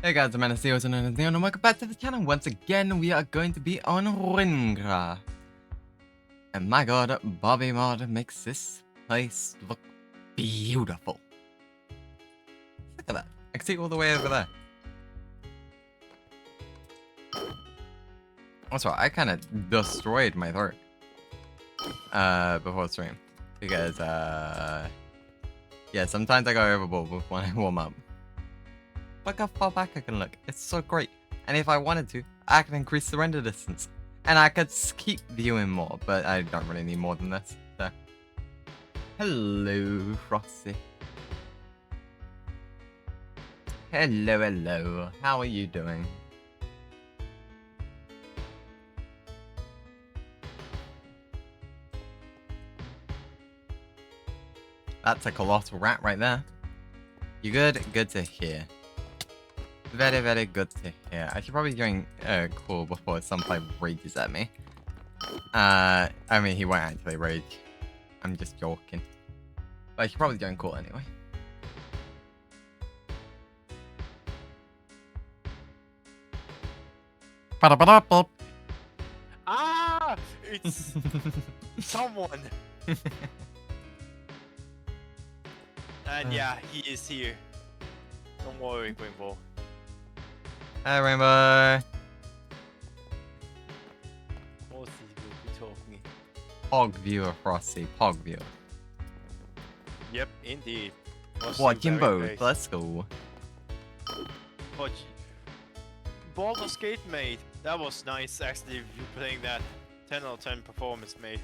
Hey guys, I'm Anastheos and welcome back to the channel. Once again, we are going to be on Wynncraft. And my god, Bobby Mod makes this place look beautiful. Look at that. I can see it all the way over there. Also, I kind of destroyed my throat before stream. Because, yeah, sometimes I go overboard when I warm up. Look how far back I can look. It's so great. And if I wanted to, I can increase the render distance. And I could keep viewing more, but I don't really need more than this. So. Hello, Frosty. Hello, hello. How are you doing? That's a colossal rat right there. You good? Good to hear. Very, very good to hear. I should probably join cool before somebody rages at me. I mean, he won't actually rage. I'm just joking. But I should probably join cool anyway. Ah! It's someone! And yeah, he is here. Don't worry, Rainbow. Hi, Rainbow. What's he will be talking? Pog viewer, Frosty. Pog viewer. Yep, indeed. Watching both. Let's go. But Baldur's Gate, mate. That was nice, actually. You playing that 10 out of 10 performance, mate.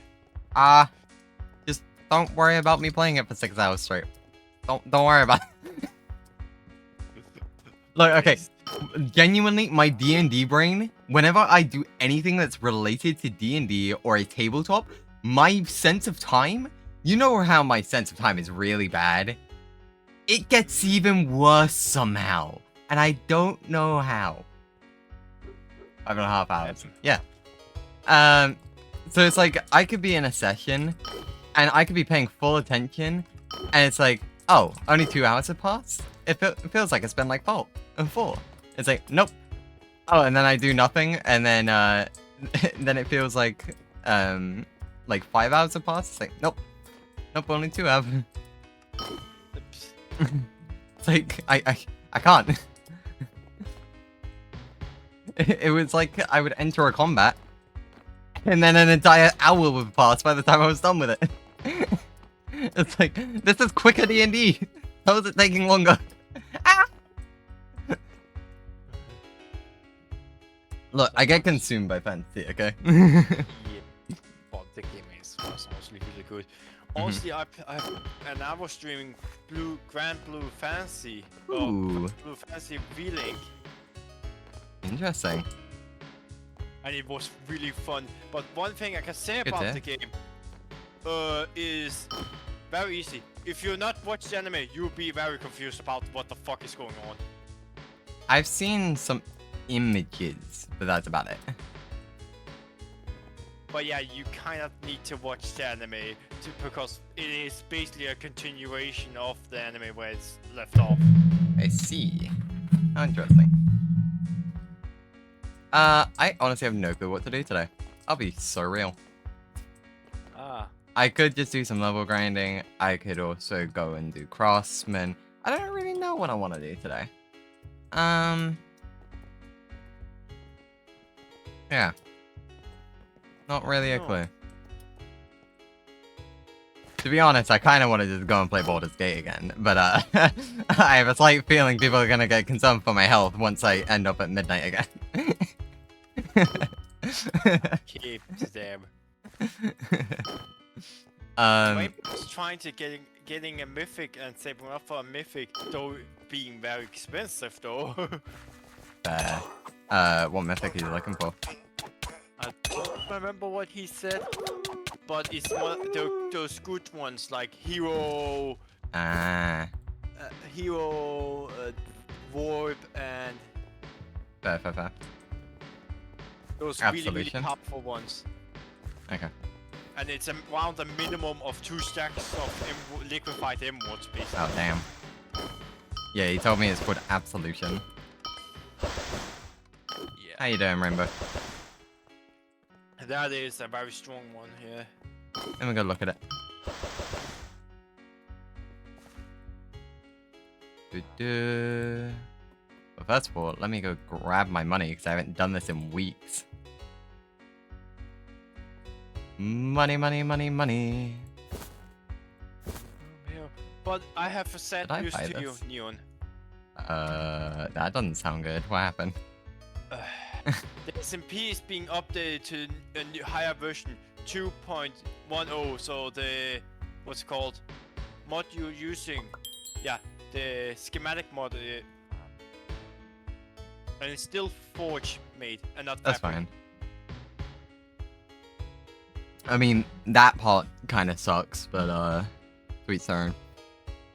Just don't worry about me playing it for 6 hours straight. Don't worry about it. Look, okay. Genuinely, my D&D brain, whenever I do anything that's related to D&D or a tabletop, my sense of time, you know how my sense of time is really bad? It gets even worse somehow. And I don't know how. 5.5 hours. Yeah. So it's like, I could be in a session, and I could be paying full attention, and it's like, oh, only 2 hours have passed? It feels like it's been like 4. It's like, nope. Oh, and then I do nothing, and then then it feels like 5 hours have passed. It's like, nope. Nope, only 2 have. It's like, I can't. It was like I would enter a combat, and then an entire hour would pass by the time I was done with it. It's like, this is quicker D&D. How is it taking longer? Ah! Look, I get consumed by fantasy, okay? Yeah, but the game was actually really good. Honestly, I was streaming Grand Blue Fantasy. Ooh. Blue Fantasy V-Link. Interesting. And it was really fun. But one thing I can say about the game is very easy. If you're not watching anime, you'll be very confused about what the fuck is going on. I've seen some images, but that's about it. But yeah, you kind of need to watch the anime because it is basically a continuation of the anime where it's left off. I see. How interesting. I honestly have no clue what to do today. I'll be so real. I could just do some level grinding. I could also go and do craftsman. I don't really know what I want to do today. Yeah. Not really a clue. To be honest, I kind of want to just go and play Baldur's Gate again, but I have a slight feeling people are gonna get concerned for my health once I end up at midnight again. Keep them. I was trying to getting a mythic and saving up for a mythic, though being very expensive though. What mythic are you looking for? I don't remember what he said, but it's one those good ones like hero, hero, warp, and Fair. those really powerful ones. Okay. And it's around a minimum of 2 stacks of liquefied emeralds, basically. Oh damn. Yeah, he told me it's called Absolution. Yeah. How you doing, Rainbow? That is a very strong one here. Let me go look at it. But first of all, let me go grab my money because I haven't done this in weeks. Money. But I have a sad news to you, Neon. That doesn't sound good. What happened? The SMP is being updated to a new, higher version 2.10, so the what's it called mod you're using, yeah, the schematic mod, and it's still Forge made and not That's Fabric. fine. I mean, that part kind of sucks, but sweet siren.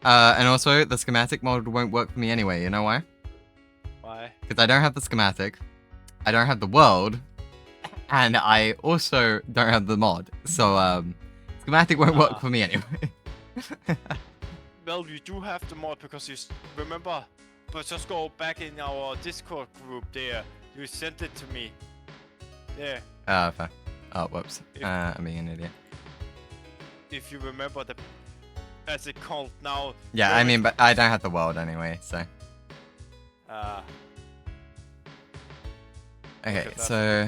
And also the schematic mod won't work for me anyway. You know why? Why? Because I don't have the schematic. I don't have the world, and I also don't have the mod. So, schematic won't work for me anyway. Well, you do have the mod because you remember. But just go back in our Discord group there. You sent it to me. There. Fair. Oh, whoops. I'm being an idiot. If you remember the, as it called now. Yeah, I mean, but I don't have the world anyway, so. Okay, so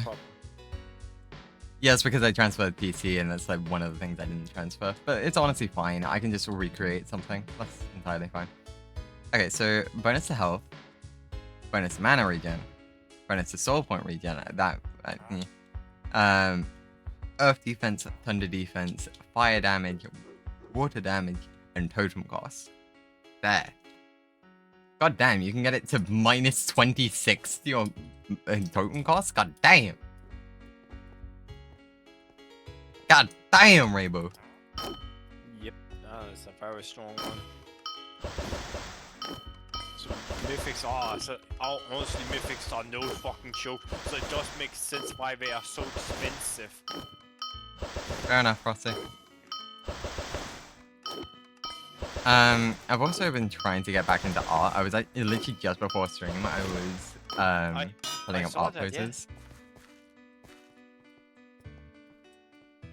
yeah, it's because I transferred PC, and that's like one of the things I didn't transfer. But it's honestly fine. I can just recreate something. That's entirely fine. Okay, so bonus to health, bonus to mana regen, bonus to soul point regen. Earth defense, thunder defense, fire damage, water damage, and totem cost. There. God damn, you can get it to minus 26 to your totem cost? God damn. God damn, Rainbow. Yep, that's a very strong one. So mythics are, honestly, mythics are no fucking joke, so it does make sense why they are so expensive. Fair enough, Frosty. I've also been trying to get back into art. I was literally just before stream, I was putting up art poses. Yeah.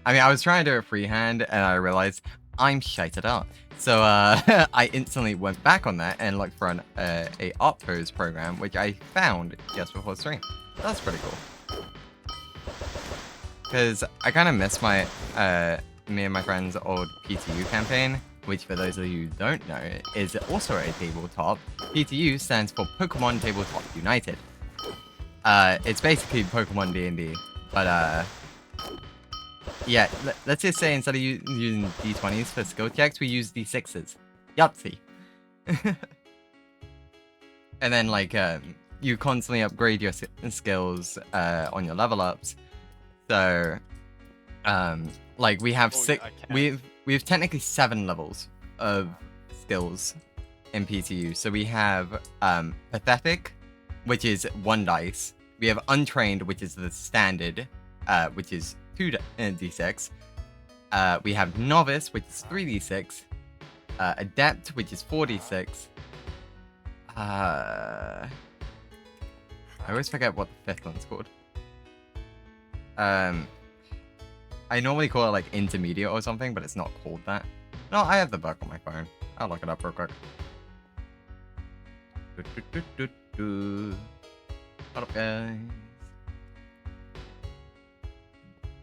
I mean, I was trying to do it freehand, and I realized I'm shite at art. So I instantly went back on that and looked for a art pose program, which I found just before stream. That's pretty cool. Because I kind of miss my me and my friend's old PTU campaign, which for those of you who don't know, is also a tabletop. PTU stands for Pokemon Tabletop United. It's basically Pokemon D&D, but yeah, let's just say instead of using D20s for skill checks, we use D6s. Yahtzee. And then like you constantly upgrade your skills on your level ups. So like we have we have technically 7 levels of skills in PTU. So we have Pathetic, which is 1 dice. We have Untrained, which is the standard, which is 2d6. We have Novice, which is 3d6. Adept, which is 4d6. I always forget what the 5th one's called. I normally call it like intermediate or something, but it's not called that. No, I have the book on my phone. I'll look it up real quick. What up, guys?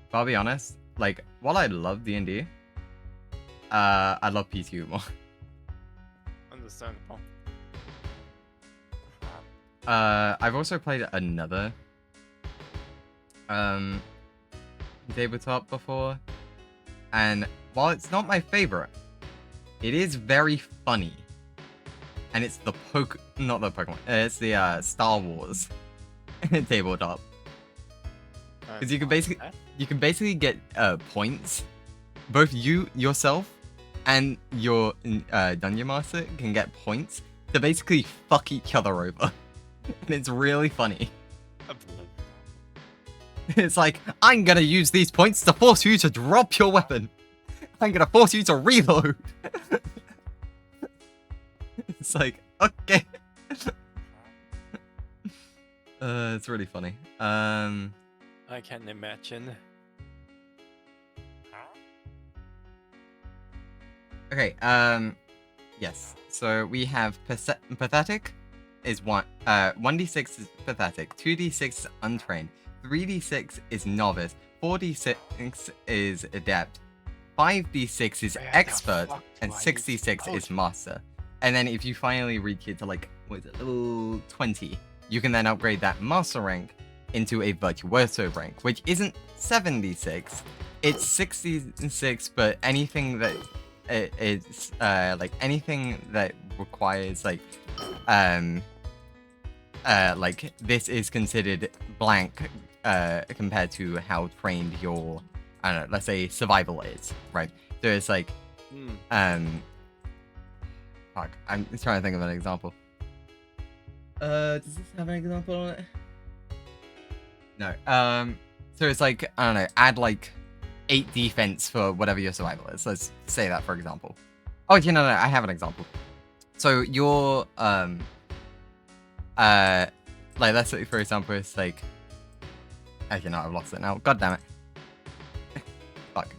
But I'll be honest, like, while I love D&D, I love PTU more. Understandable. I've also played another tabletop before, and while it's not my favorite, it is very funny. And it's the not the Pokemon, it's the Star Wars tabletop. Because you can basically get points. Both yourself and your dungeon master can get points to basically fuck each other over. And it's really funny. It's like, I'm gonna use these points to force you to drop your weapon. I'm gonna force you to reload. It's like, okay. It's really funny. I can imagine. Okay, yes. So we have pathetic is 1d6 is pathetic, 2d6 is untrained, 3d6 is novice, 4d6 is adept, 5d6 is expert, and 6d6 is master. And then if you finally reach it to like, what is it, level 20, you can then upgrade that master rank into a virtuoso rank, which isn't 76, it's 66, but anything that it's like anything that requires like this is considered blank compared to how trained your, I don't know, let's say survival is, right? So it's like fuck, I'm trying to think of an example. Does this have an example on it? No. So it's like, I don't know, add like 8 defense for whatever your survival is. Let's say that, for example. Oh, no, I have an example. So your like, let's say, for example, it's like, actually, no, I've lost it now. God damn it. Fuck.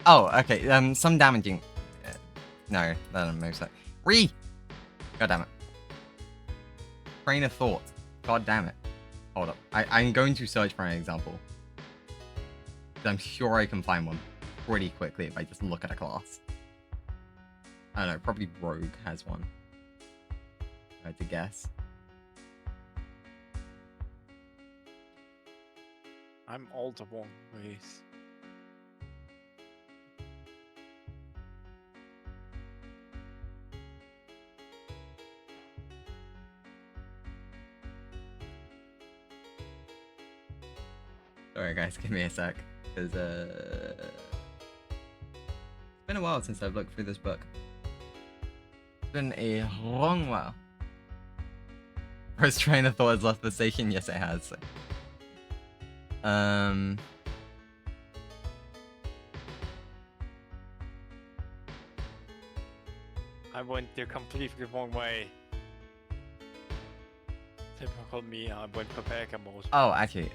Oh, okay. Some damaging. No, that doesn't make sense. God damn it. Train of thought. God damn it. Hold up. I'm going to search for an example. I'm sure I can find one pretty quickly if I just look at a class. I don't know, probably Rogue has one. I had to guess. I'm all the one ways. Sorry guys, give me a sec, because it's been a while since I've looked through this book. It's been a long while. First train of thought has left the station? Yes, it has. I went the completely wrong way. Typical me, I went Paprika mode. Oh, actually,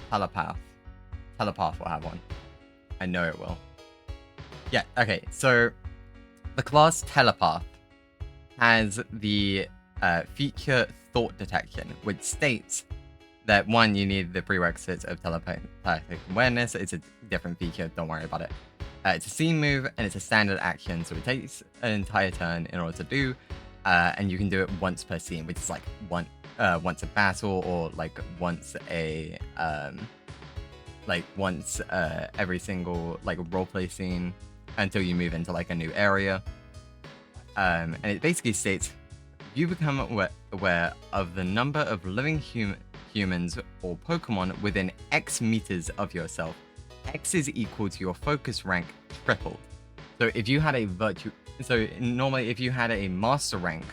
Telepath. Telepath will have one. I know it will. Yeah, okay, so the class Telepath has the feature Thought Detection, which states that, one, you need the prerequisites of telepathic awareness. It's a different feature, don't worry about it. It's a scene move, and it's a standard action, so it takes an entire turn in order to do, and you can do it once per scene, which is like once a battle, or like once a every single like roleplay scene until you move into like a new area. And it basically states you become aware of the number of living humans or Pokemon within X meters of yourself. X is equal to your focus rank tripled. So if you had a normally if you had a master rank,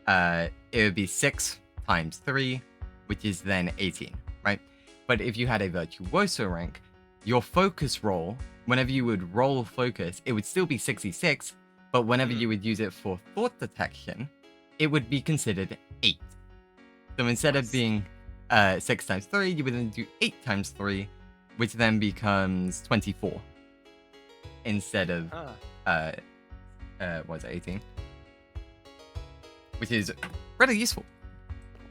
it would be 6 times 3, which is then 18, right? But if you had a virtuoso rank, your focus roll, whenever you would roll focus, it would still be 66, but whenever you would use it for thought detection, it would be considered 8. So instead of being 6 times 3, you would then do 8 times 3, which then becomes 24. Instead of, what is it, 18? Which is really useful.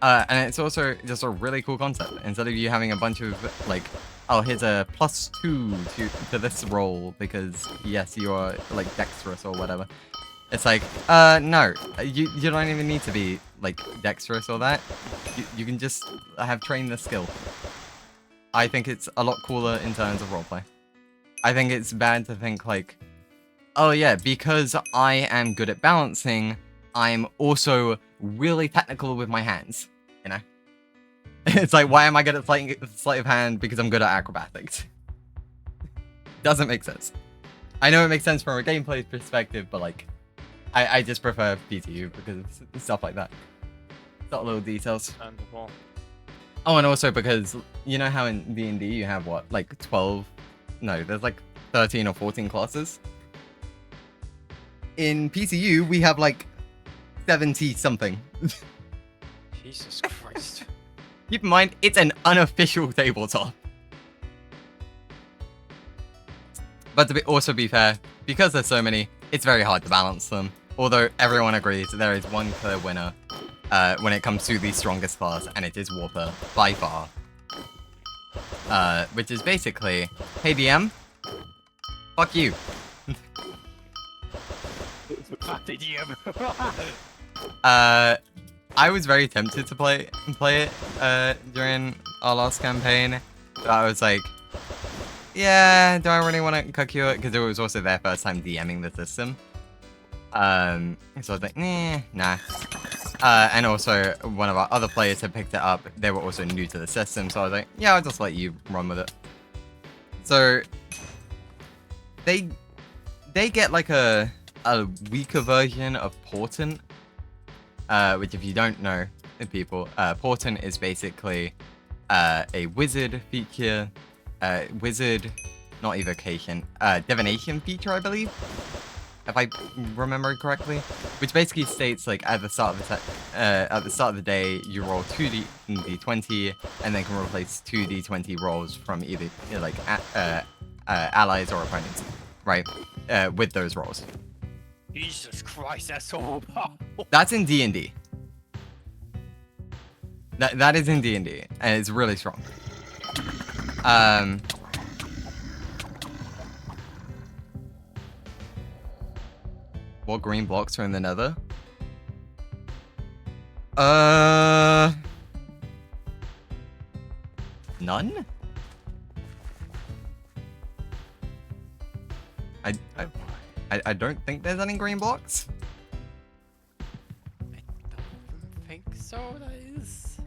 And it's also just a really cool concept. Instead of you having a bunch of, like, oh, here's a +2 to this roll because, yes, you are, like, dexterous or whatever. It's like, no, you don't even need to be, like, dexterous or that. You can just have trained the skill. I think it's a lot cooler in terms of roleplay. I think it's bad to think, like, oh yeah, because I am good at balancing, I'm also really technical with my hands, you know? It's like, why am I good at sleight of hand? Because I'm good at acrobatics. Doesn't make sense. I know it makes sense from a gameplay perspective, but like, I just prefer PTU because of stuff like that. Got little details. Oh, and also because, you know how in D&D you have what, like 12? No, there's like 13 or 14 classes. In PTU, we have like 70 something. Jesus Christ. Keep in mind, it's an unofficial tabletop. But to also be fair, because there's so many, it's very hard to balance them. Although everyone agrees there is one clear winner when it comes to the strongest class, and it is Warper, by far. Which is basically, hey DM, fuck you. I was very tempted to play it during our last campaign, but I was like, yeah, do I really want to cookie it? Because it was also their first time DMing the system. So I was like, nah. And also, one of our other players had picked it up. They were also new to the system, so I was like, yeah, I'll just let you run with it. So, they get like a weaker version of Portent, which if you don't know, people, Portent is basically a wizard feature, not evocation, divination feature, I believe, if I remember correctly, which basically states like at the start of the day you roll 2d20 and then can replace 2d20 rolls from either like allies or opponents, right? With those rolls. Jesus Christ, that's so powerful. That's in D&D. That is in D&D, and it's really strong. What green blocks are in the nether? None? I don't think there's any green blocks. I don't think so, that is.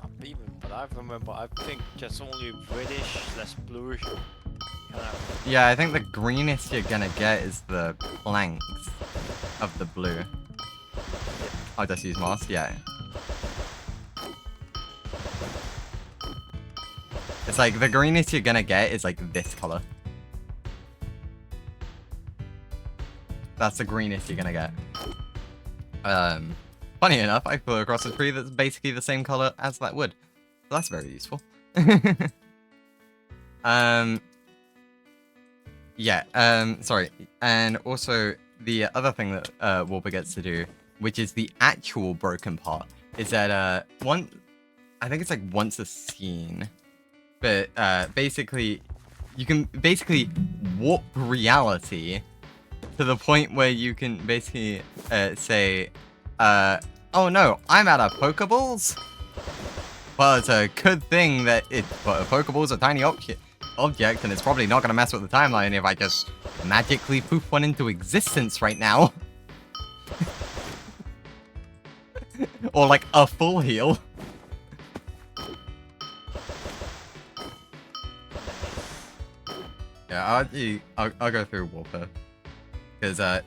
Not even, but I remember, I think just only reddish, less bluish. Yeah, I think the greenest you're gonna get is the planks of the blue. I'll just use moss, yeah. It's like the greenest you're gonna get is like this color. That's the greenest you're gonna get. Funny enough, I flew across a tree that's basically the same color as that wood. So that's very useful. Yeah, sorry. And also, the other thing that Warper gets to do, which is the actual broken part, is that, I think it's like once a scene, but basically, you can basically warp reality to the point where you can basically say, oh no, I'm out of Pokeballs? Well, it's a good thing that Pokeballs are tiny object, and it's probably not going to mess with the timeline if I just magically poof one into existence right now. Or like a full heal. Yeah, I'll go through Warper. Because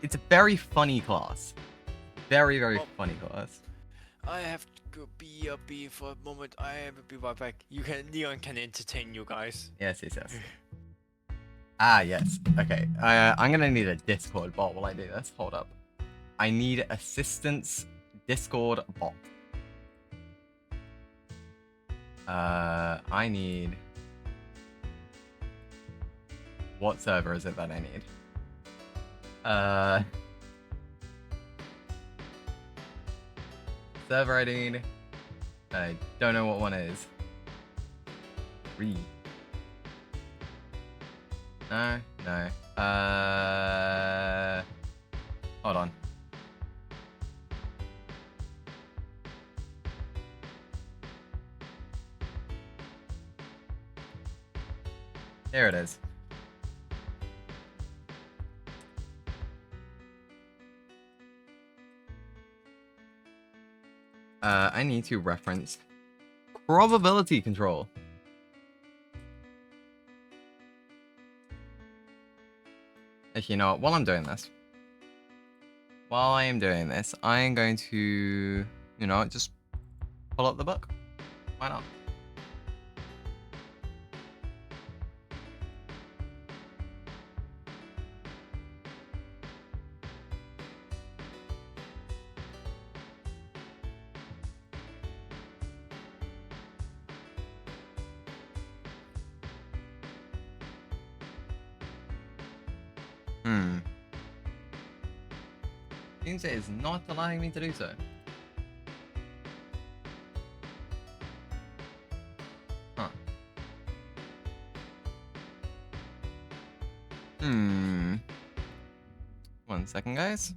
it's a very funny class. Very, very funny class. I have to go BRB for a moment. I will be right back. Leon can entertain you guys. Yes. Ah, yes. Okay. I'm gonna need a Discord bot while I do this. Hold up. I need assistance Discord bot. I need... What server is it that I need? Server I need. I don't know what one is. Read. No. Hold on. There it is. I need to reference probability control. Actually, you know what? While I am doing this, I am going to, you know, just pull up the book. Why not? Seems it is not allowing me to do so. Huh. 1 second, guys.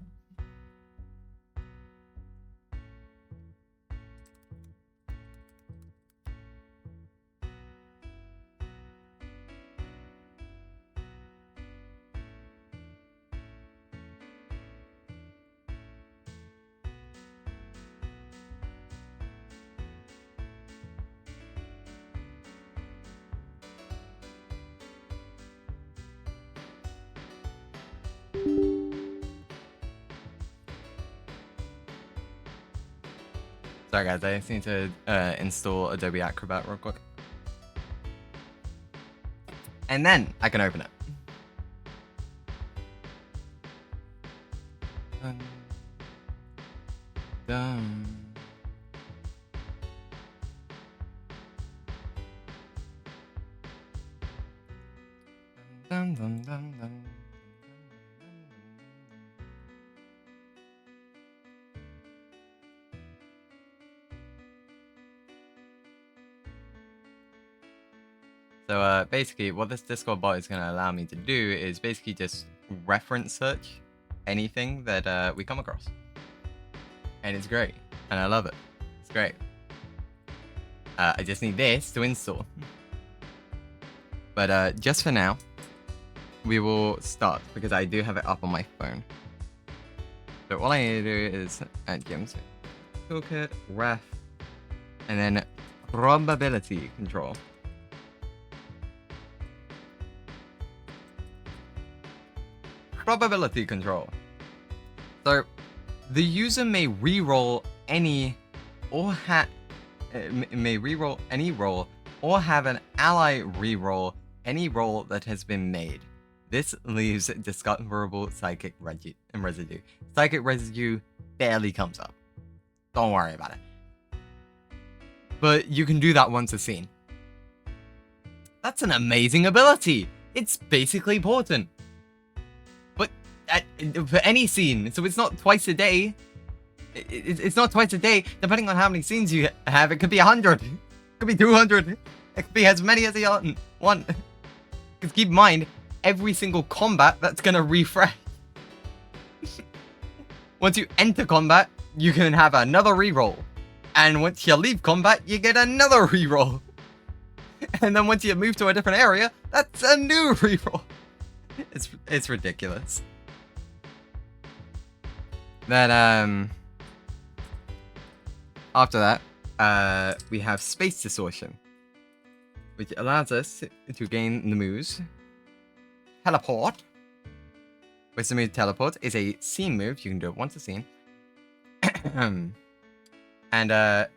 Sorry guys, I just need to install Adobe Acrobat real quick. And then I can open it. So basically what this Discord bot is going to allow me to do is basically just reference search anything that we come across. And it's great. And I love it. It's great. I just need this to install. But just for now, we will start because I do have it up on my phone. So all I need to do is add gems, toolkit, ref, and then probability control. Probability control. So the user may reroll any or may reroll any roll or have an ally reroll any roll that has been made. This leaves discoverable psychic residue. Psychic residue barely comes up. Don't worry about it. But you can do that once a scene. That's an amazing ability. It's basically Portent. But for any scene, so it's not twice a day. It's not twice a day. Depending on how many scenes you have, it could be 100. It could be 200. It could be as many as you want. Because keep in mind, every single combat, that's going to refresh. Once you enter combat, you can have another reroll. And once you leave combat, you get another reroll. And then once you move to a different area, that's a new reroll. It's ridiculous. Then, after that, we have Space Distortion, which allows us to gain the moves. Teleport, which the move Teleport is a scene move. You can do it once a scene. And the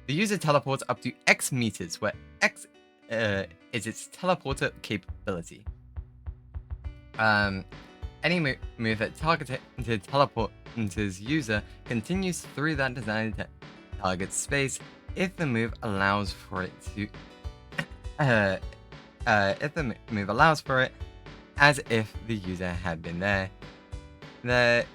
user teleports up to X meters, where X is its teleporter capability. Any move that targeted teleport's user continues through that designated target space if the move allows for it to. If the move allows for it, as if the user had been there. The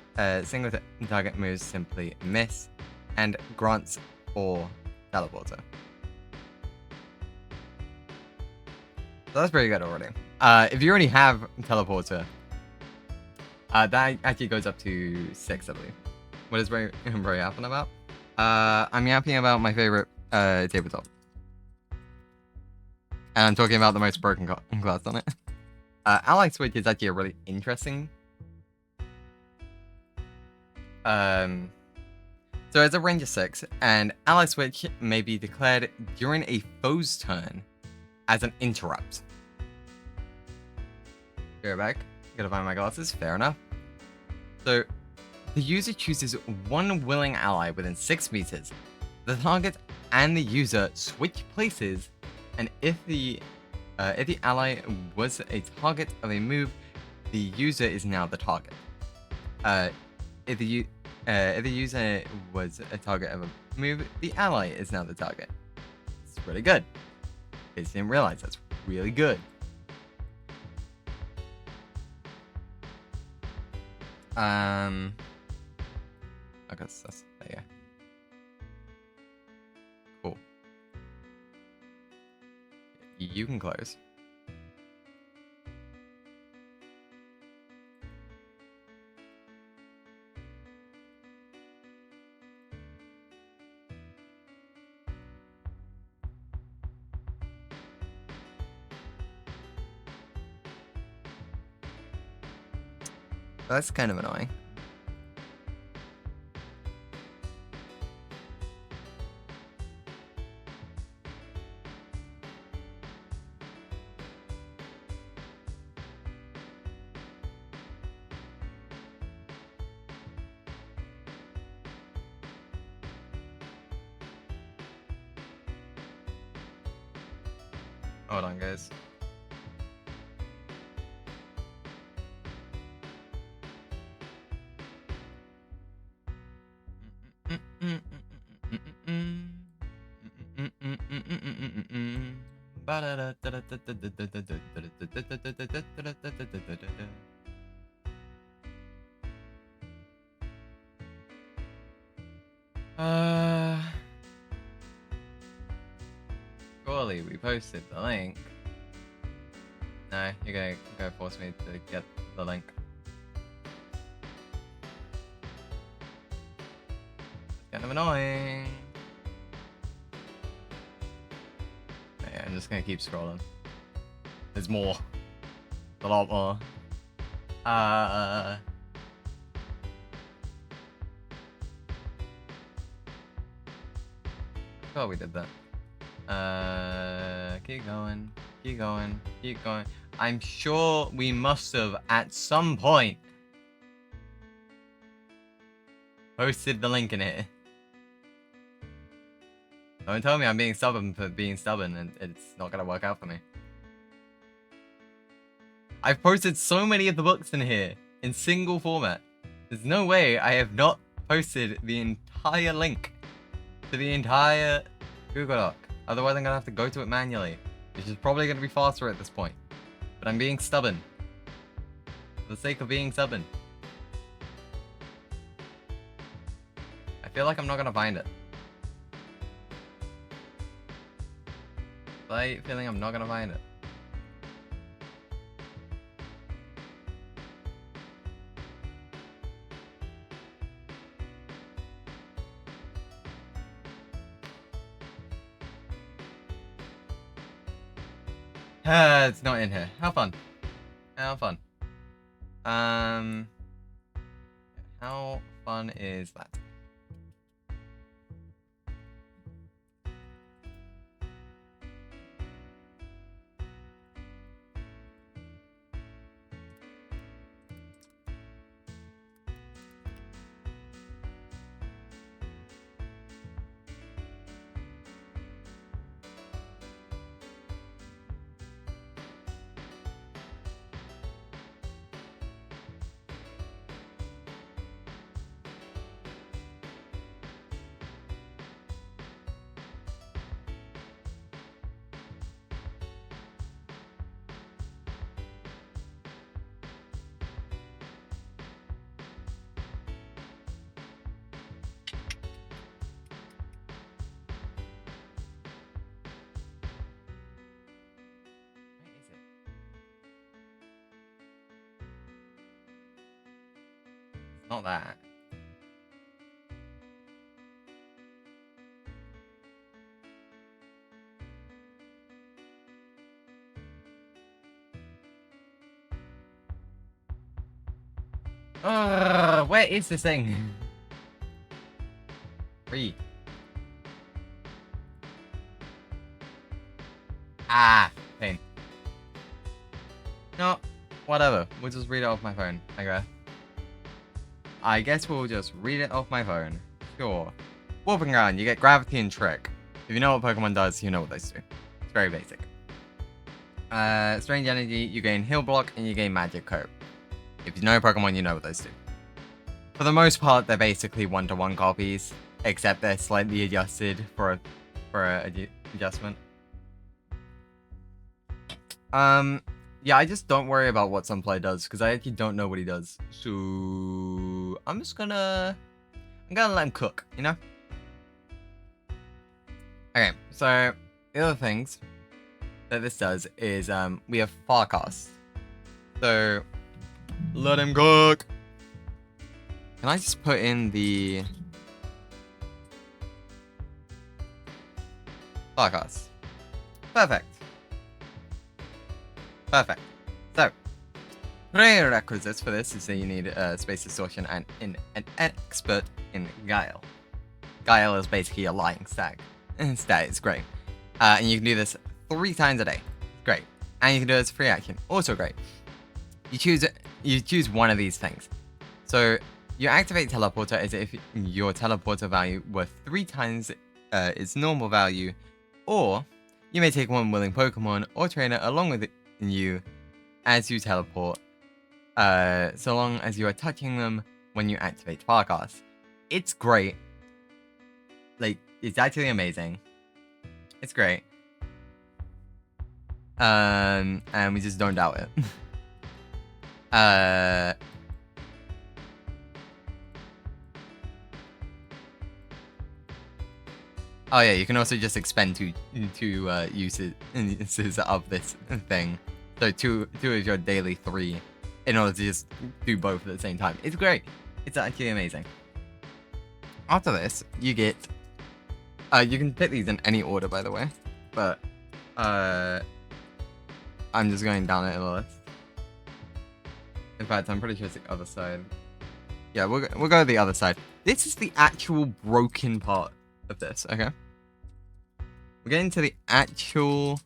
single target moves simply miss and grants or teleporter. So that's pretty good already. If you already have teleporter, that actually goes up to 6, I believe. What is very yapping about? I'm yapping about my favorite tabletop. And I'm talking about the most broken class on it. Ally Switch is actually a really interesting. So it's a range of 6, and Ally Switch may be declared during a foe's turn as an interrupt. Go back. Gotta find my glasses. Fair enough. So, the user chooses one willing ally within 6 meters. The target and the user switch places, and if the ally was a target of a move, the user is now the target. If the user was a target of a move, the ally is now the target. It's really good. I just didn't realize that's really good. Okay, that's there you go. Cool. You can close. That's kind of annoying. Hold on, guys. Surely we posted the link. No, you're gonna go force me to get the link. It's kind of annoying. Yeah, I'm just gonna keep scrolling. There's more. A lot more. I thought we did that. Keep going. Keep going. Keep going. I'm sure we must have, at some point, posted the link in it. Don't tell me I'm being stubborn for being stubborn and it's not gonna work out for me. I've posted so many of the books in here in single format. There's no way I have not posted the entire link to the entire Google Doc. Otherwise I'm gonna have to go to it manually, which is probably gonna be faster at this point. But I'm being stubborn. For the sake of being stubborn. I feel like I'm not gonna find it. Slight feeling I'm not gonna find it. It's not in here. How fun. How fun. How fun is that? Not that. Where is this thing? 3. Ah, pain. No, whatever. We'll just read it off my phone, I guess. I guess we'll just read it off my phone. Sure. Whooping around, you get gravity and trick. If you know what Pokemon does, you know what those do. It's very basic. Strange energy, you gain heal block and you gain magic coat. If you know Pokemon, you know what those do. For the most part, they're basically 1-to-1 copies, except they're slightly adjusted for a adjustment. Yeah, I just don't worry about what Sunfly does, because I actually don't know what he does. So I'm gonna let him cook, you know? Okay, so the other things that this does is we have Farcast. So let him cook. Can I just put in the Farcast? Perfect. Perfect. So, prerequisites for this is that you need space distortion and an expert in Guile. Guile is basically a lying stag. Stat is great. And you can do this 3 times a day. Great. And you can do it as a free action. Also great. You choose one of these things. So, you activate Teleporter as if your Teleporter value were 3 times its normal value, or you may take one willing Pokemon or trainer along with you as you teleport, so long as you are touching them when you activate Farcast. It's great. Like, it's actually amazing. It's great. And we just don't doubt it. Oh yeah, you can also just expend two uses of this thing. So two of your daily 3 in order to just do both at the same time. It's great. It's actually amazing. After this, you get you can pick these in any order, by the way, but I'm just going down it in the list. In fact, I'm pretty sure it's the other side. Yeah, we'll go to the other side. This is the actual broken part of this, okay? We're getting to the actual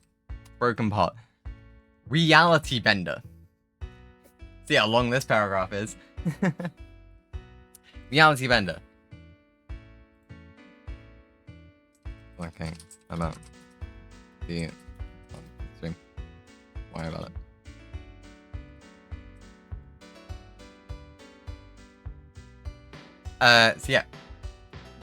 broken part. Reality Bender. See how long this paragraph is. Reality Bender. Okay, how about the stream? Worry about it. So yeah.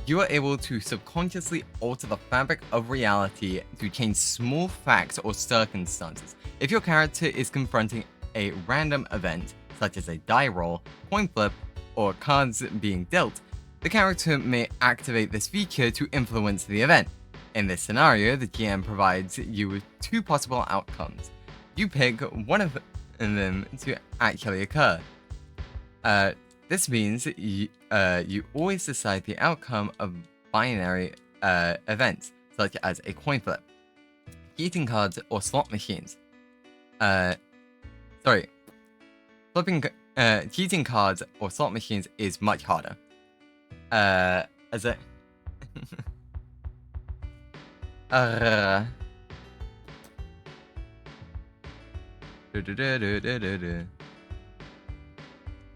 You are able to subconsciously alter the fabric of reality to change small facts or circumstances. If your character is confronting a random event, such as a die roll, coin flip, or cards being dealt, the character may activate this feature to influence the event. In this scenario, the GM provides you with 2 possible outcomes. You pick one of them to actually occur. This means you always decide the outcome of binary events, such as a coin flip, cheating cards, or slot machines. Flipping cheating cards or slot machines is much harder. As a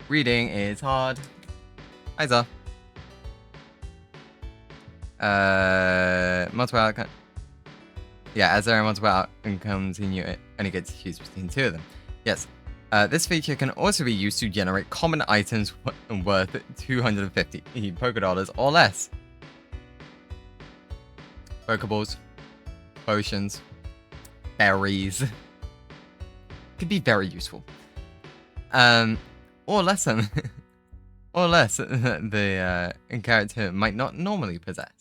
Reading is hard. Isa. Multiple outcome. Yeah, as there are multiple outcomes in you, only get to choose between 2 of them. Yes. This feature can also be used to generate common items worth 250 Poké Dollars or less. Pokeballs, potions, berries. Could be very useful. Or less than, or less the character might not normally possess,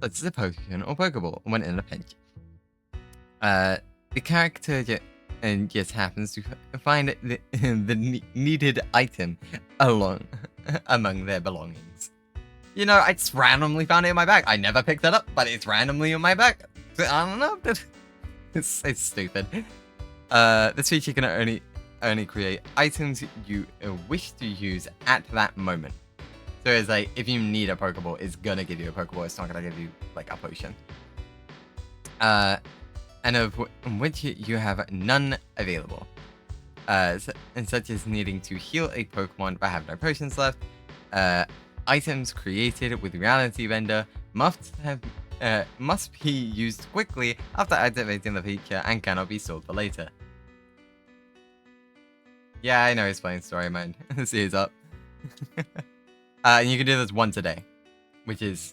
such as a potion or Pokeball when in a pinch. The character just happens to find the needed item along among their belongings. You know, I just randomly found it in my bag. I never picked it up, but it's randomly in my bag. I don't know. It's stupid. This feature can only create items you wish to use at that moment. So it's like, if you need a Pokeball, it's gonna give you a Pokeball. It's not gonna give you, like, a potion. And of which you have none available. And such as needing to heal a Pokemon but have no potions left. Items created with Reality Vendor must be used quickly after activating the feature and cannot be stored for later. Yeah, I know it's playing story mode. This is up. And you can do this once a day, which is...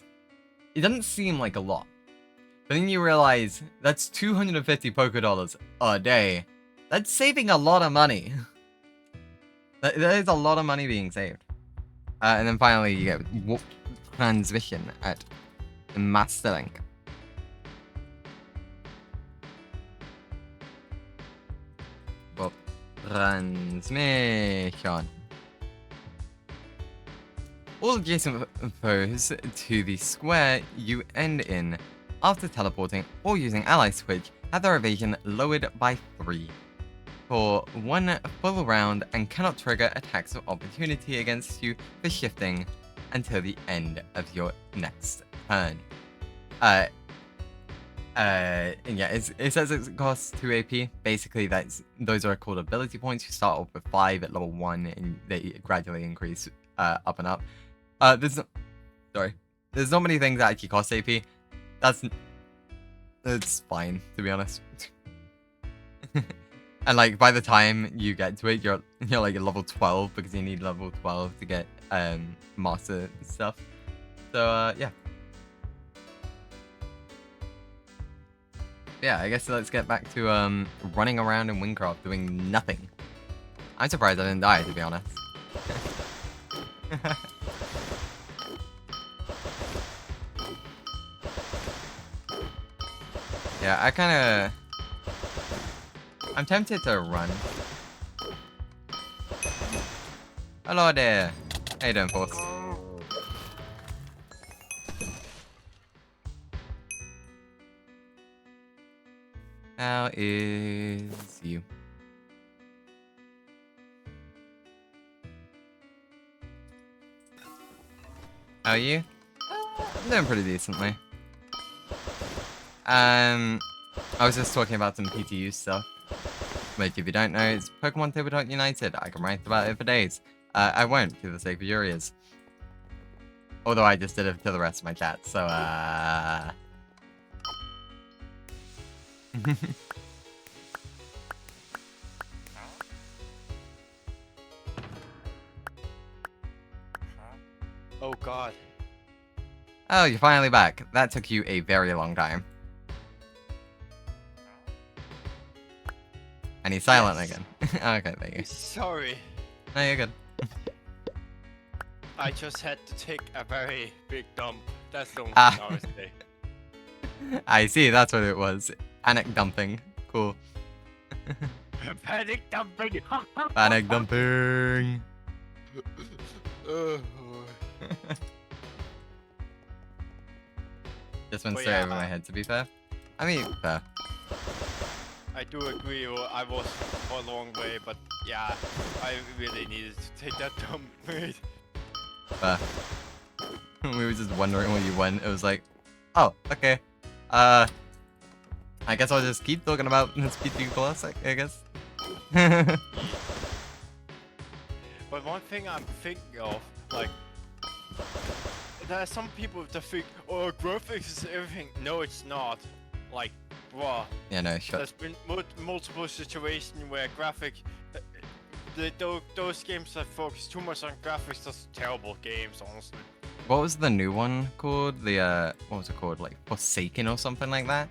It doesn't seem like a lot. But then you realize that's 250 Poké a day. That's saving a lot of money. There is a lot of money being saved. And then finally you get Warp Transmission at Master Link. Warp Transmission. All adjacent foes to the square you end in after teleporting or using Ally Switch have their evasion lowered by 3 for 1 full round and cannot trigger attacks of opportunity against you for shifting until the end of your next turn. Yeah, it says it costs 2 AP. Basically, those are called ability points. You start off with 5 at level 1 and they gradually increase up and up. There's not many things that actually cost AP. It's fine, to be honest. And like by the time you get to it, you're like at level 12 because you need level 12 to get master stuff. So yeah. Yeah, I guess let's get back to running around in Wynncraft doing nothing. I'm surprised I didn't die, to be honest. Yeah, I'm tempted to run. Hello there. How you doing, Force? How is you? How are you? I'm doing pretty decently. I was just talking about some PTU stuff. Which, if you don't know, it's Pokemon Tabletop United. I can write about it for days. I won't, for the sake of your ears. Although I just did it to the rest of my chat, so, Oh god. Oh, you're finally back. That took you a very long time. And he's silent again. Okay, there you go. Sorry. No, you're good. I just had to take a very big dump. That's the only thing I was saying. I see, that's what it was. Panic dumping. Cool. Panic dumping! Panic dumping! Just went straight over my head, to be fair. I mean, fair. I do agree, I was a long way, but yeah, I really needed to take that dump. Fair. We were just wondering when you went. It was like, oh, okay. I guess I'll just keep talking about this PT Classic, I guess. But one thing I'm thinking of, like, there are some people that think, oh, graphics is everything. No, it's not. Like, bruh. Yeah, no, sure. There's been multiple situations where those games that focus too much on graphics, those terrible games, honestly. What was the new one called? The, what was it called? Like, Forsaken or something like that?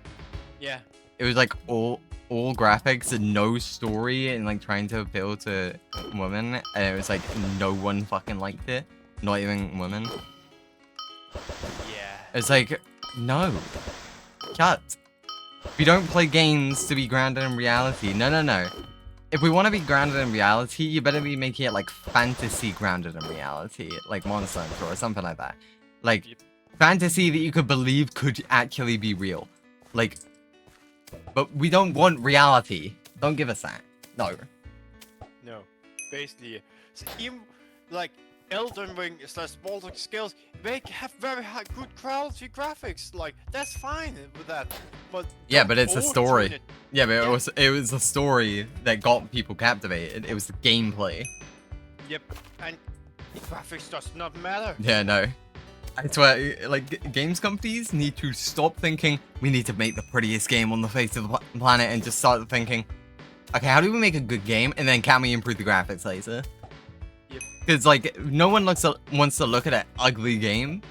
Yeah. It was like all graphics and no story and like trying to appeal to women. And it was like no one fucking liked it. Not even women. Yeah. It's like, no. Cut. We don't play games to be grounded in reality. No, no, no. if we want to be grounded in reality, you better be making it like fantasy grounded in reality, like Monster Hunter or something like that. Like fantasy that you could believe could actually be real. Like, but we don't want reality. Don't give us that. No. No. Basically, so even like Elden Ring / Baldur's Scales, they have very high, good quality graphics. Like that's fine with that. But yeah, but it's a story. It. Yeah, but it was a story that got people captivated. It was the gameplay. Yep, and the graphics does not matter. Yeah, no. I swear, like, games companies need to stop thinking, we need to make the prettiest game on the face of the planet, and just start thinking, okay, how do we make a good game, and then can we improve the graphics later? Yep. Because, like, no one wants to look at an ugly game,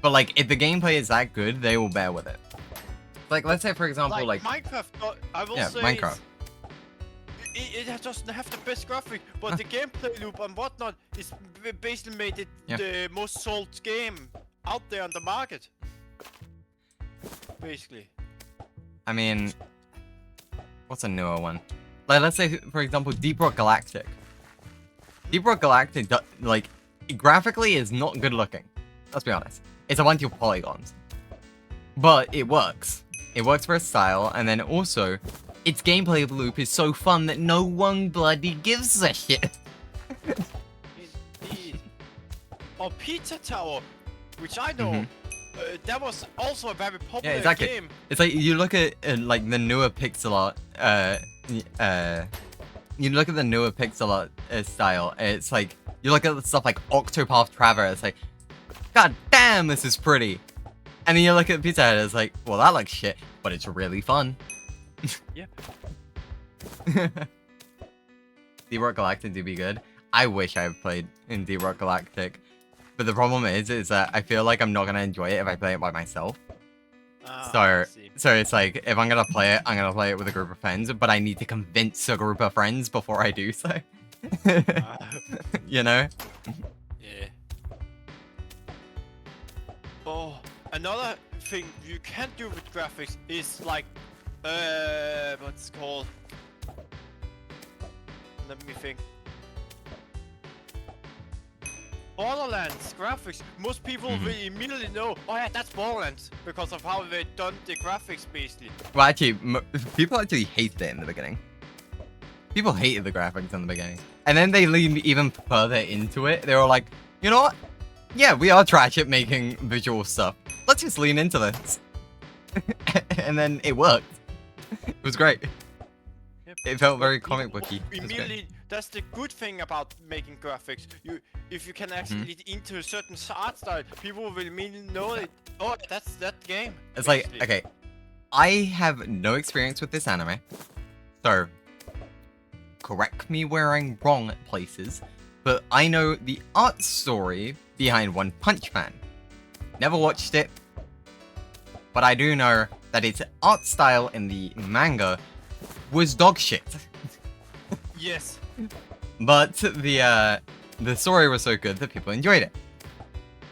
but, like, if the gameplay is that good, they will bear with it. Like, let's say, for example, like Minecraft, I will say Minecraft. It doesn't have the best graphic, but the gameplay loop and whatnot is basically made it the most sold game out there on the market. Basically. I mean, what's a newer one? Like, let's say, for example, Deep Rock Galactic. Deep Rock Galactic, like, graphically is not good looking. Let's be honest. It's a bunch of polygons. But it works. It works for its style, and then also, its gameplay loop is so fun that no one bloody gives a shit. Indeed. Or Pizza Tower, which I know, that was also a very popular game. It's like, you look at, like, the newer pixel art, you look at the newer pixel art style, it's like, you look at the stuff like Octopath Traveler, it's like, god damn, this is pretty. And then you look at Pizza Hut, it's like, well, that looks shit, but it's really fun. Yeah. Deep Rock Galactic do be good. I wish I had played in Deep Rock Galactic. But the problem is that I feel like I'm not gonna enjoy it if I play it by myself. So it's like, if I'm gonna play it with a group of friends, but I need to convince a group of friends before I do so. You know? Yeah. Oh, another thing you can do with graphics is like, what's it called? Let me think. Borderlands graphics. Most people will immediately know, oh yeah, that's Borderlands, because of how they've done the graphics basically. Well, actually, people actually hated it in the beginning. People hated the graphics in the beginning. And then they leaned even further into it. They were like, you know what? Yeah, we are trash at making visual stuff. Let's just lean into this. And then it worked. It was great. Yep. It felt very comic booky. Immediately, that's the good thing about making graphics. If you can actually lead into a certain art style, people will immediately know it. Oh, that's that game. It's basically. like, okay, I have no experience with this anime, so correct me where I'm wrong at places, but I know the art story behind One Punch Man. Never watched it, but I do know that its art style in the manga was dog shit. Yes. But the story was so good that people enjoyed it.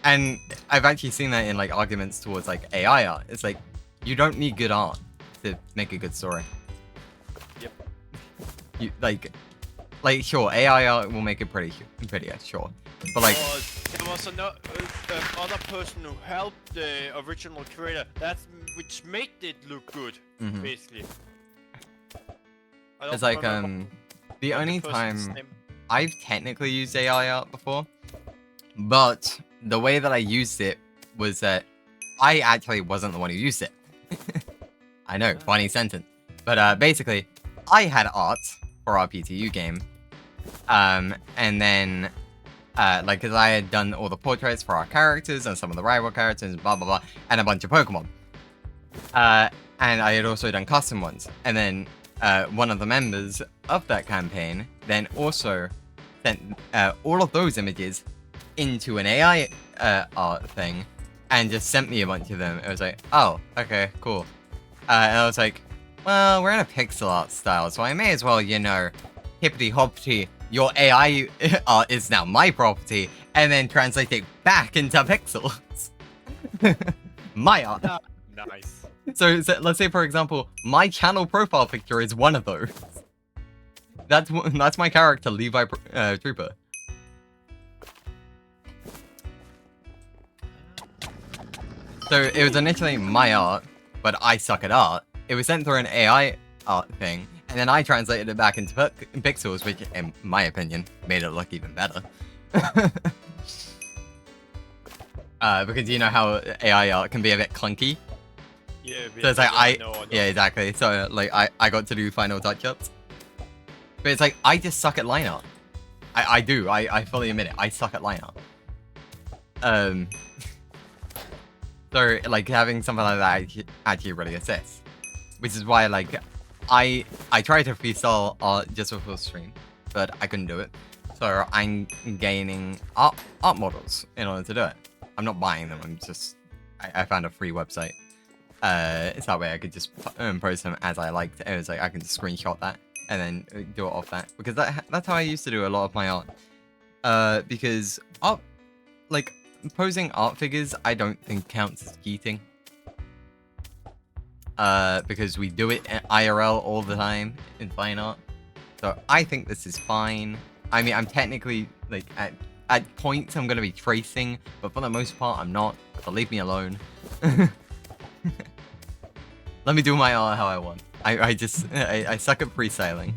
And I've actually seen that in like arguments towards like AI art. It's like, you don't need good art to make a good story. Yep. You like sure, AI art will make it prettier, sure. But like, there was another person who helped the original creator. Which made it look good, basically. It's like the only time I've technically used AI art before, but the way that I used it was that I actually wasn't the one who used it. I know, funny sentence. But basically, I had art for our PTU game, and then like, cause I had done all the portraits for our characters and some of the rival characters, blah blah blah, and a bunch of Pokemon. And I had also done custom ones, and then one of the members of that campaign then also sent all of those images into an AI art thing and just sent me a bunch of them. It was like, oh, okay, cool. And I was like, well, we're in a pixel art style, so I may as well, you know, hippity hoppity, your AI art is now my property, and then translate it back into pixels. My art. Nice. So let's say, for example, my channel profile picture is one of those. That's my character, Levi Trooper. So it was initially my art, but I suck at art. It was sent through an AI art thing, and then I translated it back into pixels, which, in my opinion, made it look even better. Because you know how AI art can be a bit clunky. Yeah, so it's like I know. Yeah, exactly. So like I got to do final touch-ups, but it's like I just suck at line art. I do. I fully admit it. I suck at line art. So like having something like that actually really assists, which is why like I tried to freestyle art just before stream, but I couldn't do it. So I'm gaining art models in order to do it. I'm not buying them. I'm just I found a free website. It's that way I could just post them as I liked. It was like I can just screenshot that and then do it off that, because that's how I used to do a lot of my art. Because art, like posing art figures, I don't think counts as cheating. Because we do it at IRL all the time in fine art. So I think this is fine. I mean, I'm technically like at points I'm gonna be tracing, but for the most part I'm not. So leave me alone. Let me do my art how I want. I suck at freestyling.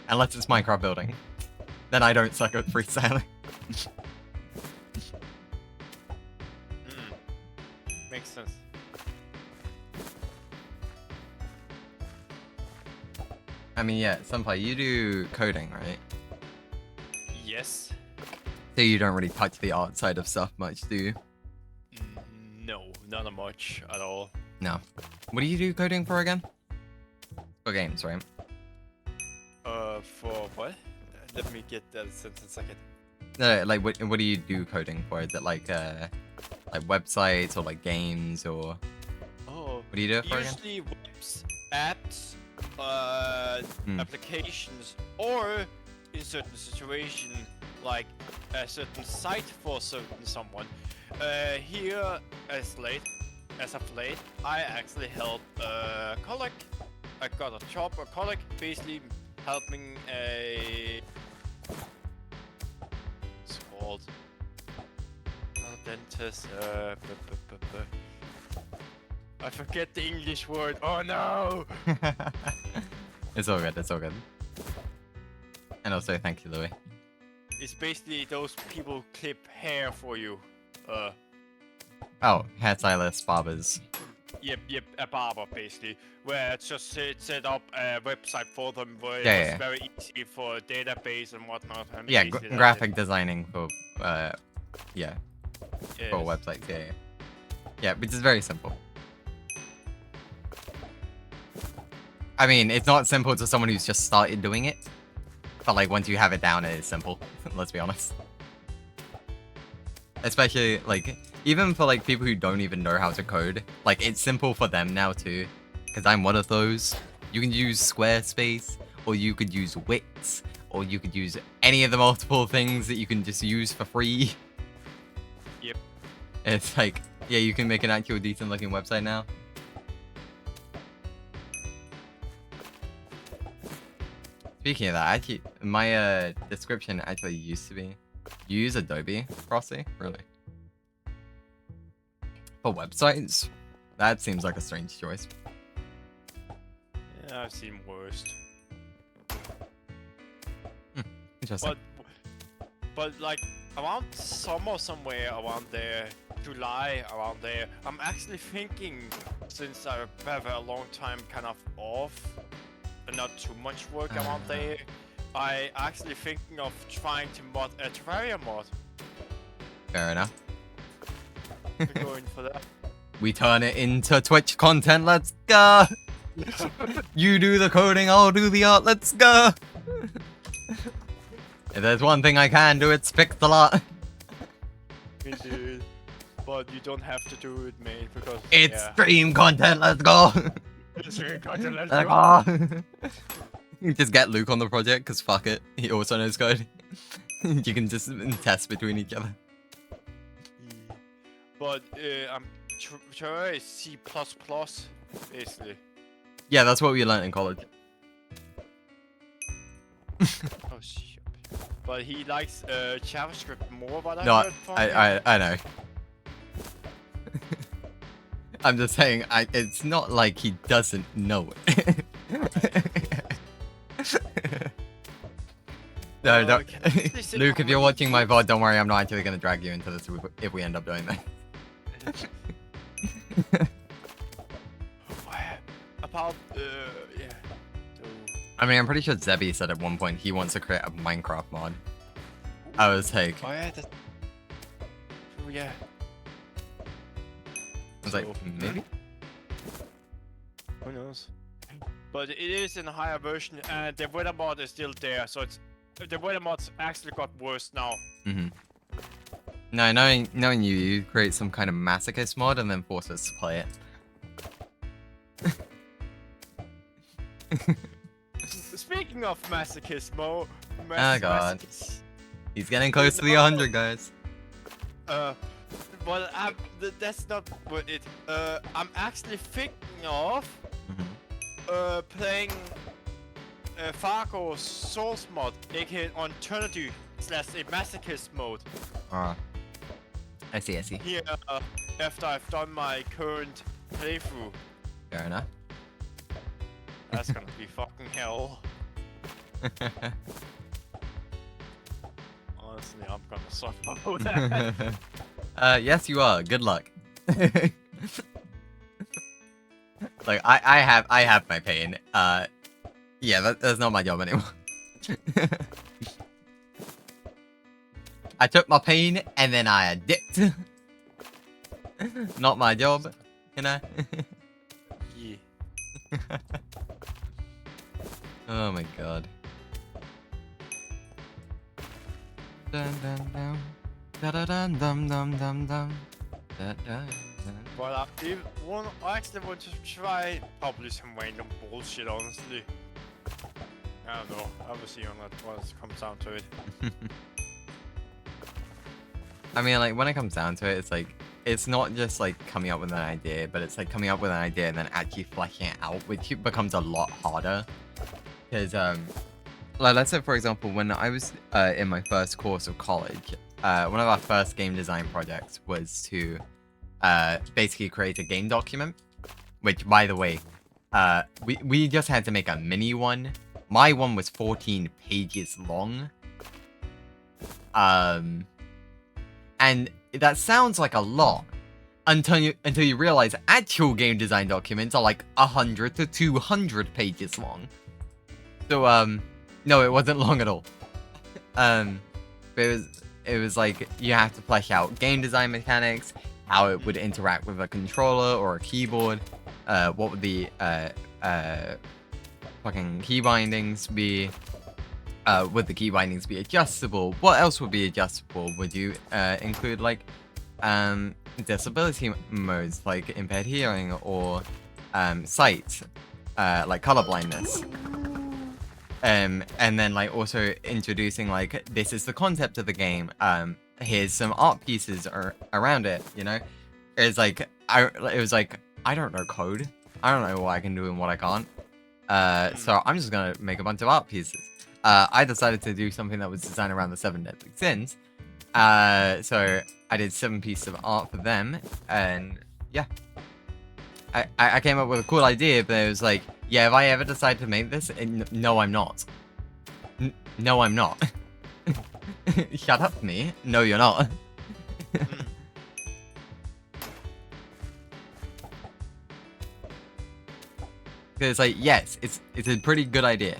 Unless it's Minecraft building. Then I don't suck at freestyling. Makes sense. I mean, yeah, Senpai, you do coding, right? Yes. So you don't really touch the art side of stuff much, do you? No, not much at all. No. What do you do coding for again? For games, right? For what? Let me get that sentence a second. Like, what do you do coding for? Is it like websites or like games or? Oh. What do you do it for again? Usually webs, apps, applications, or in certain situation, like a certain site for someone. Here, as of late, I actually helped a colleague. I got a job, a colleague, basically helping a... It's called... dentist, I forget the English word. Oh no! It's all good, it's all good. And also, thank you, Louis. It's basically those people who clip hair for you. Oh, hairstylist, barbers. Yep, a barber basically, where it's just set up a website for them where it's very easy for a database and whatnot. And yeah, graphic designing for, yeah, yes. for websites, yeah, which is very simple. I mean, it's not simple to someone who's just started doing it, but like once you have it down, it is simple. Let's be honest. Especially like even for like people who don't even know how to code, like it's simple for them now too. Because I'm one of those. You can use Squarespace, or you could use Wix, or you could use any of the multiple things that you can just use for free. Yep. It's like, yeah, you can make an actual decent looking website now. Speaking of that, actually, my description actually used to be, you use Adobe Frosty? Really? For websites? That seems like a strange choice. Yeah, I've seen worse. Interesting. But like around summer somewhere around there, July around there, I'm actually thinking, since I have a long time kind of off, and not too much work around there, I actually thinking of trying to mod a Terraria mod. Fair enough. We're going for that. We turn it into Twitch content, let's go! You do the coding, I'll do the art, let's go! If there's one thing I can do, it's fix the lot. Indeed. But you don't have to do it, mate, because it's stream content, let's go! Stream content, let's go! You just get Luke on the project, because fuck it, he also knows code. You can just test between each other. But I'm sure it's C++, basically. Yeah, that's what we learned in college. Oh shit. But he likes JavaScript more, what I No, heard from him. I know. I'm just saying, it's not like he doesn't know it. No, don't. Luke, if you're watching my VOD, don't worry, I'm not actually gonna drag you into this if we end up doing that. About, yeah. So... I mean, I'm pretty sure Zebby said at one point he wants to create a Minecraft mod. I was like... Oh yeah, that's... Oh yeah. I was like, maybe? Who knows? But it is in a higher version, and the weather mod is still there, so it's... The weather mods actually got worse now. Mm-hmm. No, knowing you create some kind of masochist mod and then force us to play it. Speaking of masochist mode... Oh god. He's getting close to the 100, guys. Well, that's not what it... I'm actually thinking of... playing... Fargo's Souls mod, aka Alternative / a Masochist mode. I see. Here, after I've done my current playthrough. Fair enough. That's gonna be fucking hell. Honestly, I'm gonna suffer for that. Yes, you are. Good luck. Like, I have my pain. Yeah, that's not my job anymore. I took my pain and then I dipped. Not my job, you know? Yeah. Oh my god. Dun dun dun. Da da dun dum dum dum dum. Da da. But I actually want to try probably some random bullshit, honestly. I don't know. I will see on that when it comes down to it. I mean, like, when it comes down to it, it's like, it's not just like coming up with an idea, but it's like coming up with an idea and then actually fleshing it out, which becomes a lot harder. Because, like, let's say, for example, when I was in my first course of college, one of our first game design projects was to basically create a game document, which, by the way, we just had to make a mini one. My one was 14 pages long. And that sounds like a lot until you realize actual game design documents are like 100 to 200 pages long. So no, it wasn't long at all. But it was like you have to flesh out game design mechanics, how it would interact with a controller or a keyboard, what would the fucking key bindings be? Would the key bindings be adjustable? What else would be adjustable? Would you include like disability modes like impaired hearing or sight, like color blindness? And then like also introducing like, this is the concept of the game. Here's some art pieces around it, you know? It was like I don't know code. I don't know what I can do and what I can't. So I'm just gonna make a bunch of art pieces. I decided to do something that was designed around the 7 deadly sins. So I did 7 pieces of art for them, and yeah. I came up with a cool idea, but it was like, yeah, if I ever decide to make this, no, I'm not. No, I'm not. Shut up, me. No, you're not. It's like, yes, it's a pretty good idea.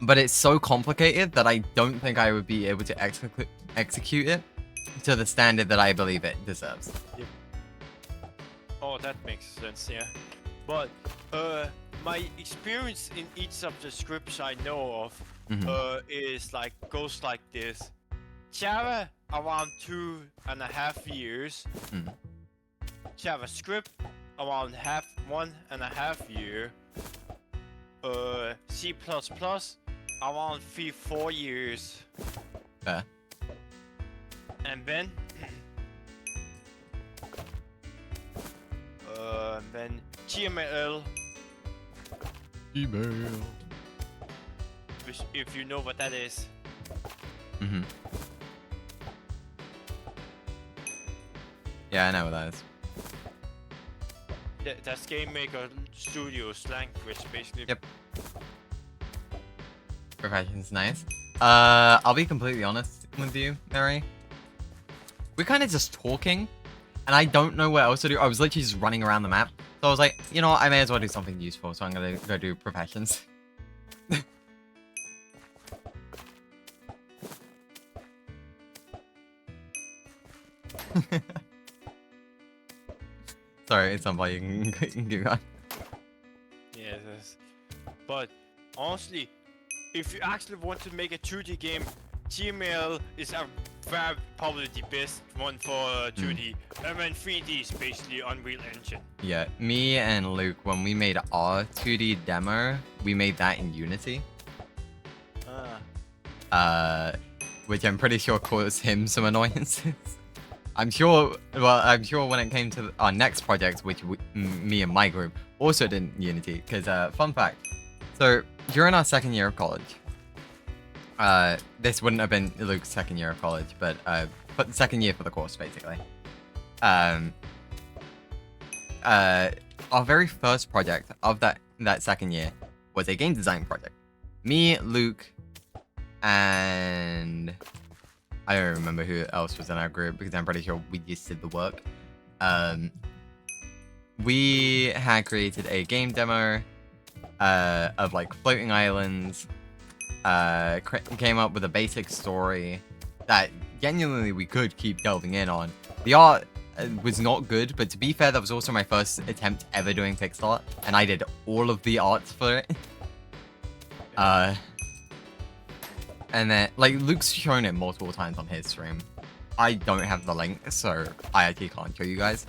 But it's so complicated that I don't think I would be able to execute it to the standard that I believe it deserves. Yep. Oh, that makes sense, yeah. But my experience in each of the scripts I know of is like, goes like this. Java around 2.5 years. JavaScript around 1.5 year. C++ around 3-4 years. And then Email. if you know what that is. Mm-hmm. Yeah, I know what that is. That's Game Maker Studios language, basically. Yep. Profession's nice. I'll be completely honest with you, Mary. We're kind of just talking, and I don't know what else to do. I was literally just running around the map. So I was like, you know what, I may as well do something useful, so I'm gonna go do professions. Sorry, it's somebody you can do that. Yes. But honestly, if you actually want to make a 2D game, Gmail is probably the best one for 2D. And then 3D is basically Unreal Engine. Yeah, me and Luke, when we made our 2D demo, we made that in Unity. Which I'm pretty sure caused him some annoyances. I'm sure when it came to our next project, which me and my group also did in Unity, because fun fact, so during our second year of college, this wouldn't have been Luke's second year of college, but second year for the course, basically. Our very first project of that second year was a game design project. Me, Luke, and I don't remember who else was in our group because I'm pretty sure we just did the work. We had created a game demo of like floating islands. Came up with a basic story that genuinely we could keep delving in on. The art was not good, but to be fair, that was also my first attempt ever doing pixel art, and I did all of the arts for it. And then, like, Luke's shown it multiple times on his stream. I don't have the link, so I actually can't show you guys.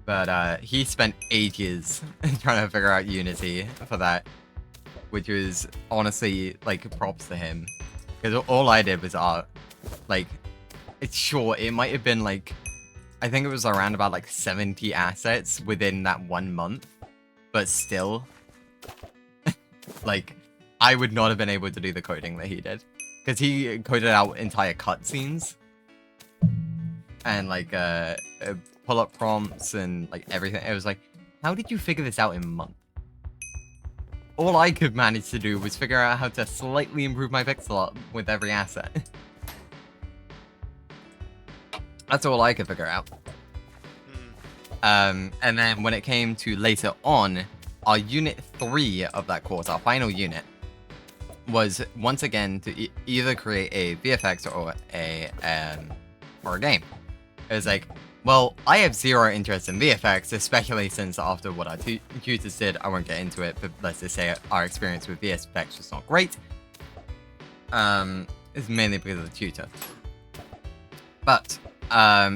But he spent ages trying to figure out Unity for that, which was honestly, like, props to him. Because all I did was art. Like, it's short. It might have been, like, I think it was around about, like, 70 assets within that 1 month. But still, like, I would not have been able to do the coding that he did. Because he coded out entire cutscenes. And, like, pull-up prompts and, like, everything. It was like, how did you figure this out in a month? All I could manage to do was figure out how to slightly improve my pixel art with every asset. That's all I could figure out. And then when it came to later on, our unit 3 of that course, our final unit, was once again to either create a VFX or a game. It was like, well, I have zero interest in VFX, especially since after what our tutors did, I won't get into it, but let's just say our experience with VFX was not great. It's mainly because of the tutor. But,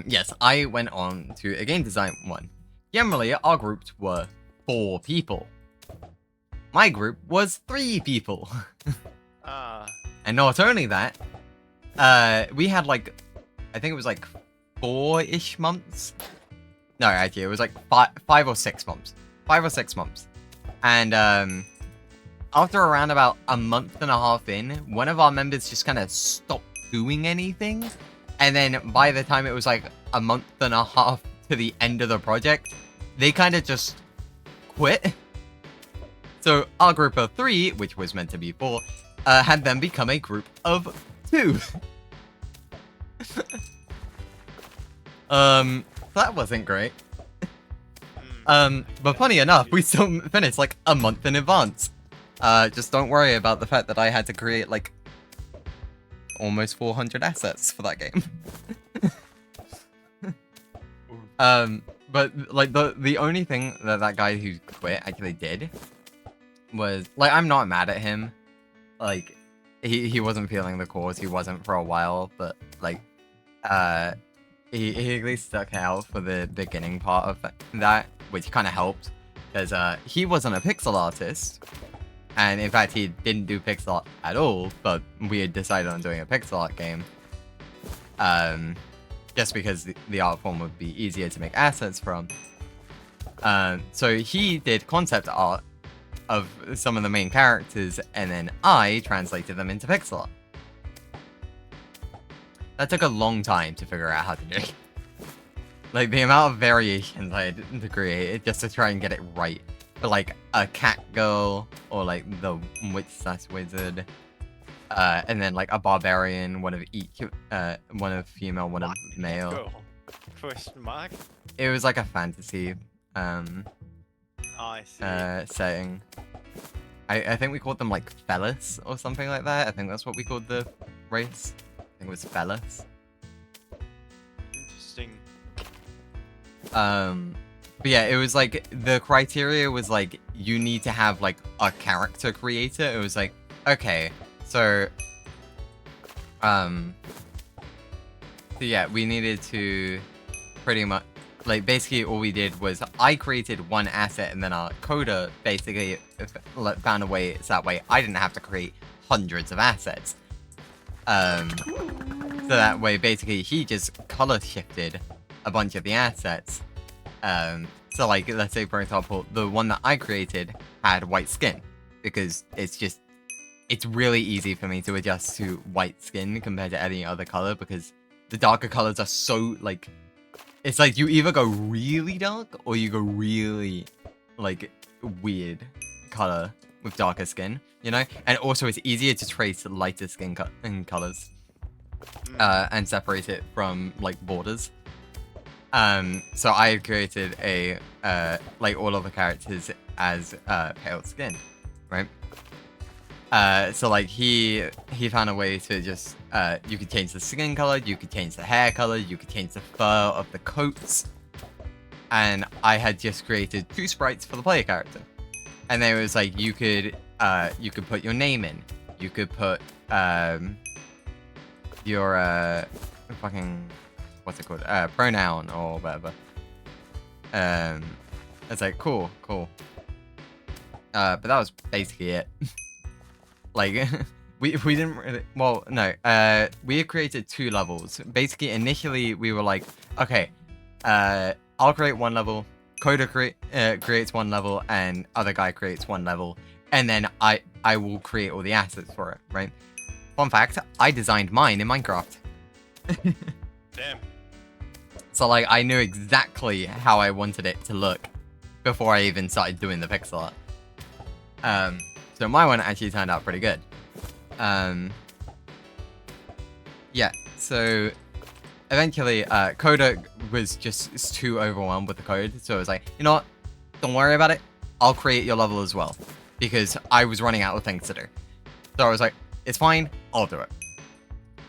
yes, I went on to a game design one. Generally, our groups were 4 people. My group was 3 people. And not only that, we had like, I think it was like 4-ish months. No, actually, it was like 5 or 6 months. 5 or 6 months. And after around about a month and a half in, one of our members just kind of stopped doing anything. And then by the time it was like a month and a half to the end of the project, they kind of just quit. So our group of 3, which was meant to be 4, had then become a group of 2. That wasn't great. But funny enough, we still finished like a month in advance. Just don't worry about the fact that I had to create like almost 400 assets for that game. But like the only thing that guy who quit actually did was like, I'm not mad at him. Like he wasn't feeling the course, he wasn't for a while, but like he at least stuck out for the beginning part of that, which kind of helped because he wasn't a pixel artist, and in fact he didn't do pixel art at all, but we had decided on doing a pixel art game just because the art form would be easier to make assets from. So he did concept art of some of the main characters, and then I translated them into pixel art. That took a long time to figure out how to do. Like, the amount of variations I had to create just to try and get it right. For, like, a cat girl, or, like, the witch/wizard, and then, like, a barbarian, one of each, one of female, one of male. Girl. Question mark? It was, like, a fantasy, I see. setting. I think we called them, like, fellas, or something like that. I think that's what we called the race. I think it was fellas. Interesting. But yeah, it was like, the criteria was like, you need to have like a character creator. It was like, okay, so yeah, we needed to pretty much, like, basically all we did was I created one asset, and then our coder basically found a way so that way I didn't have to create hundreds of assets. So that way basically he just color shifted a bunch of the assets. So like, let's say for example, the one that I created had white skin, because it's really easy for me to adjust to white skin compared to any other color, because the darker colors are so, like, it's like you either go really dark or you go really, like, weird color with darker skin, you know? And also it's easier to trace lighter skin colors, and separate it from, like, borders. So I had created a, like, all of the characters as, pale skin, right? So, like, he found a way to just, you could change the skin color, you could change the hair color, you could change the fur of the coats, and I had just created 2 sprites for the player character. And then it was like, you could put your name in, you could put, your, fucking, what's it called? Pronoun or whatever. It's like, cool. But that was basically it. Like, we didn't really, well, no, we had created 2 levels. Basically, initially, we were like, okay, I'll create 1 level, coder creates 1 level, and other guy creates 1 level, and then I will create all the assets for it, right? Fun fact, I designed mine in Minecraft. Damn. So, like, I knew exactly how I wanted it to look before I even started doing the pixel art. So my one actually turned out pretty good. Yeah, so eventually, coder was just too overwhelmed with the code, so I was like, you know what? Don't worry about it. I'll create your level as well, because I was running out of things to do. So I was like, it's fine, I'll do it.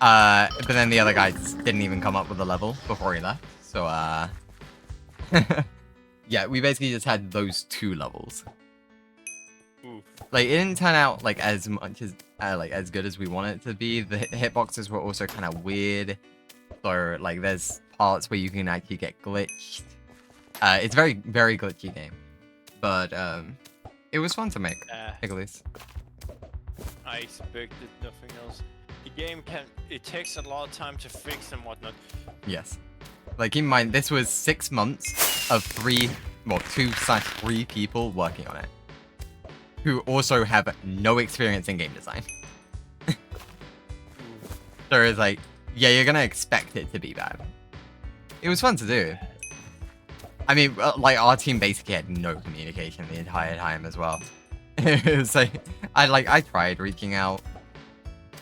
But then the other guy didn't even come up with a level before he left, so yeah, we basically just had those 2 levels. Oof. Like, it didn't turn out like as much as like as good as we wanted it to be. The hitboxes were also kind of weird, so like there's parts where you can actually get glitched. It's very, very glitchy game, but it was fun to make, at least. I expected nothing else. The game it takes a lot of time to fix and whatnot. Yes. Like, keep in mind, this was 6 months of 2/3 people working on it, who also have no experience in game design. So it's like, yeah, you're gonna expect it to be bad. It was fun to do. I mean, like, our team basically had no communication the entire time as well. It was like, I tried reaching out.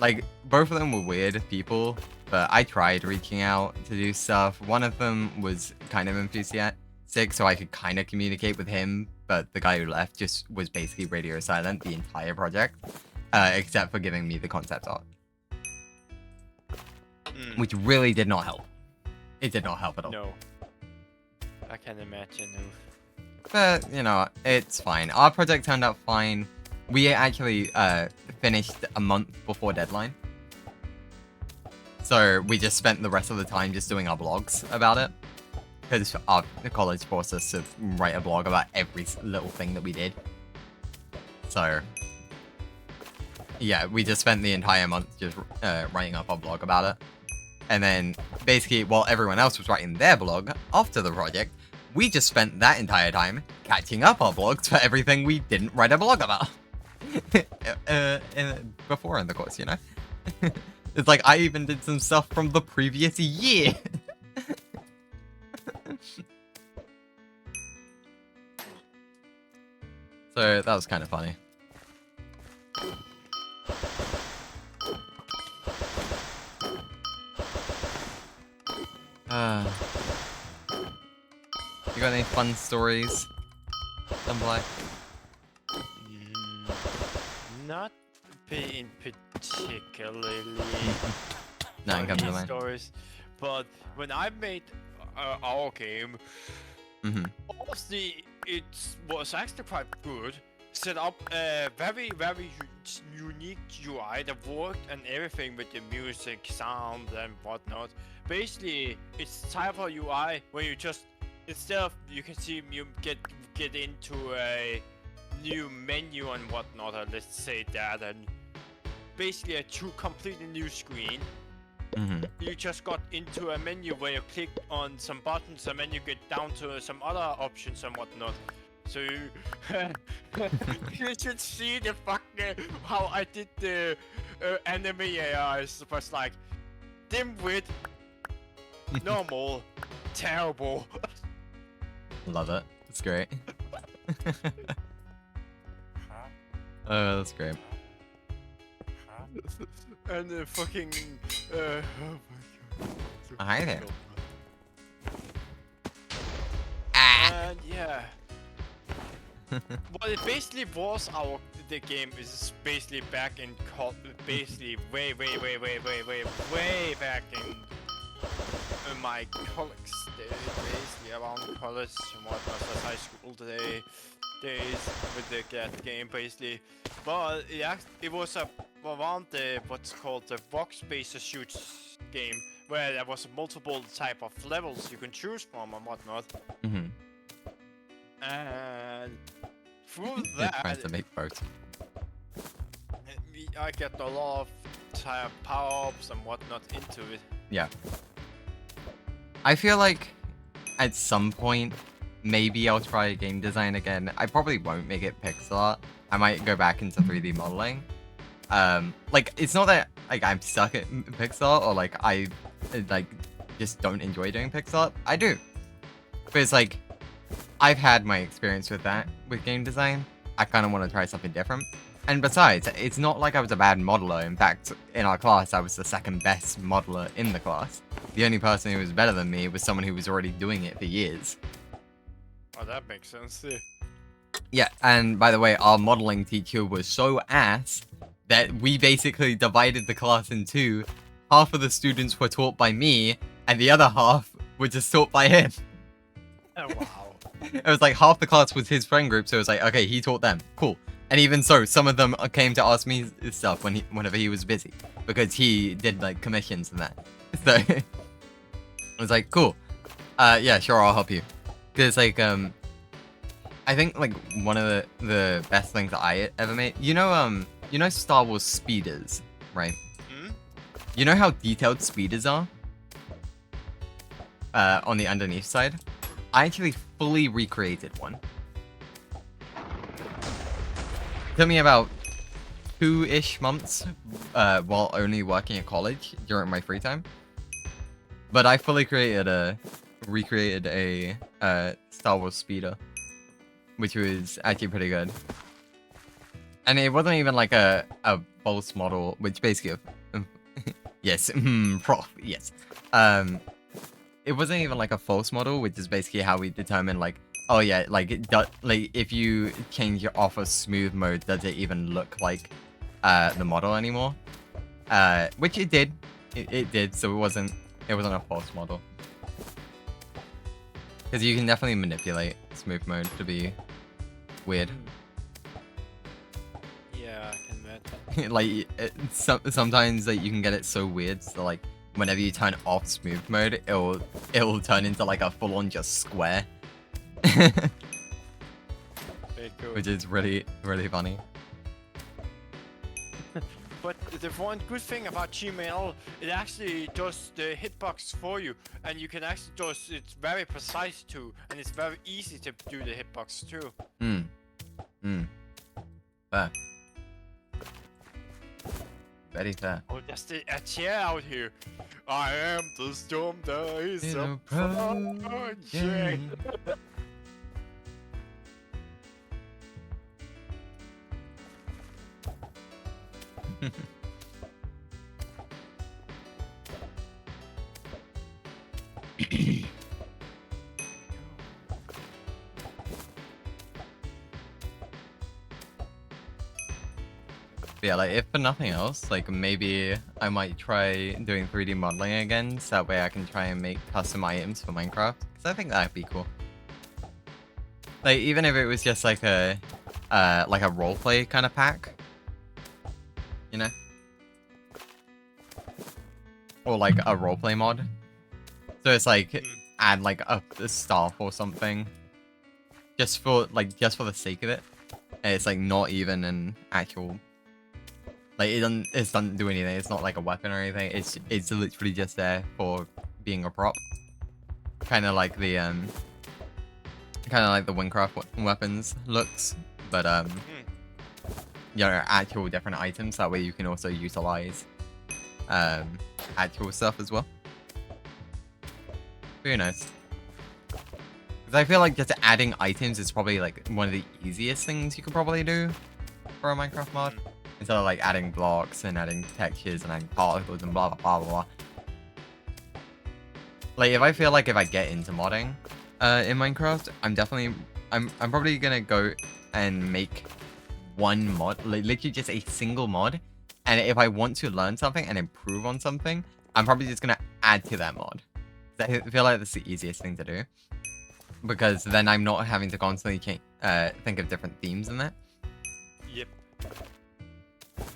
Like, both of them were weird people, but I tried reaching out to do stuff. One of them was kind of enthusiastic, so I could kind of communicate with him, but the guy who left just was basically radio silent the entire project, except for giving me the concept art. Which really did not help. It did not help at all. No. I can imagine. But, you know, it's fine. Our project turned out fine. We actually finished a month before deadline. So we just spent the rest of the time just doing our blogs about it. Because our college forced us to write a blog about every little thing that we did. So, yeah, we just spent the entire month just writing up our blog about it. And then, basically, while everyone else was writing their blog after the project, We just spent that entire time catching up our blogs for everything we didn't write a blog about. Before in the course, you know? It's like I even did some stuff from the previous year. So that was kind of funny. You got any fun stories, Black? Not in particularly Nothing comes to funny mind. stories, but when I made our game, honestly, it was actually quite good. Set up a very unique UI that worked and everything with the music, sound, and whatnot. Basically, it's type of UI where you just instead of you can see you get into a new menu and whatnot, or let's say that, and basically a completely new screen. You just got into a menu where you click on some buttons and then you get down to some other options and whatnot. So you should see the fucking how I did the anime AIs. It was like dim width, normal, terrible. Love it. It's great. Oh, that's great. And the fucking oh my god. Hi there. And yeah. What it basically was, the game is basically back in basically way back in my college days, basically around college and whatnot, that's high school days with the game basically. But it was around the what's called the box-based shoots game, where there was multiple type of levels you can choose from and whatnot. And through that, tries to make both. I get a lot of power-ups and whatnot into it. Yeah. I feel like at some point, maybe I'll try game design again. I probably won't make it pixel art. I might go back into 3D modeling. Like, it's not that like I'm stuck at pixel art or like I like just don't enjoy doing pixel art. I do. But it's like I've had my experience with that with game design. I kind of want to try something different. And besides, it's not like I was a bad modeler. In fact, in our class, I was the second best modeler in the class. The only person who was better than me was someone who was already doing it for years. Oh, that makes sense too. Yeah, and by the way, our modeling teacher was so ass that we basically divided the class in two. Half of the students were taught by me, and the other half were just taught by him. Oh, wow. It was like half the class was his friend group, so it was like, okay, he taught them. Cool. And even so, some of them came to ask me stuff whenever he was busy, because he did like commissions and that. So I was like, cool. Yeah, sure, I'll help you. Because like, I think like one of the best things that I ever made, you know Star Wars speeders, right? You know how detailed speeders are? On the underneath side? I actually fully recreated one. Took me about 2-ish months while only working at college during my free time. But I fully recreated a Star Wars speeder, which was actually pretty good. And it wasn't even like a false model, which basically yes, prof, yes. It wasn't even like a false model, which is basically how we determine like, oh yeah, like if you change it off of smooth mode, does it even look like the model anymore? Which it did. It did, so it wasn't a false model. Because you can definitely manipulate smooth mode to be weird. Yeah, I can imagine. Like sometimes like you can get it so weird, so like whenever you turn off smooth mode, it'll turn into like a full-on just square. Very cool. Which is really funny. but the one good thing about Gmail, it actually does the hitbox for you, and you can actually does it's very precise too, and it's very easy to do the hitbox too. Fair. Very fair. Oh, there's a chair out here. I am the storm that is a project. Yeah, like if for nothing else, like maybe I might try doing 3D modeling again, so that way I can try and make custom items for Minecraft. Because I think that'd be cool. Like even if it was just like a roleplay kind of pack, you know, or like a roleplay mod. So it's like add like a staff or something, just for the sake of it. And it's like not even an actual. Like it doesn't do anything. It's not like a weapon or anything. It's literally just there for being a prop. Kind of like the Wynncraft weapons looks, but you know, actual different items. That way you can also utilize actual stuff as well. Very nice. Because I feel like just adding items is probably like one of the easiest things you could probably do for a Minecraft mod. Instead of like adding blocks and adding textures and adding particles and blah blah blah blah. Like if I feel like if I get into modding in Minecraft, I'm probably gonna go and make one mod, like literally just a single mod. And if I want to learn something and improve on something, I'm probably just gonna add to that mod. I feel like that's the easiest thing to do. Because then I'm not having to constantly think of different themes in that. Yep.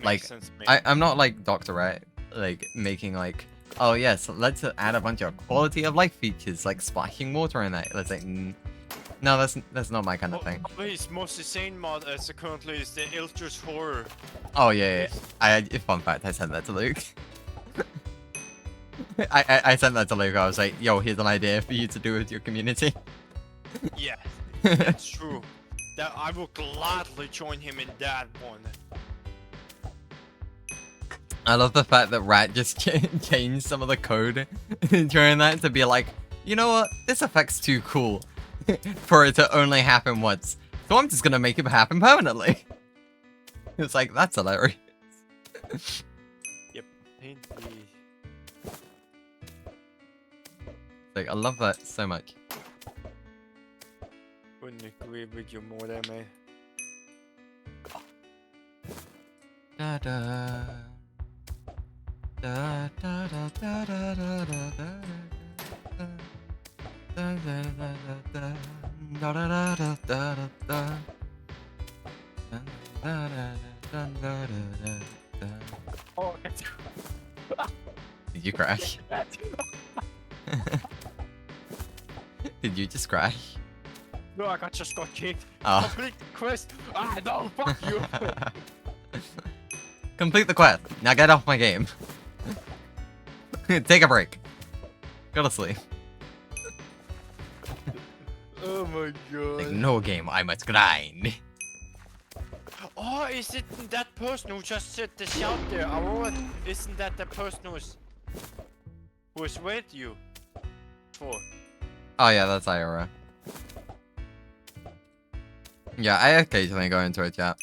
Like, sense, I'm not like Dr. Rat, like making like, oh yes, let's add a bunch of quality of life features like splashing water in that. Let's like, no, that's not my kind of thing. His most insane mod as currently is the Eldritch Horror. Oh yeah. Fun fact, I sent that to Luke. I sent that to Luke. I was like, yo, here's an idea for you to do with your community. Yeah, that's true. That I will gladly join him in that one. I love the fact that Rat just changed some of the code during that to be like, you know what, this effect's too cool for it to only happen once, so I'm just gonna make it happen permanently. It's like, that's hilarious. Yep. Like, I love that so much. Wouldn't agree with you more there, man. Da da. Da da da da da da da da. Oh, Did you crash? Did you just crash? no, I just got kicked. Oh. Complete quest. Ah, no, fuck you. Complete the quest. Now get off my game. Take a break. Go to sleep. Oh my god. Like, no game, I must grind. Oh, is it that person who just said the shout there? Aurora, isn't that the person who was with you? For? Oh yeah, that's Iora. Yeah, I occasionally go into a chat.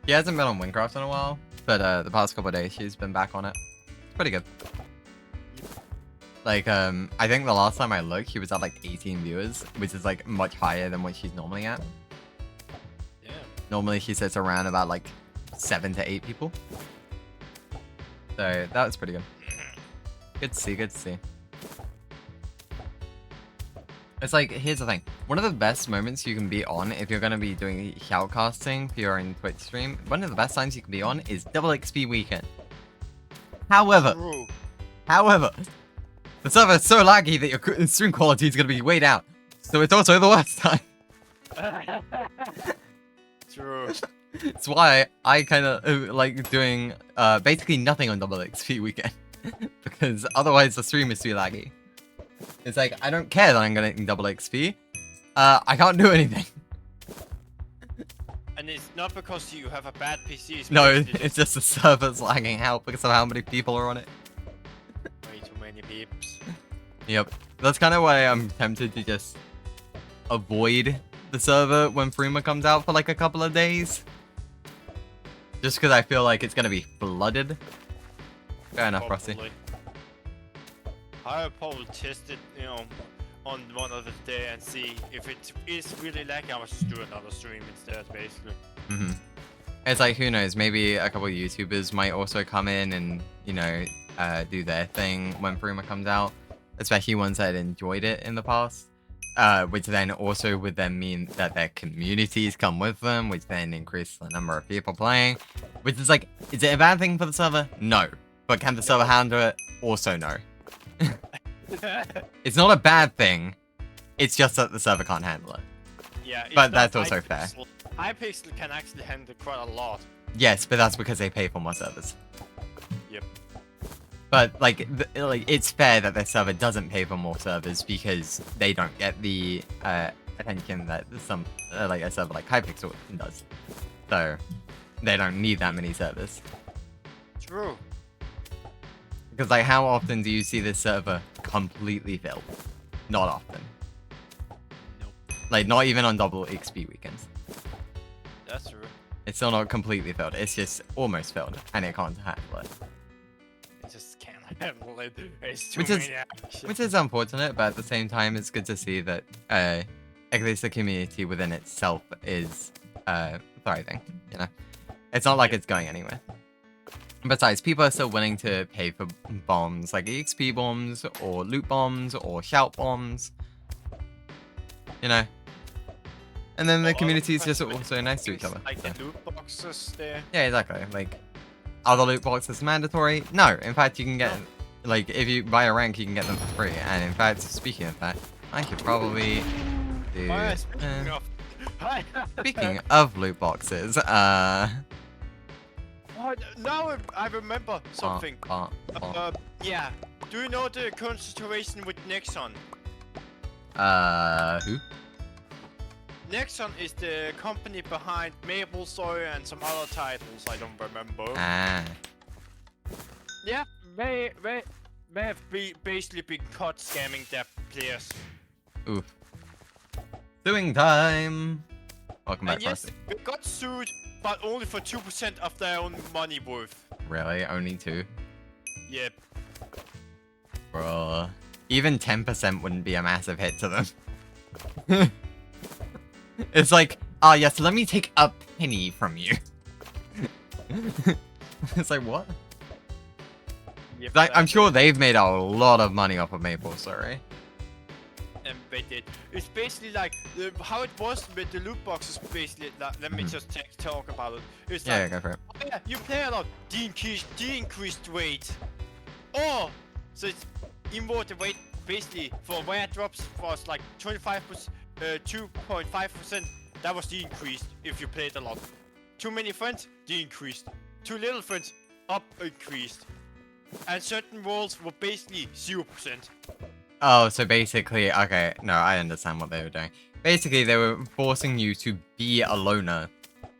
He hasn't been on Wynncraft in a while, but the past couple of days she's been back on it. It's pretty good. Like, I think the last time I looked, she was at like 18 viewers, which is like much higher than what she's normally at. Yeah. Normally she sits around about like 7 to 8 people. So that was pretty good. Good to see, good to see. It's like, here's the thing. One of the best moments you can be on if you're going to be doing shoutcasting for your own Twitch stream, one of the best times you can be on is double XP weekend. However, the server is so laggy that your stream quality is going to be way down. So it's also the worst time. True. It's why I kind of like doing basically nothing on double XP weekend. Because otherwise the stream is too laggy. It's like, I don't care that I'm getting double XP. I can't do anything. And it's not because you have a bad PC. No, it's just the server's lagging out because of how many people are on it. Way too many peeps. Yep. That's kind of why I'm tempted to just avoid the server when Fruma comes out for like a couple of days. Just because I feel like it's going to be flooded. Fair enough, Rusty. I'll probably test it, you know, on one of the day and see if it is really laggy. I'll just do another stream instead, basically. It's like, who knows, maybe a couple of YouTubers might also come in and, you know, do their thing when Fruma comes out. Especially ones that enjoyed it in the past. Which then also would then mean that their communities come with them, which then increase the number of people playing. Which is like, is it a bad thing for the server? No. But can the server handle it? Also no. It's not a bad thing. It's just that the server can't handle it. Yeah, but that's also fair. Hypixel can actually handle quite a lot. Yes, but that's because they pay for more servers. Yep. But like, it's fair that their server doesn't pay for more servers because they don't get the attention that some like a server like Hypixel does. So they don't need that many servers. True. Because like, how often do you see this server completely filled? Not often. Nope. Like, not even on double XP weekends. That's true. It's still not completely filled. It's just almost filled, and it can't handle it. It just can't handle it. It's too many actions. Which is unfortunate, but at the same time, it's good to see that at least the community within itself is thriving. You know, it's not like it's going anywhere. Besides, people are still willing to pay for bombs, like EXP bombs, or loot bombs, or shout bombs. You know. And then the community is just also nice to each other. Like the loot boxes there. Yeah, exactly. Like, are the loot boxes mandatory? No. In fact, you can get, like, if you buy a rank, you can get them for free. And in fact, speaking of that, I could probably do... Speaking of loot boxes, Oh, now I remember something. Yeah. Do you know the current situation with Nexon? Who? Nexon is the company behind Maple Story and some other titles I don't remember. Ah. Yeah, they have basically been caught scamming their players. Oof. Suing time. Welcome back, And yes, Frosty. they got sued, but only for 2% of their own money worth. Really? Only 2? Yep. Bro. Even 10% wouldn't be a massive hit to them. It's like, ah, yes, let me take a penny from you. It's like, what? Yep, Like, I'm sure they've made a lot of money off of Maple Story. And they did. It's basically like how it was with the loot boxes. Basically, let me just talk about it. It's Yeah, like, go for it. oh yeah, you play a lot. The increased weight. Or so it's more the weight basically for where it drops was like 25%, 2.5%. That was the increased if you played a lot. Too many friends, the increased. Too little friends, up increased. And certain roles were basically 0%. Oh, so basically, okay, no, I understand what they were doing. Basically, they were forcing you to be a loner.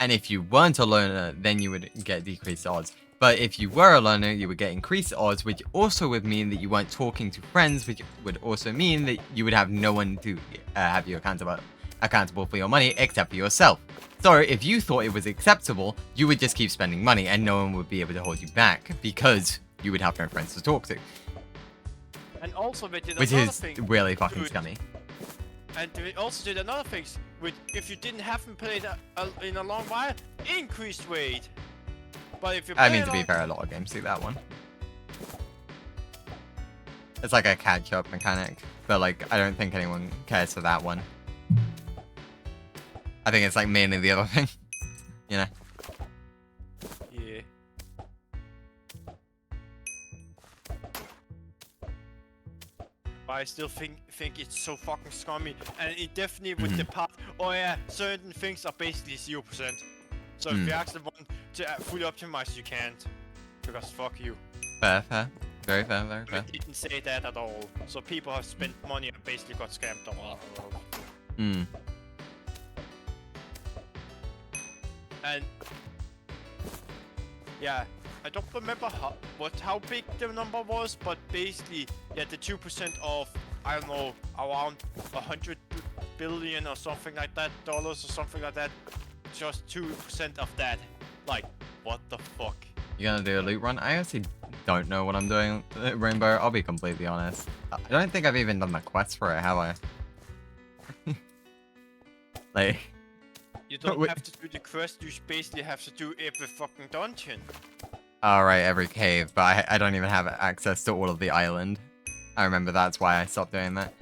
And if you weren't a loner, then you would get decreased odds. But if you were a loner, you would get increased odds, which also would mean that you weren't talking to friends, which would also mean that you would have no one to have you accountable for your money except for yourself. So if you thought it was acceptable, you would just keep spending money and no one would be able to hold you back because you would have no friends to talk to. And also they did which another is thing really fucking scummy. And they also did another thing with if you didn't haven't played in a long while, increased weight. But if you play I mean, to be fair, a lot of games do that one. It's like a catch-up mechanic, but like, I don't think anyone cares for that one. I think it's like mainly the other thing, you know? Yeah. But I still think it's so fucking scummy, and it definitely with the part. Oh yeah, certain things are basically 0%. So if you actually want to fully optimize, you can't. Because fuck you. Fair, fair. Very fair, very fair. I didn't say that at all. So people have spent money and basically got scammed all. And yeah, I don't remember how big the number was, but basically, yeah, the 2% of, I don't know, around 100 billion or something like that, dollars or something like that, just 2% of that. Like, what the fuck? You're gonna do a loot run? I honestly don't know what I'm doing, Rainbow. I'll be completely honest. I don't think I've even done the quest for it, have I? Like... You don't have to do the quest, you basically have to do every fucking dungeon. Alright, every cave, but I don't even have access to all of the island. I remember that's why I stopped doing that.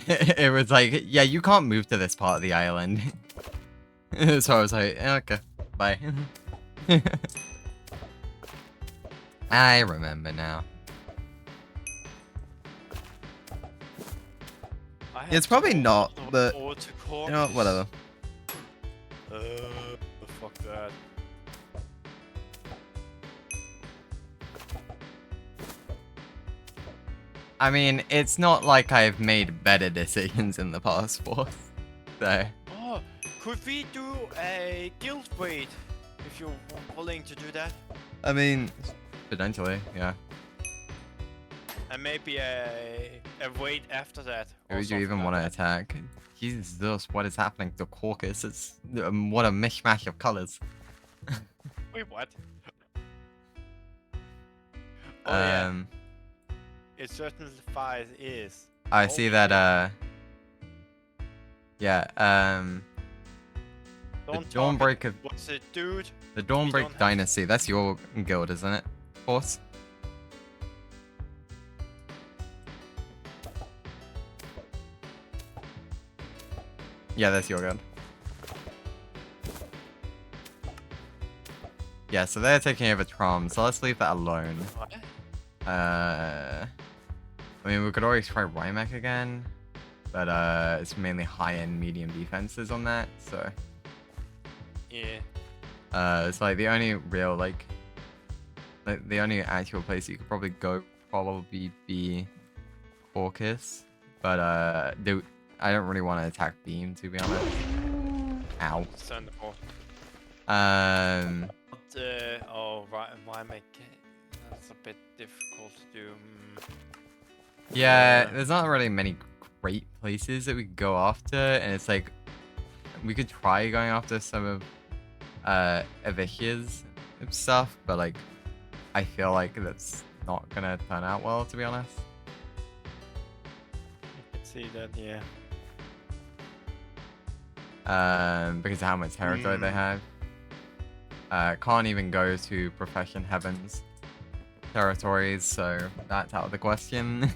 It was like, yeah, you can't move to this part of the island. So I was like, okay, bye. I remember now. It's probably not, but you know what, whatever. Fuck that. I mean, it's not like I've made better decisions in the past, Force. So. Oh, could we do a guild raid if you're willing to do that? I mean, potentially, yeah. And maybe a raid after that. Who would you even want to attack? Jesus, what is happening to Caucus? It's what a mishmash of colors. Wait, what? Oh, yeah. It certainly is. I see that, yeah, the Dawnbreak of... What's it, dude? The Dawnbreak Dynasty, that's your guild, isn't it? Force? Yeah, that's your guild. Yeah, so they're taking over Trom, so let's leave that alone. What? I mean, we could always try Rymek again, but it's mainly high-end medium defenses on that, so... Yeah. It's like the only real, like the only actual place you could probably go probably be Caucus, but I don't really want to attack Beam, to be honest. Ow. Understandable. Oh, right, Rymek, that's a bit difficult to do. Yeah, there's not really many great places that we could go after, and it's like we could try going after some of Evichia's stuff, but like I feel like that's not gonna turn out well, to be honest. I can see that, yeah. Because of how much territory they have. Can't even go to Profession Heaven's territories, so that's out of the question.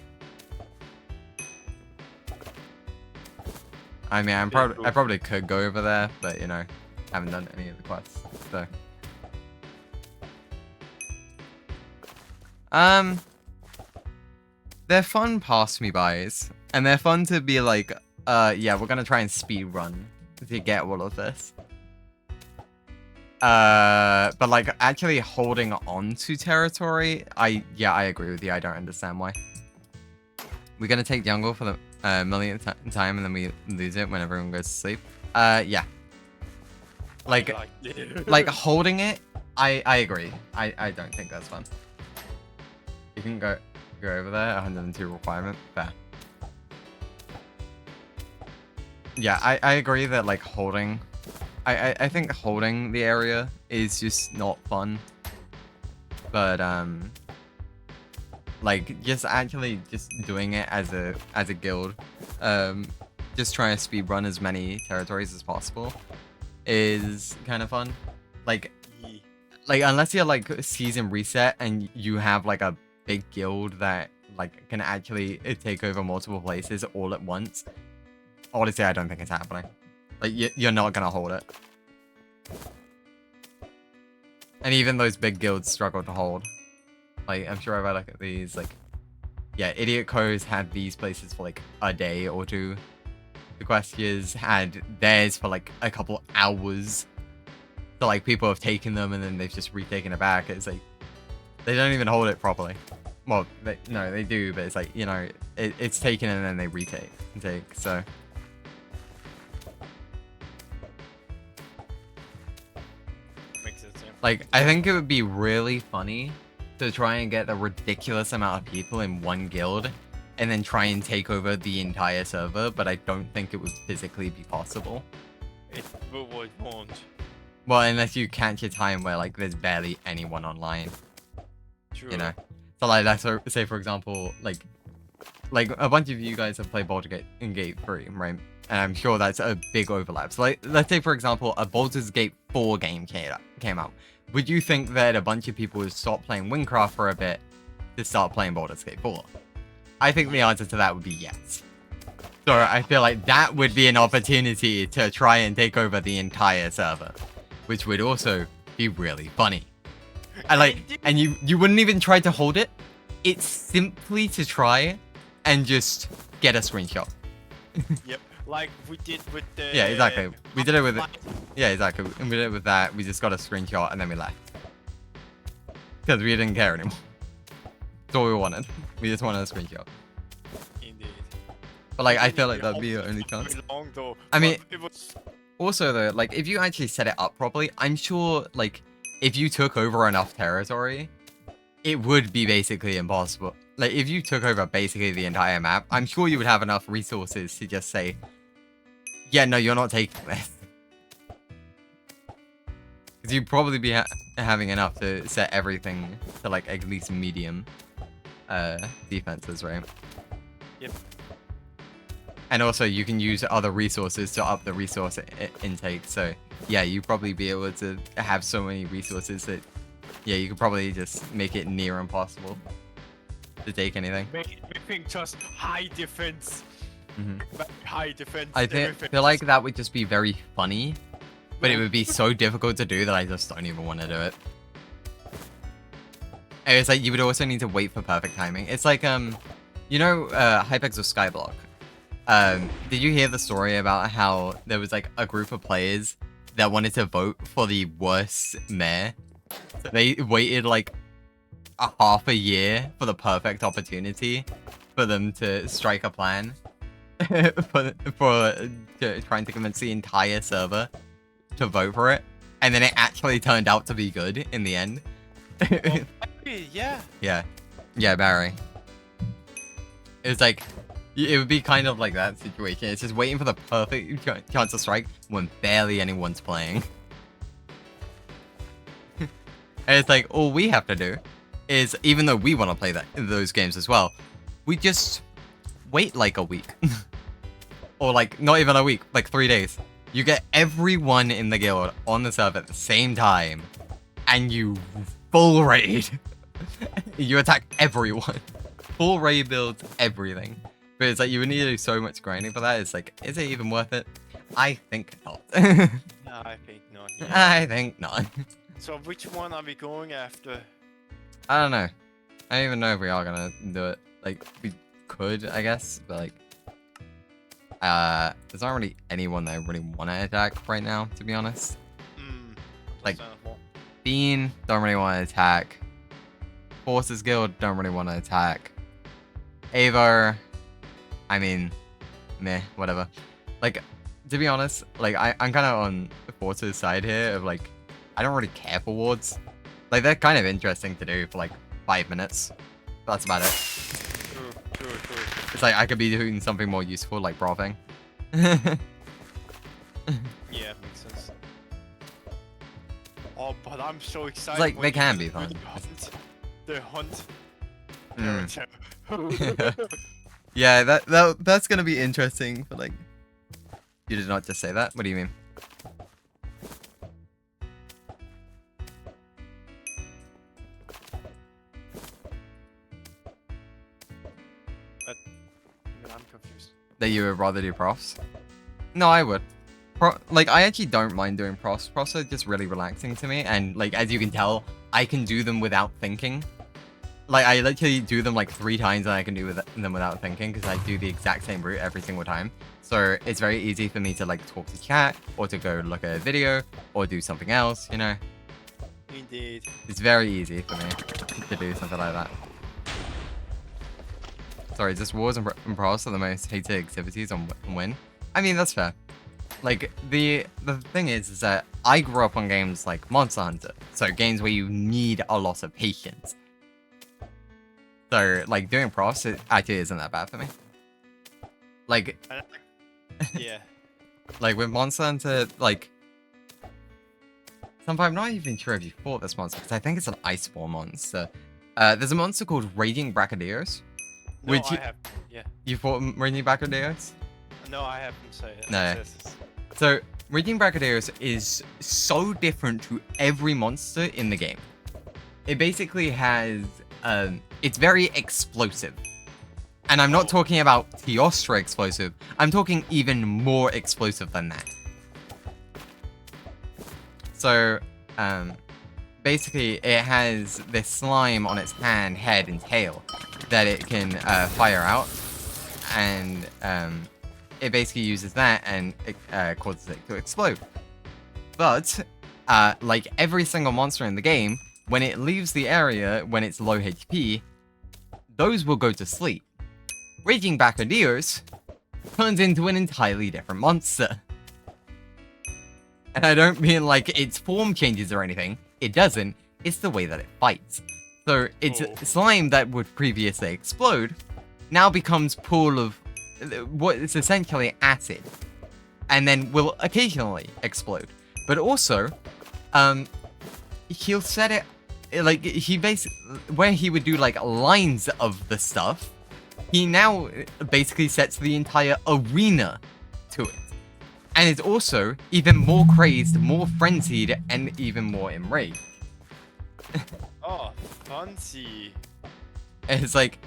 I mean, I probably could go over there, but you know, haven't done any of the quests, so. They're fun pass-me-bys, and they're fun to be like, yeah, we're gonna try and speed run to get all of this. But like actually holding on to territory, I agree with you. I don't understand why. We're gonna take jungle for the millionth time, and then we lose it when everyone goes to sleep. Yeah. Like holding it, I agree. I don't think that's fun. You can go over there. 102 requirement. Fair. Yeah, I agree that like holding. I think holding the area is just not fun. But like just doing it as a guild, just trying to speed run as many territories as possible is kind of fun. Like unless you're like season reset and you have like a big guild that like can actually take over multiple places all at once. Honestly, I don't think it's happening. Like, you're not gonna hold it. And even those big guilds struggle to hold. Like, I'm sure if I look at these, like... Yeah, Idiot Co's had these places for, like, a day or two. The Questiers had theirs for, like, a couple hours. So like people have taken them and then they've just retaken it back. It's like they don't even hold it properly. Well, no, they do, but it's like, you know, it's taken and then they retake. So Makes sense, yeah. like I think it would be really funny to try and get a ridiculous amount of people in one guild and then try and take over the entire server, but I don't think it would physically be possible. It won't. Well, unless you catch a time where like there's barely anyone online. True. You know, so like let's say for example, like a bunch of you guys have played Baldur's Gate 3, right? And I'm sure that's a big overlap. So like let's say for example a Baldur's Gate 4 game came out. Would you think that a bunch of people would stop playing Wynncraft for a bit to start playing Baldur's Gate 4? I think the answer to that would be yes. So I feel like that would be an opportunity to try and take over the entire server, which would also be really funny. And like, and you wouldn't even try to hold it. It's simply to try and just get a screenshot. Yep, like we did with the... Yeah, exactly. We did it with it. Yeah, exactly. And we did it with that. We just got a screenshot and then we left. Because we didn't care anymore. That's all we wanted. We just wanted a screenshot. Indeed. But like, I feel like that'd be your only chance. Long, though, I mean, it was... also though, like if you actually set it up properly, I'm sure like if you took over enough territory, it would be basically impossible. Like if you took over basically the entire map, I'm sure you would have enough resources to just say, yeah, no, you're not taking this. Because you'd probably be having enough to set everything to like at least medium defenses, right? Yep. And also you can use other resources to up the resource intake. So yeah, you'd probably be able to have so many resources that, yeah, you could probably just make it near impossible to take anything. Making just high defense. High defense. I feel like that would just be very funny, but it would be so difficult to do that I just don't even want to do it. And it's like you would also need to wait for perfect timing. It's like you know, Hypixel Skyblock. Did you hear the story about how there was like a group of players that wanted to vote for the worst mayor? So they waited like a half a year for the perfect opportunity for them to strike a plan for trying to convince the entire server to vote for it, and then it actually turned out to be good in the end. Well, yeah. Yeah, Barry. It was like, it would be kind of like that situation. It's just waiting for the perfect chance to strike when barely anyone's playing. And it's like, all we have to do is, even though we want to play those games as well, we just wait like a week. Or like, not even a week, like 3 days. You get everyone in the guild on the server at the same time, and you full raid. You attack everyone. Full raid builds, everything. But it's like, you would need to do so much grinding for that. It's like, is it even worth it? I think not. No, I think not. Yeah. I think not. So which one are we going after? I don't know. I don't even know if we are gonna do it. Like, we could, I guess, but like, there's not really anyone that I really want to attack right now, to be honest. Like, Bean, don't really want to attack. Forces Guild, don't really want to attack. Avo, I mean, meh, whatever. Like, to be honest, like, I'm kind of on the Forces side here of like, I don't really care for wards. Like, they're kind of interesting to do for like 5 minutes. That's about it. True. It's like I could be doing something more useful, like brothing. Yeah, makes sense. Oh, but I'm so excited. It's like, they can be fun. The hunt. Yeah, that's gonna be interesting, but like, you did not just say that? What do you mean? I'm confused. That you would rather do profs? No, I would. Like, I actually don't mind doing profs. Profs are just really relaxing to me, and like, as you can tell, I can do them without thinking. Like, I literally do them like 3 times and I can do them without thinking because I do the exact same route every single time. So it's very easy for me to like talk to chat or to go look at a video or do something else, you know? Indeed. It's very easy for me to do something like that. Sorry, just wars and pros are the most hated activities on Win. I mean, that's fair. Like, the thing is that I grew up on games like Monster Hunter. So games where you need a lot of patience. So, like, doing profs, it actually isn't that bad for me. Like... Yeah. Like, with Monster Hunter, like... Somehow, I'm not even sure if you fought this monster, because I think it's an Iceborne monster. There's a monster called Raging Brachydios. No, I haven't, yeah. You fought Raging Brachydios? No, I haven't, so... No. So, Raging Brachydios is so different to every monster in the game. It basically has... it's very explosive. And I'm not talking about Teostra explosive. I'm talking even more explosive than that. So, basically, it has this slime on its hand, head, and tail that it can fire out. And it basically uses that and it causes it to explode. But, like every single monster in the game, when it leaves the area when it's low HP, those will go to sleep. Raging Brachydios turns into an entirely different monster. And I don't mean like its form changes or anything. It doesn't. It's the way that it fights. So it's a slime that would previously explode now becomes pool of what is essentially acid. And then will occasionally explode. But also, he'll set it like he basically where he would do like lines of the stuff. He now basically sets the entire arena to it. And it's also even more crazed, more frenzied, and even more enraged. Oh, fancy. It's like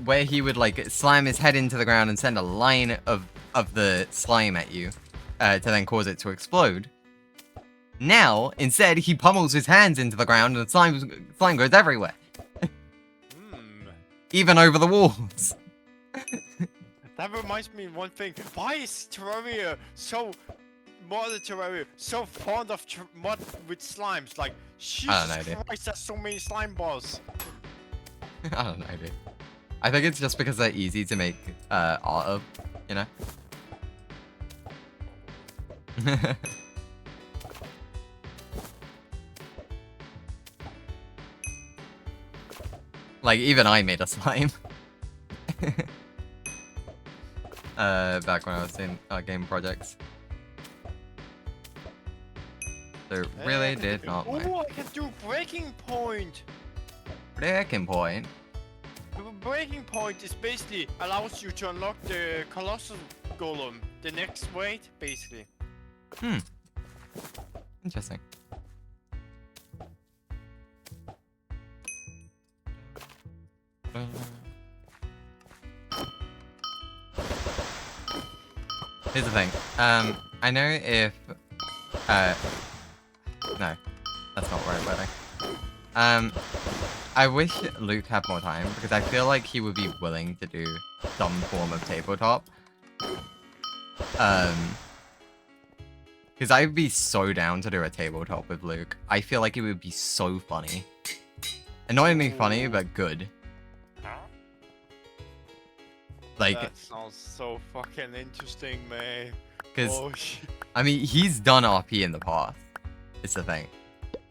where he would like slam his head into the ground and send a line of the slime at you to then cause it to explode. Now, instead, he pummels his hands into the ground and slime goes everywhere. Even over the walls. That reminds me of one thing. Why is Terraria so... Modern Terraria so fond of mod with slimes? Like, Jesus Christ, there's so many slime balls. I don't know, dude. I think it's just because they're easy to make art of, you know? Like, even I made a slime. Back when I was doing game projects. So, really did not mind. Oh, I can do Breaking Point! Breaking Point? Breaking Point is basically allows you to unlock the Colossal Golem. The next weight, basically. Interesting. Here's the thing. I know if... no. That's not right wording. I wish Luke had more time, because I feel like he would be willing to do some form of tabletop. Because I'd be so down to do a tabletop with Luke. I feel like it would be so funny. And not only funny, but good. Like, that sounds so fucking interesting, man. Because, I mean, he's done RP in the past. It's the thing.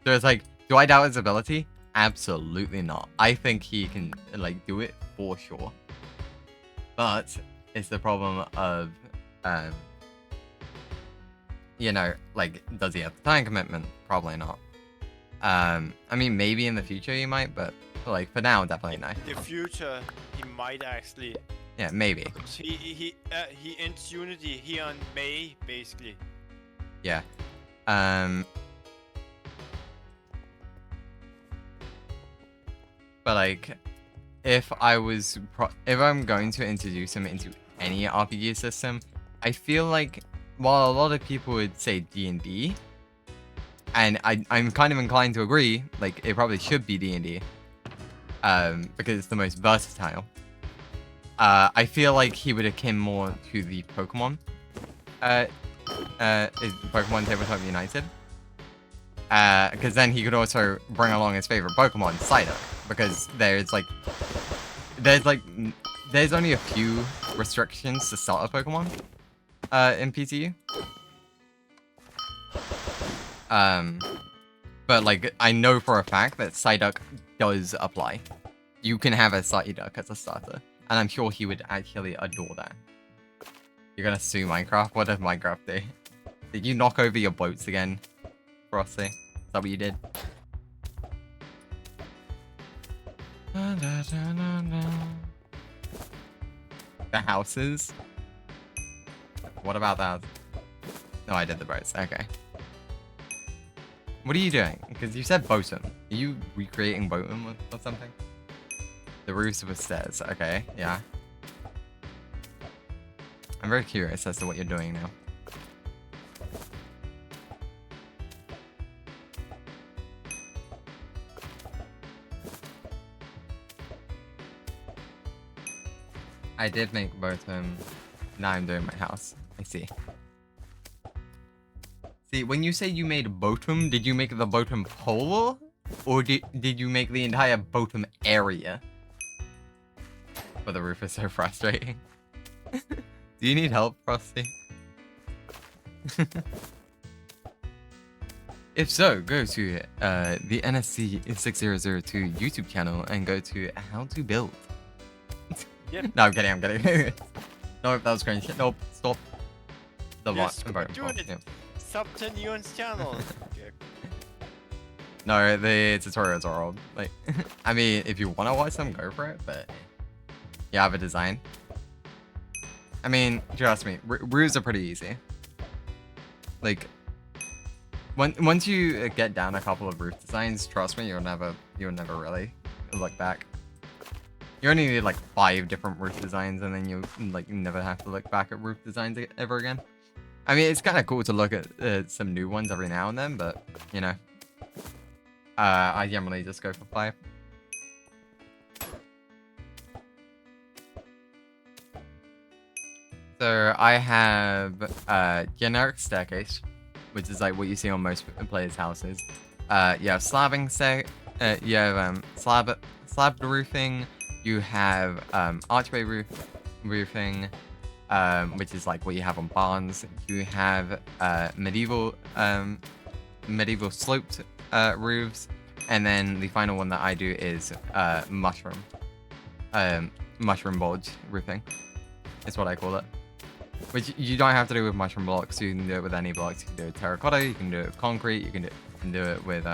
So it's like, do I doubt his ability? Absolutely not. I think he can, like, do it for sure. But, it's the problem of, you know, like, does he have the time commitment? Probably not. I mean, maybe in the future he might, but, like, for now, definitely no. In the future, he might actually... Yeah, maybe. He ends Unity here in May, basically. Yeah. But like, if I'm going to introduce him into any RPG system, I feel like while a lot of people would say D&D, and I'm kind of inclined to agree, like it probably should be D&D. because it's the most versatile. I feel like he would akin more to the Pokemon. Is Pokemon Tabletop United. Because then he could also bring along his favorite Pokemon, Psyduck, because there's only a few restrictions to start a Pokemon in PTU. But like I know for a fact that Psyduck does apply. You can have a Psyduck as a starter, and I'm sure he would actually adore that. You're gonna sue Minecraft? What did Minecraft do? Did you knock over your boats again, Frosty? Is that what you did? The houses? What about that? No, I did the boats. Okay. What are you doing? Because you said bottom. Are you recreating bottom or something? The roofs with stairs. Okay, yeah. I'm very curious as to what you're doing now. I did make bottom. Now I'm doing my house. I see. See, when you say you made bottom, did you make the bottom pole? Or did you make the entire bottom area? But the roof is so frustrating. Do you need help, Frosty? If so, go to the NSC6002 YouTube channel and go to How to Build. Yep. No, I'm kidding. No, that was cringe. Nope, stop. The Yes, do it. yeah. Sub to Neon's channel. Okay. No, the tutorials are old. Like, I mean, if you want to watch them, go for it, but you have a design. I mean, trust me, roofs are pretty easy. Like, once you get down a couple of roof designs, trust me, you'll never really look back. You only need like 5 different roof designs, and then you never have to look back at roof designs ever again. I mean, it's kind of cool to look at some new ones every now and then, but you know, I generally just go for 5. So I have generic staircase, which is like what you see on most players' houses. You have slabbing you have slabbed roofing. You have archway roofing, which is like what you have on barns. You have medieval sloped roofs, and then the final one that I do is mushroom bulge roofing. Is what I call it. Which you don't have to do with mushroom blocks. You can do it with any blocks. You can do it with terracotta. You can do it with concrete. You can do it with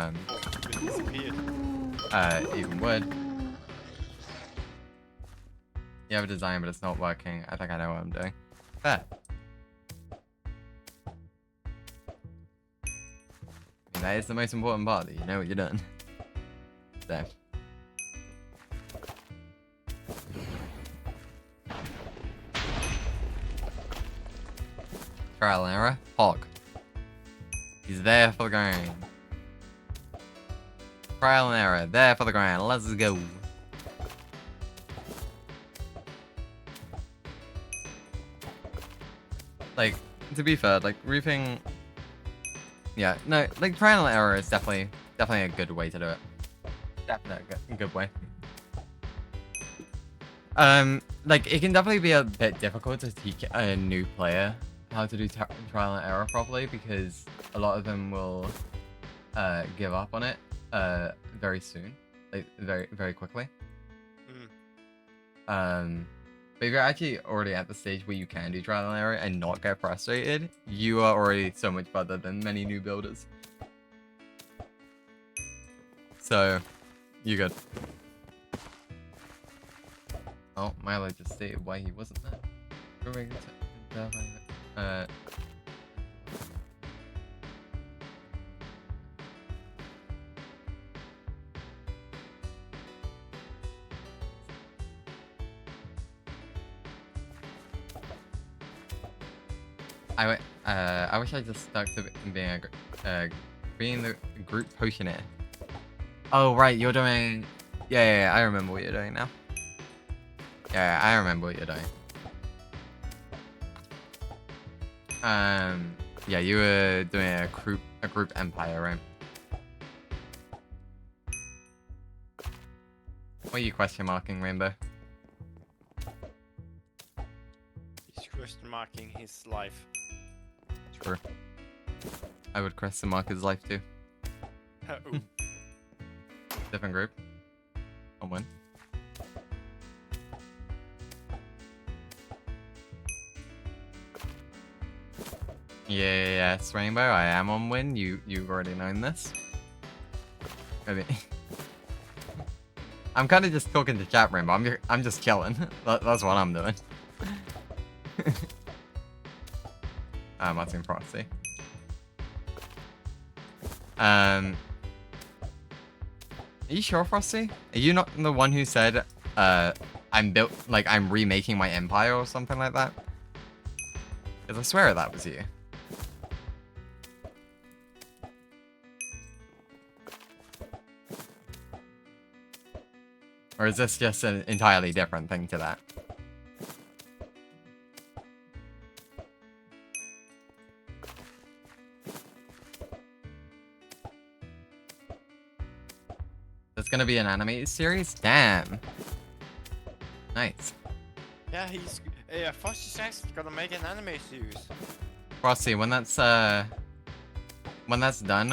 even wood. You have a design, but it's not working. I think I know what I'm doing. Fair. I mean, that is the most important part, that you know what you're doing. There. Trial and error. Hog. He's there for the grind. Trial and error. There for the grind. Let's go. Like, to be fair, like, roofing... Yeah, no, like, trial and error is definitely a good way to do it. Definitely a good way. Like, it can definitely be a bit difficult to teach a new player how to do trial and error properly, because a lot of them will give up on it very soon, like, very quickly. But if you're actually already at the stage where you can do trial and error and not get frustrated, you are already so much better than many new builders. So, you're good. Oh, Milo just stated why he wasn't there. I wish I just stuck to being the group potioner. Oh right, you're doing Yeah, I remember what you're doing now. Yeah, I remember what you're doing. Yeah, you were doing a group empire, right? What are you question marking, Rainbow? He's question marking his life. True. I would question mark his life too. Ooh. Different group. On win. Yes, Rainbow, I am on win. You've already known this. I mean, I'm kind of just talking to chat, Rainbow. I'm just chilling. That's what I'm doing. Martin Frosty. Are you sure, Frosty? Are you not the one who said, I'm remaking my empire or something like that? Because I swear that was you. Or is this just an entirely different thing to that? It's gonna be an animated series? Damn. Nice. Yeah, Frosty's actually gonna make an anime series. Frosty, when that's done,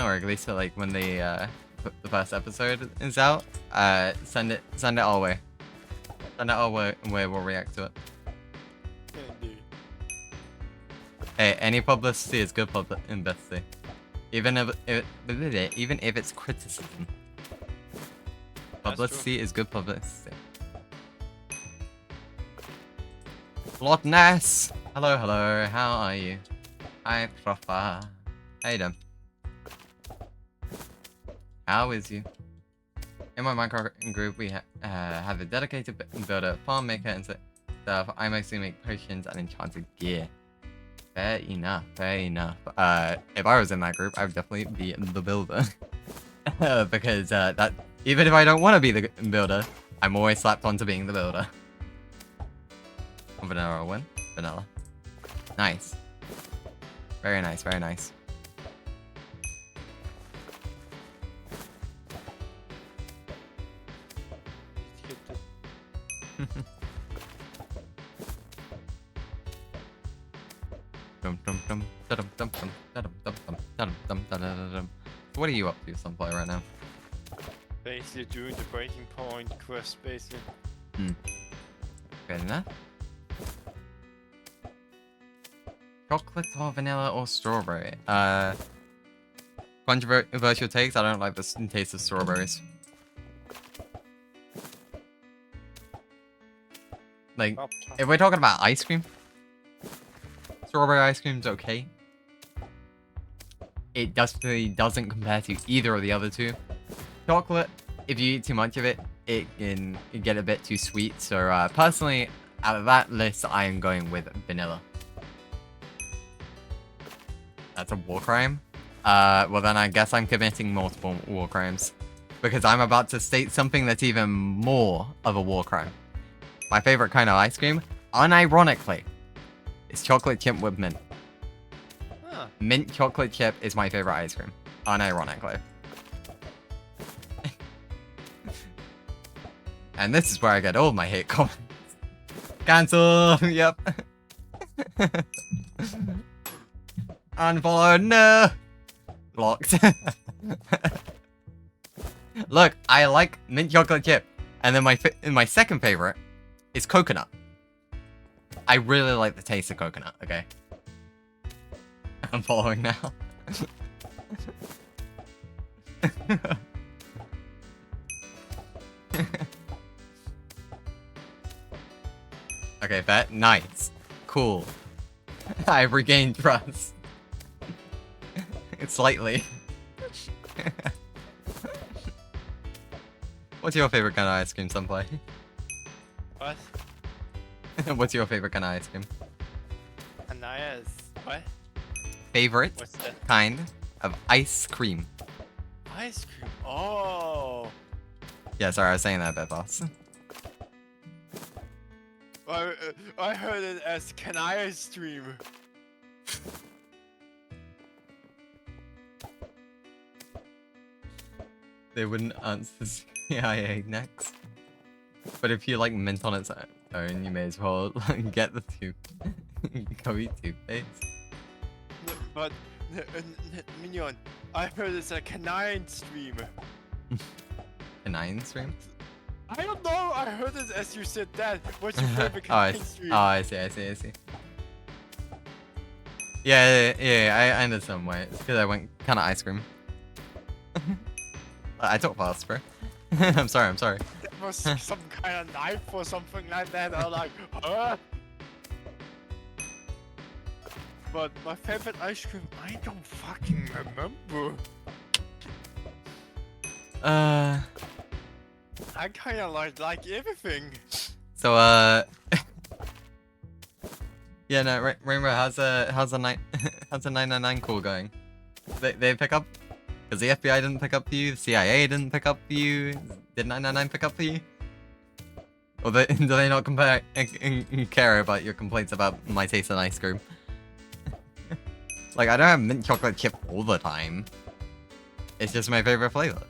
or at least like when the first episode is out, send it our way. Send it our way, we'll react to it. Indeed. Hey, any publicity is good publicity. Even if it's criticism. Publicity is good publicity. Loch Ness! Hello, how are you? Hi, Farfa. How you doing? How is you? In my Minecraft group, we have a dedicated builder, farm maker, and stuff. I mostly make potions and enchanted gear. Fair enough, fair enough. If I was in that group, I would definitely be the builder. Because that, even if I don't want to be the builder, I'm always slapped onto being the builder. Vanilla win. Vanilla. Nice. Very nice, very nice. What are you up to, Sunfly, right now? Basically doing the breaking point quest, basically. Fair enough. Chocolate or vanilla or strawberry? Controversial takes. I don't like the taste of strawberries. Like, if we're talking about ice cream, strawberry ice cream's okay. It definitely doesn't compare to either of the other two. Chocolate, if you eat too much of it, it can get a bit too sweet. So personally, out of that list, I am going with vanilla. That's a war crime? Well then I guess I'm committing multiple war crimes. Because I'm about to state something that's even more of a war crime. My favorite kind of ice cream, unironically, is chocolate chip with mint. Huh. Mint chocolate chip is my favorite ice cream, unironically. And this is where I get all my hate comments. Cancel! Yep. Unfollow, no! Blocked. Look, I like mint chocolate chip. And then my second favorite is coconut. I really like the taste of coconut, okay? I'm following now. Okay, bet. Nice. Cool. I've regained trust. Slightly. What's your favorite kind of ice cream, Sunplay? What? What's your favorite kind of ice cream? Anaya's. What? Favorite What's that? kind of ice cream. Ice cream. Oh. Yeah, sorry, I was saying that a bit fast. I heard it as can I stream? They wouldn't answer CIA next. But if you like mint on its own, you may as well get the go eat toothpaste. But Minion, I heard it's a canine stream. Canine stream? I don't know. I heard it as you said that. What's your favorite Oh, canine stream? I see. Yeah, I understand why. It's because I went kind of ice cream. I talk fast, bro. I'm sorry. It was some kind of knife or something like that. I was like, huh? But my favorite ice cream, I don't fucking remember. I kind of like everything. So yeah, no, Rainbow, how's the 999 call going? They pick up? Because the FBI didn't pick up for you, the CIA didn't pick up for you. Did 999 pick up for you? Or do they not care about your complaints about my taste in ice cream? Like, I don't have mint chocolate chip all the time. It's just my favorite flavor.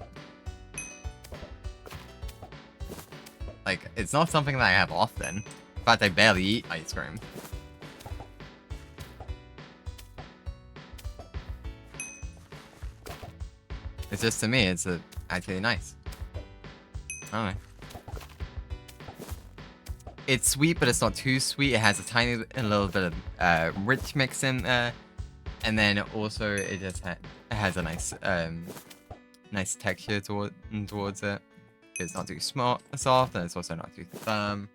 Like, it's not something that I have often. In fact, I barely eat ice cream. It's just, to me, it's actually nice. I don't know. It's sweet, but it's not too sweet. It has a little bit of rich mix in there. And then also, it just has a nice nice texture towards it. It's not too soft, and it's also not too firm.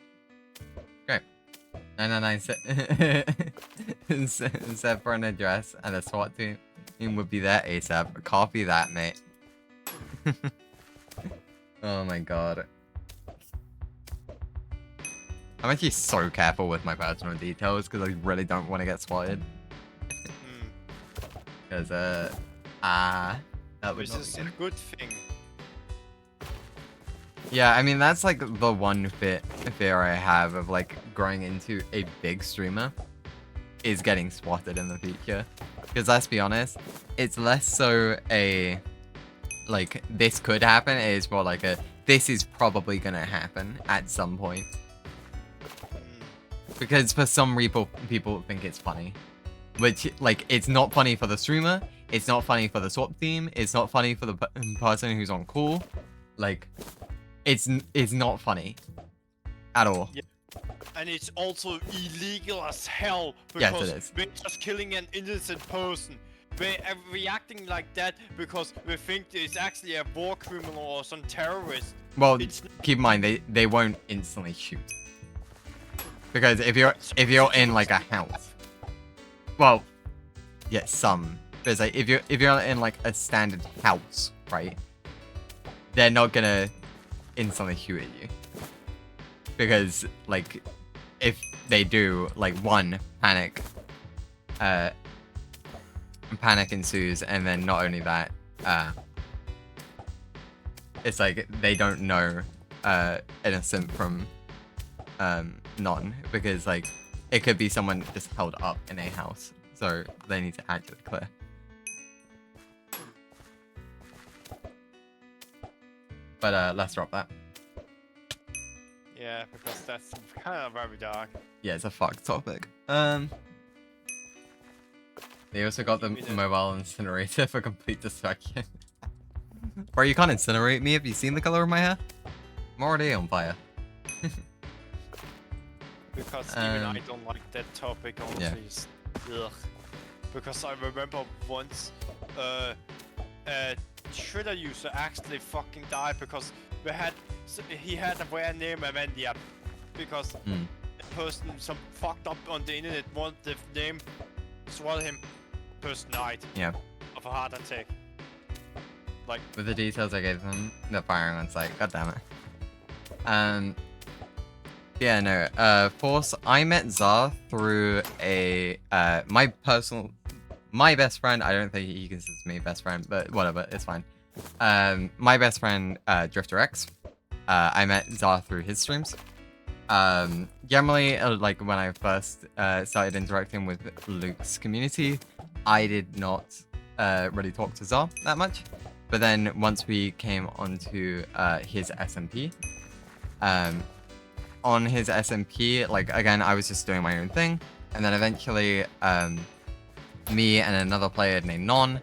Great. 999 set for an address, and a SWAT team would be there ASAP. Copy that, mate. Oh my god. I'm actually so careful with my personal details because I really don't want to get swatted. Because that would Which is a good thing. Yeah, I mean that's like the one fear I have of like growing into a big streamer is getting swatted in the future. Because let's be honest, it's less so a like this could happen, it is more like a this is probably gonna happen at some point. Because for some people think it's funny. Which, like, it's not funny for the streamer, it's not funny for the swap team, it's not funny for the person who's on call. Like, it's not funny. At all. Yeah. And it's also illegal as hell. Yes, Because it is. we're just killing an innocent person. We're reacting like that because we think it's actually a war criminal or some terrorist. Well, keep in mind, they won't instantly shoot. Because if you're in like a house, well, yeah, some. But it's like if you're in like a standard house, right? They're not gonna instantly shoot at you. Because like, if they do, like one panic ensues, and then not only that, it's like they don't know innocent from none, because like it could be someone just held up in a house, so they need to actually clear. But let's drop that. Yeah, because that's kind of very dark. Yeah, it's a fucked topic. They also got the mobile incinerator for complete destruction. Bro, you can't incinerate me. Have you seen the color of my hair? I'm already on fire. Because even I don't like that topic, honestly. Yeah. Ugh. Because I remember once, a Shredder user actually fucking died because he had a weird name Amandia. Because the person, some fucked up on the internet, wanted the name, swallowed him, person died. Yeah. Of a heart attack. Like. With the details I gave them, the firing on site. God damn it. Yeah, no, Force, I met Zar through a, my best friend, I don't think he considers me best friend, but whatever, it's fine. My best friend, Drifter X, I met Zar through his streams. Generally, like when I first started interacting with Luke's community, I did not really talk to Zar that much. But then once we came onto his SMP, on his SMP, like again, I was just doing my own thing, and then eventually, me and another player named Non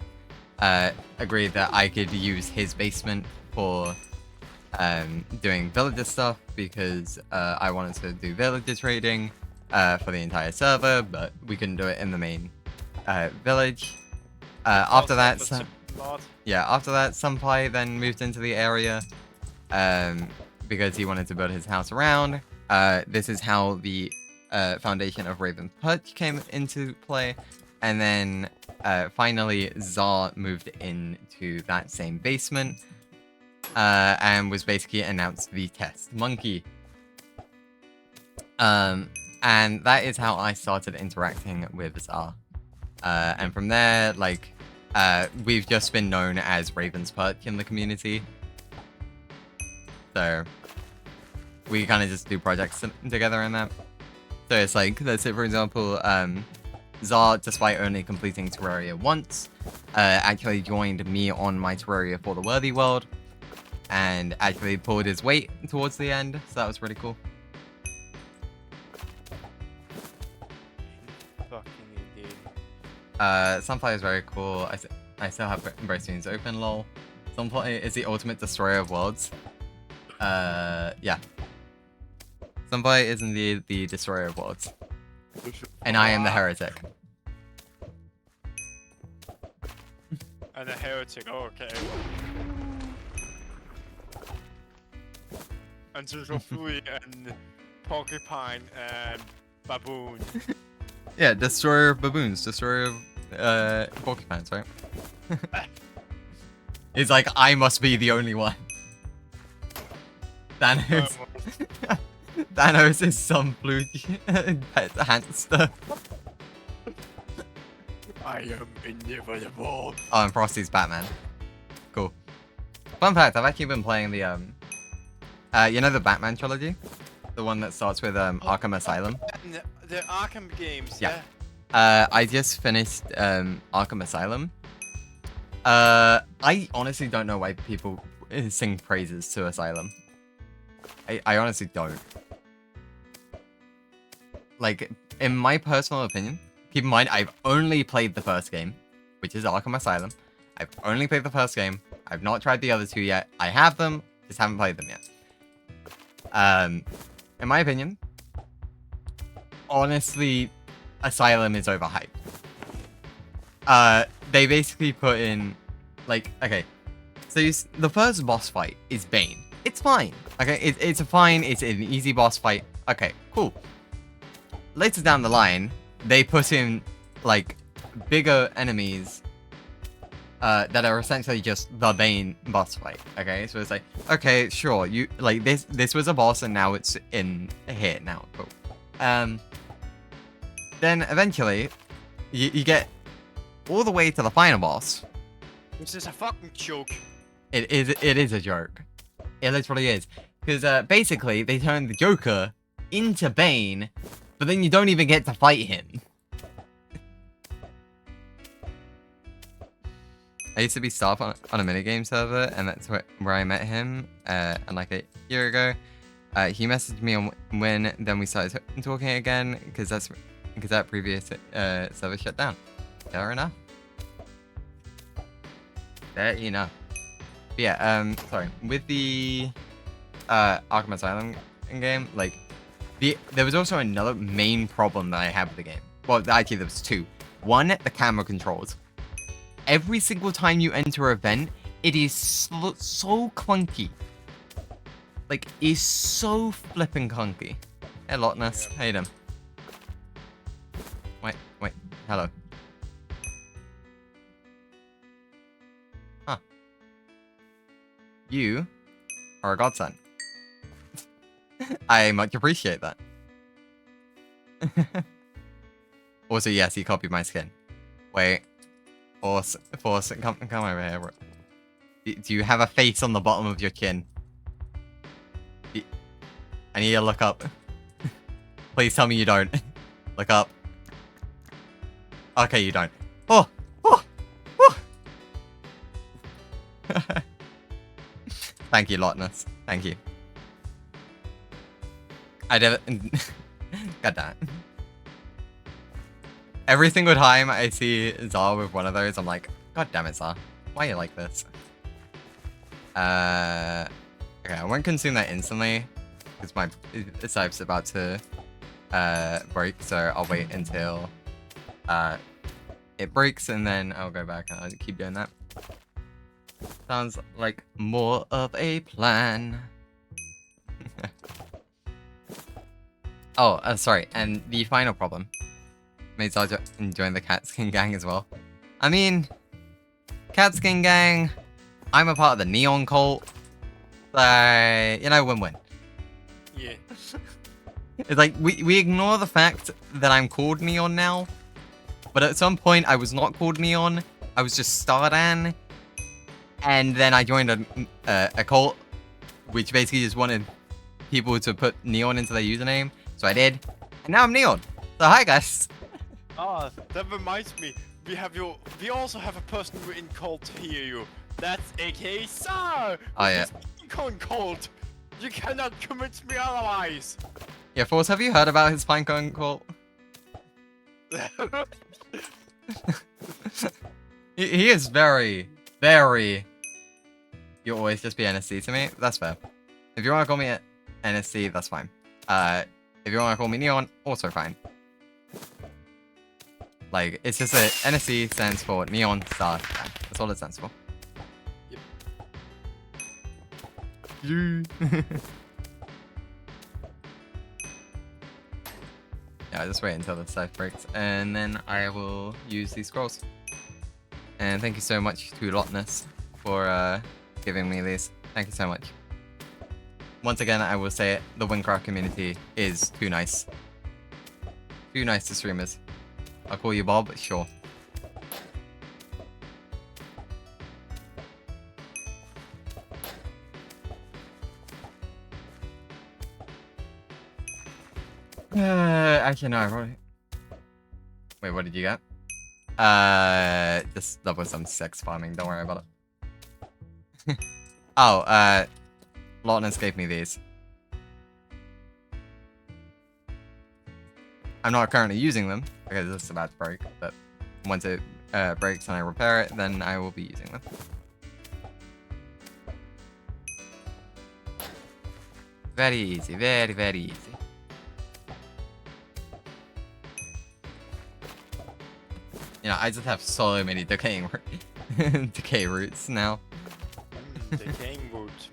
agreed that I could use his basement for doing villager stuff because I wanted to do villager trading for the entire server, but we couldn't do it in the main village. After that, Sunfly then moved into the area because he wanted to build his house around. This is how the foundation of Raven's Perch came into play, and then finally Zar moved into that same basement and was basically announced the test monkey. And that is how I started interacting with Zar. And from there, like, we've just been known as Raven's Perch in the community. So we kind of just do projects together in that. So it's like, let's say for example, Zar, despite only completing Terraria once, actually joined me on my Terraria for the Worthy World, and actually pulled his weight towards the end, so that was really cool. Fucking indeed. Sunfly is very cool. I still have both streams open, lol. Sunfly is the ultimate destroyer of worlds. Yeah. Sunfly is indeed the destroyer of worlds. And I am the heretic. And a heretic, oh, okay. And Zuzuffui and Porcupine and Baboon. Yeah, destroyer of baboons, destroyer of porcupines, right? It's like, I must be the only one. Thanos. Thanos is some blue pet hamster. I am inevitable. Oh, and Frosty's Batman. Cool. Fun fact, I've actually been playing the, you know the Batman trilogy? The one that starts with, Arkham Asylum? The Arkham games, yeah. I just finished, Arkham Asylum. I honestly don't know why people sing praises to Asylum. I honestly don't. Like, in my personal opinion, keep in mind, I've only played the first game, which is Arkham Asylum. I've only played the first game. I've not tried the other two yet. I have them, just haven't played them yet. In my opinion, honestly, Asylum is overhyped. They basically put in, like, okay, so the first boss fight is Bane. It's fine. Okay, it's an easy boss fight. Okay, cool. Later down the line, they put in, like, bigger enemies that are essentially just the Bane boss fight. Okay, so it's like, okay, sure, you like this was a boss and now it's in here now. Cool. Then eventually, you get all the way to the final boss. This is a fucking joke. It is a joke. It literally is. Because basically, they turned the Joker into Bane, but then you don't even get to fight him. I used to be staff on a minigame server, and that's where I met him, and like a year ago. He messaged me on Wynn, then we started talking again, because that previous server shut down. Fair enough. Fair enough. But yeah, sorry. With the Arkham Asylum game, like, there was also another main problem that I had with the game. Well, actually, there was two. One, the camera controls. Every single time you enter an event, it is so clunky. Like, it's so flipping clunky. Hey, Lochnas. Yeah. How you doing? Wait. Hello. Huh. You are a godsend. I much appreciate that. Also, yes, he copied my skin. Wait. Force, come over here, bro. Do you have a face on the bottom of your chin? I need you to look up. Please tell me you don't. Look up. Okay, you don't. Oh! Oh! Oh! Thank you, Lotness. Thank you. I never... God damn it. Every single time I see Zara with one of those, I'm like, God damn it, Zara. Why are you like this? Okay, I won't consume that instantly. Because my site's about to break, so I'll wait until it breaks, and then I'll go back and I'll keep doing that. Sounds like more of a plan. Oh, sorry, and the final problem. Made Zara enjoying the cat skin gang as well. I mean, cat skin gang, I'm a part of the neon cult. So, you know, win-win. Yeah. It's like, we ignore the fact that I'm called Neon now. But at some point, I was not called Neon. I was just Stardan. And then I joined a cult, which basically just wanted people to put Neon into their username. So I did. And now I'm Neon. So hi, guys. Ah, that reminds me. We also have a person in cult to hear you. That's aka Sar. Oh, yeah. Cult. You cannot convince me otherwise. Yeah, Force, have you heard about his Pinecone cult? he is very, very... You'll always just be NSC to me. That's fair. If you want to call me NSC, that's fine. If you want to call me Neon, also fine. Like, it's just that NSC stands for Neon Star. That's all it stands for. Yep. Yeah, I'll just wait until the site breaks, and then I will use these scrolls. And thank you so much to Lotness for giving me these. Thank you so much. Once again, I will say it, the Wynncraft community is too nice. Too nice to streamers. I'll call you Bob, sure. Actually, no, I probably... Wait, what did you get? Just double some sex farming, don't worry about it. Oh, Lotness gave me these. I'm not currently using them, because it's about to break, but once it breaks and I repair it, then I will be using them. Very easy, very, very easy. You know, I just have so many decaying decay roots now. Decaying roots.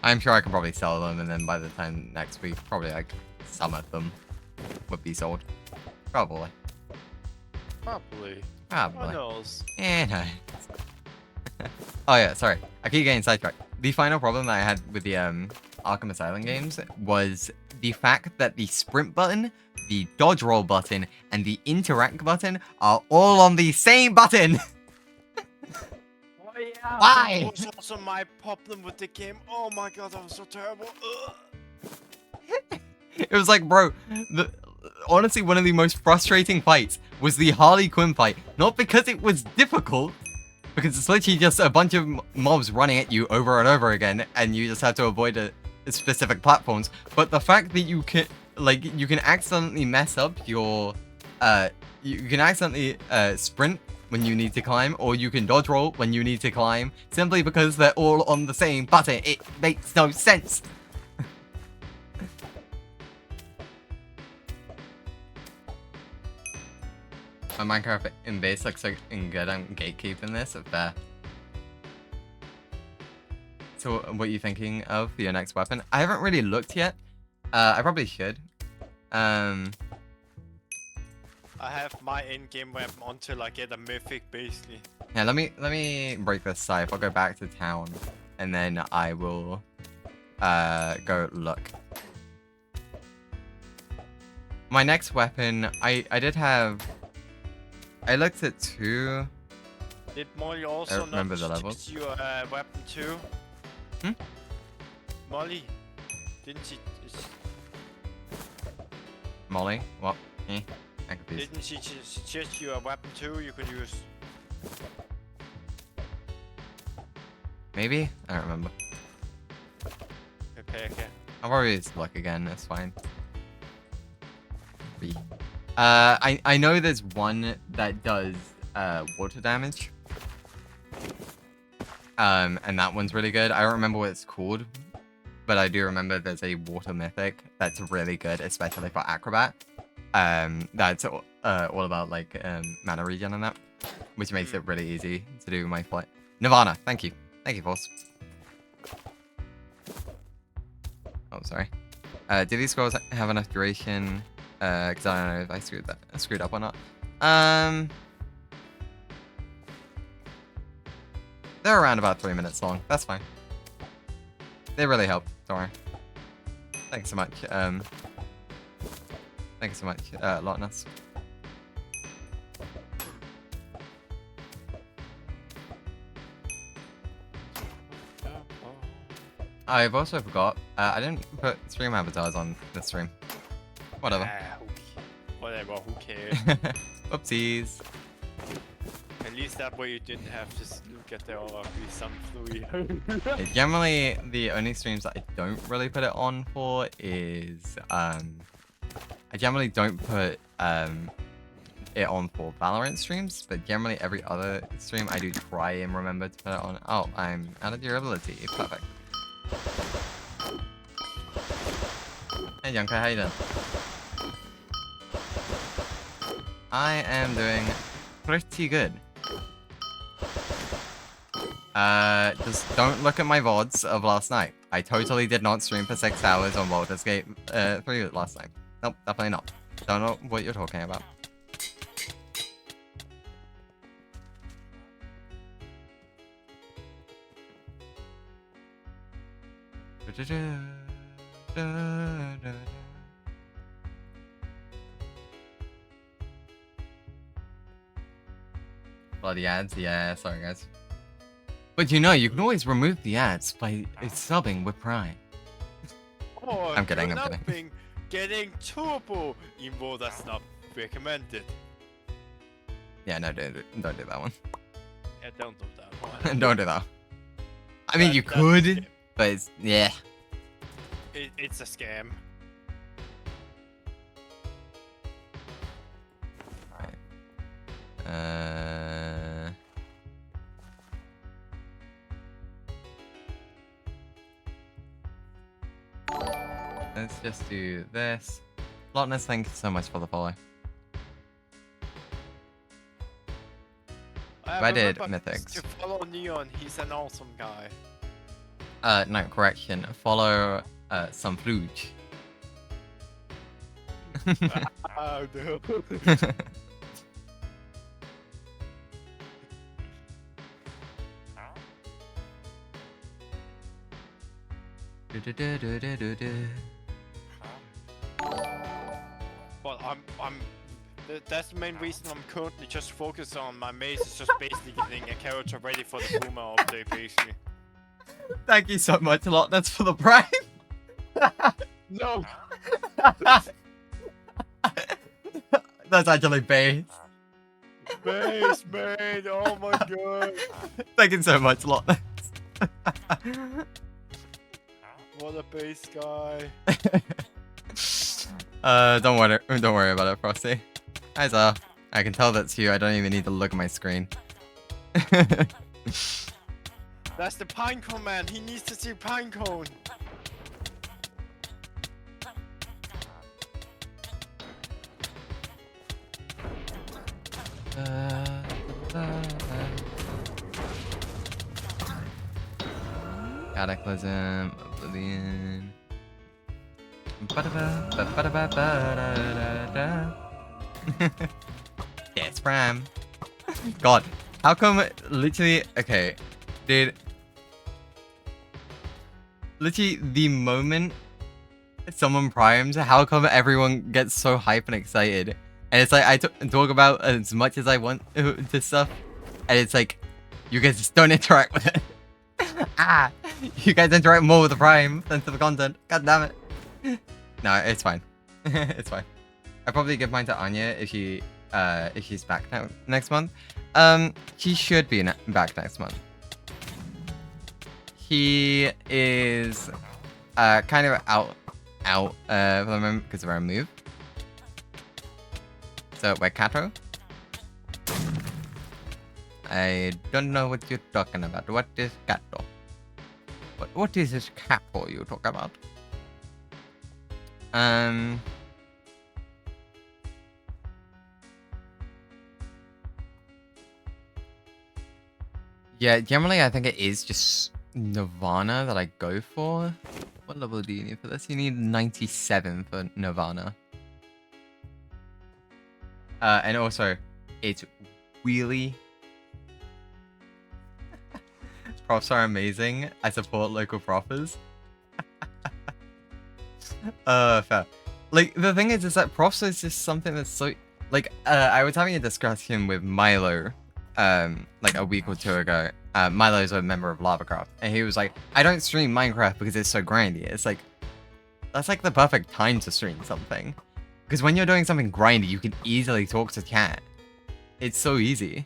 I'm sure I can probably sell them, and then by the time next week, probably like some of them would be sold. Probably. Probably. Probably. Who knows? No. Oh yeah, sorry. I keep getting sidetracked. The final problem that I had with the Arkham Asylum games was the fact that the sprint button, the dodge roll button, and the interact button are all on the same button. Oh, yeah, Why? That was also my problem with the game. Oh my god, that was so terrible. It was like, bro, honestly, one of the most frustrating fights was the Harley Quinn fight. Not because it was difficult, because it's literally just a bunch of mobs running at you over and over again, and you just have to avoid specific platforms. But the fact that you can, like, you can accidentally mess up your, you can accidentally sprint when you need to climb, or you can dodge roll when you need to climb, simply because they're all on the same button. It makes no sense. My Minecraft in base looks like good. I'm gatekeeping this. Fair. So, what are you thinking of for your next weapon? I haven't really looked yet. I probably should. I have my in-game weapon until I get a mythic, basically. Yeah, let me break this scythe. I'll go back to town, and then I will go look. My next weapon, I did have. I looked at 2. Did Molly also not remember the levels. choose your weapon too? Hmm? Molly, didn't Molly? What? I'm confused. Didn't she suggest you a weapon too you could use? Maybe? I don't remember. Okay. I'll probably use luck again, that's fine. B. I know there's one that does water damage. And that one's really good. I don't remember what it's called, but I do remember there's a water mythic that's really good, especially for Acrobat. That's all about like mana regen and that, which makes it really easy to do my flight. Nirvana, thank you. Thank you, Force. Oh, sorry. Do these scrolls have enough duration? Because I don't know if I screwed up or not. They're around about 3 minutes long. That's fine. They really help. Don't worry. Thanks so much. Thanks so much, Lotness. I've also forgot. I didn't put stream avatars on this stream. Whatever. Whatever. Who cares? Whoopsies. At least that way you didn't have to look at the ugly some fluid. Generally, the only streams that I don't really put it on for is I generally don't put it on for Valorant streams, but generally every other stream I do try and remember to put it on. Oh, I'm out of durability. Perfect. Hey Junker, how you doing? I am doing pretty good. Just don't look at my VODs of last night. I totally did not stream for 6 hours on Baldur's Gate 3 last night. Nope, definitely not. Don't know what you're talking about. Bloody ads, yeah, sorry guys. But you know, you can always remove the ads by subbing with Prime. Oh, I'm kidding, I'm kidding. Getting turbo, even though that's not recommended. Yeah, no, don't do that one. Yeah, don't do that one. Don't do that. I mean, you could, but it's, yeah. It's a scam. Let's just do this. Lotness, thank you so much for the follow. I did mythics. To follow Neon, he's an awesome guy. No, correction. Follow some fluge. Oh no. Well, that's the main reason I'm currently just focused on my maze. Is just basically getting a character ready for the Puma update, basically. Thank you so much, a lot. That's for the Prime. No. That's actually base. Base, man. Oh my god. Thank you so much, a lot. What a base guy. Don't worry about it, Frosty. Hi, Zah. I can tell that's you. I don't even need to look at my screen. That's the Pinecone man. He needs to see Pinecone. Cataclysm, Oblivion. Yes, Prime. God, how come literally? Okay, dude. Literally, the moment someone primes, how come everyone gets so hype and excited? And it's like I talk about as much as I want to stuff, and it's like you guys just don't interact with it. You guys interact more with the Prime than to the content. God damn it. No, it's fine. It's fine. I'd probably give mine to Anya if she's back next month. She should be back next month. He is kind of out for the moment because of our move. So we're Kato. I don't know what you're talking about. What is Kato? What is this Kato you talk about? Yeah, generally I think it is just Nirvana that I go for. What level do you need for this? You need 97 for Nirvana. And also, it's really... Profs are amazing. I support local profs. Fair. Like, the thing is that profs is just something that's so... Like, I was having a discussion with Milo, like a week or two ago. Milo's a member of Lavacraft, and he was like, I don't stream Minecraft because it's so grindy. It's like, that's like the perfect time to stream something. Because when you're doing something grindy, you can easily talk to chat. It's so easy.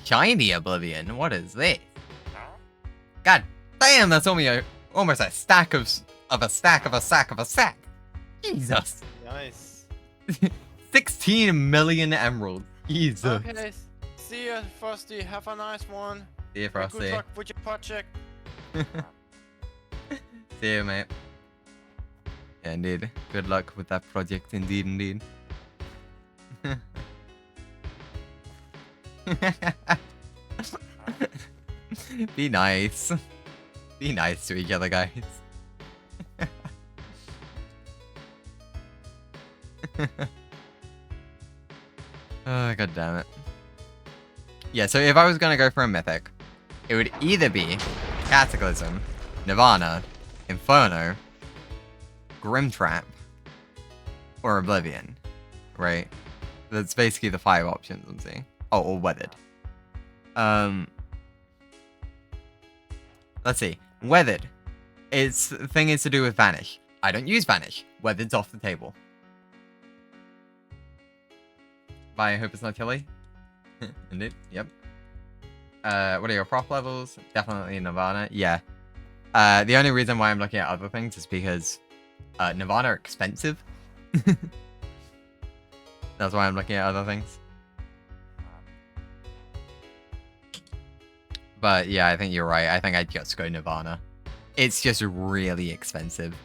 Shiny Oblivion, what is this? God damn, that's almost a stack of a stack of a sack of a sack. Jesus. Nice. 16 million emeralds. Jesus. Okay, see ya, Frosty. Have a nice one. See ya, Frosty. Good luck with your project. See you, mate. Yeah, indeed. Good luck with that project, indeed. Be nice. Be nice to each other, guys. Oh, god damn it. Yeah, so if I was gonna go for a mythic, it would either be Cataclysm, Nirvana, Inferno, Grimtrap, or Oblivion, right? That's basically the 5 options I'm seeing. Oh, or Weathered. Let's see. Weathered. Its thing is to do with Vanish. I don't use Vanish. Weathered's off the table. Bye, I hope it's not chilly. Indeed, yep. What are your prop levels? Definitely Nirvana. Yeah. The only reason why I'm looking at other things is because Nirvana are expensive. That's why I'm looking at other things. But yeah, I think you're right. I think I'd just go Nirvana. It's just really expensive.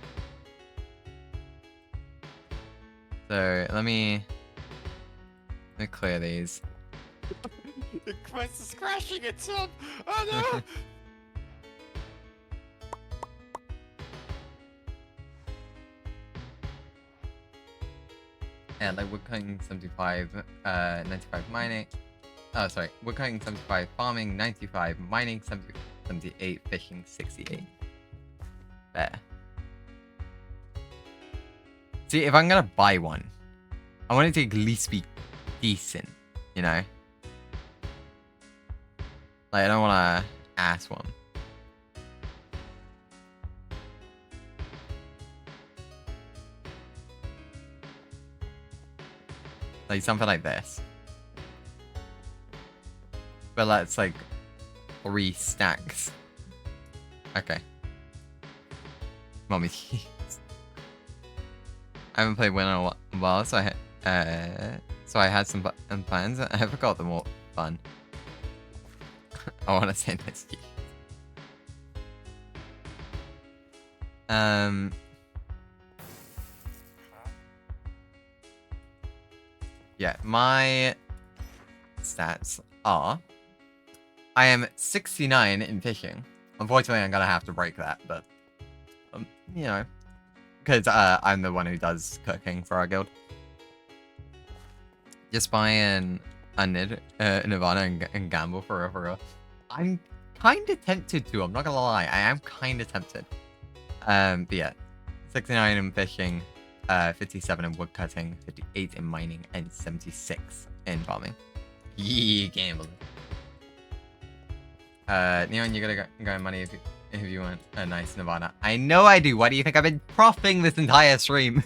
So let me clear these. The quest is crashing itself. Oh no! And like woodcutting 75, 95 mining. Oh, sorry. Woodcutting 75, farming 95, mining 78, fishing 68. There. See, if I'm gonna buy one, I want it to at least be decent, you know? Like, I don't want to ass one. Like, something like this. But that's like 3 stacks. Okay. Mommy. I haven't played Win in a while, so I had some plans. I forgot them all. Fun. I want to send this to you. Yeah, my stats are... I am 69 in fishing. Unfortunately, I'm gonna have to break that, but... you know... Because I'm the one who does cooking for our guild. Just buy an Nirvana and gamble for real. I'm kind of tempted to, I'm not gonna lie. I am kind of tempted. But yeah. 69 in fishing, 57 in woodcutting, 58 in mining, and 76 in farming. Yeah, gambling. Neon, you gotta go money if you want a nice Nirvana. I know I do. Why do you think I've been proffing this entire stream?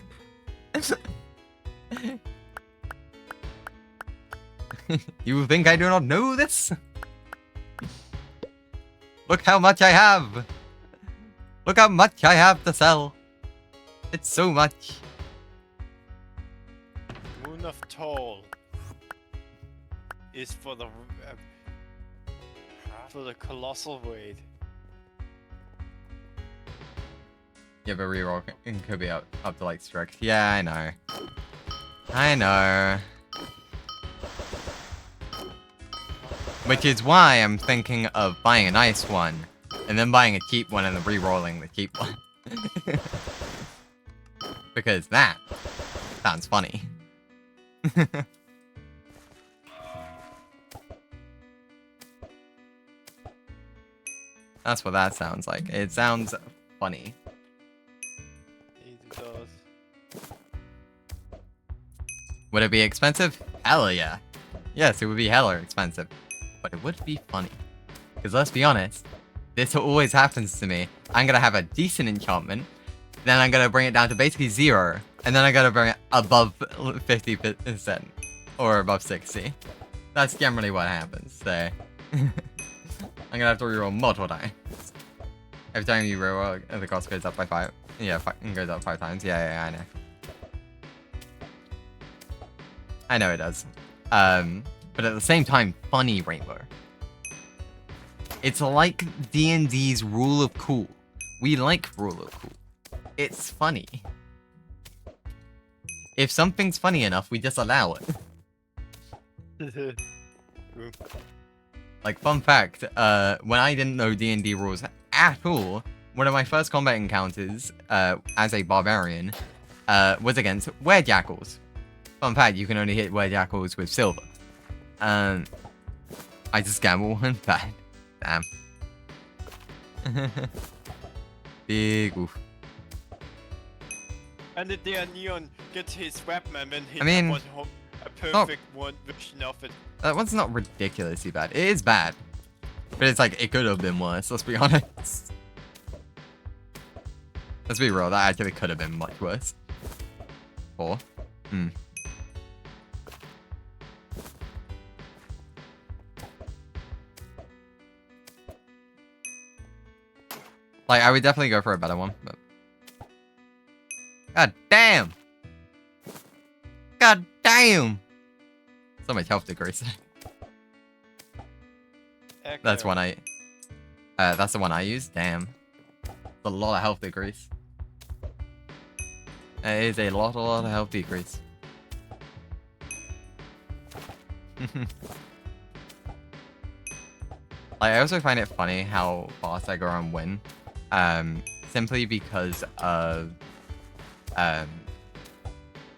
You think I do not know this? Look how much I have. Look how much I have to sell. It's so much. Moon of Toll is for the colossal weight. Yeah, but reroll could be up to like strict. Yeah, I know. I know. Which is why I'm thinking of buying a nice one, and then buying a cheap one and then re-rolling the cheap one. Because that sounds funny. That's what that sounds like. It sounds funny. It does. Would it be expensive? Hell yeah. Yes, it would be hella expensive. But it would be funny. Because let's be honest, this always happens to me. I'm gonna have a decent enchantment, then I'm gonna bring it down to basically 0, and then I'm gonna bring it above 50% or above 60. That's generally what happens. So I'm gonna have to reroll multiple times. Every time you reroll, the cost goes up by 5. Yeah, it goes up 5 times. Yeah, I know. I know it does. But at the same time, funny, Rainbow. It's like D&D's rule of cool. We like rule of cool. It's funny. If something's funny enough, we just allow it. Like, fun fact, when I didn't know D&D rules at all, one of my first combat encounters, as a barbarian, was against werejackals. Fun fact, you can only hit werejackals with silver. I just gambled one bad. Damn. Big oof. And the there Neon gets his weapon and then hit a perfect one version of it. That one's not ridiculously bad. It is bad. But it's like, it could have been worse, let's be honest. Let's be real, that actually could have been much worse. 4. Like, I would definitely go for a better one, but... God damn! God damn! So much health decrease. That's one that's the one I use? Damn. It's a lot of health decrease. It is a lot of health decrease. Like, I also find it funny how fast I go on Win. Simply because of...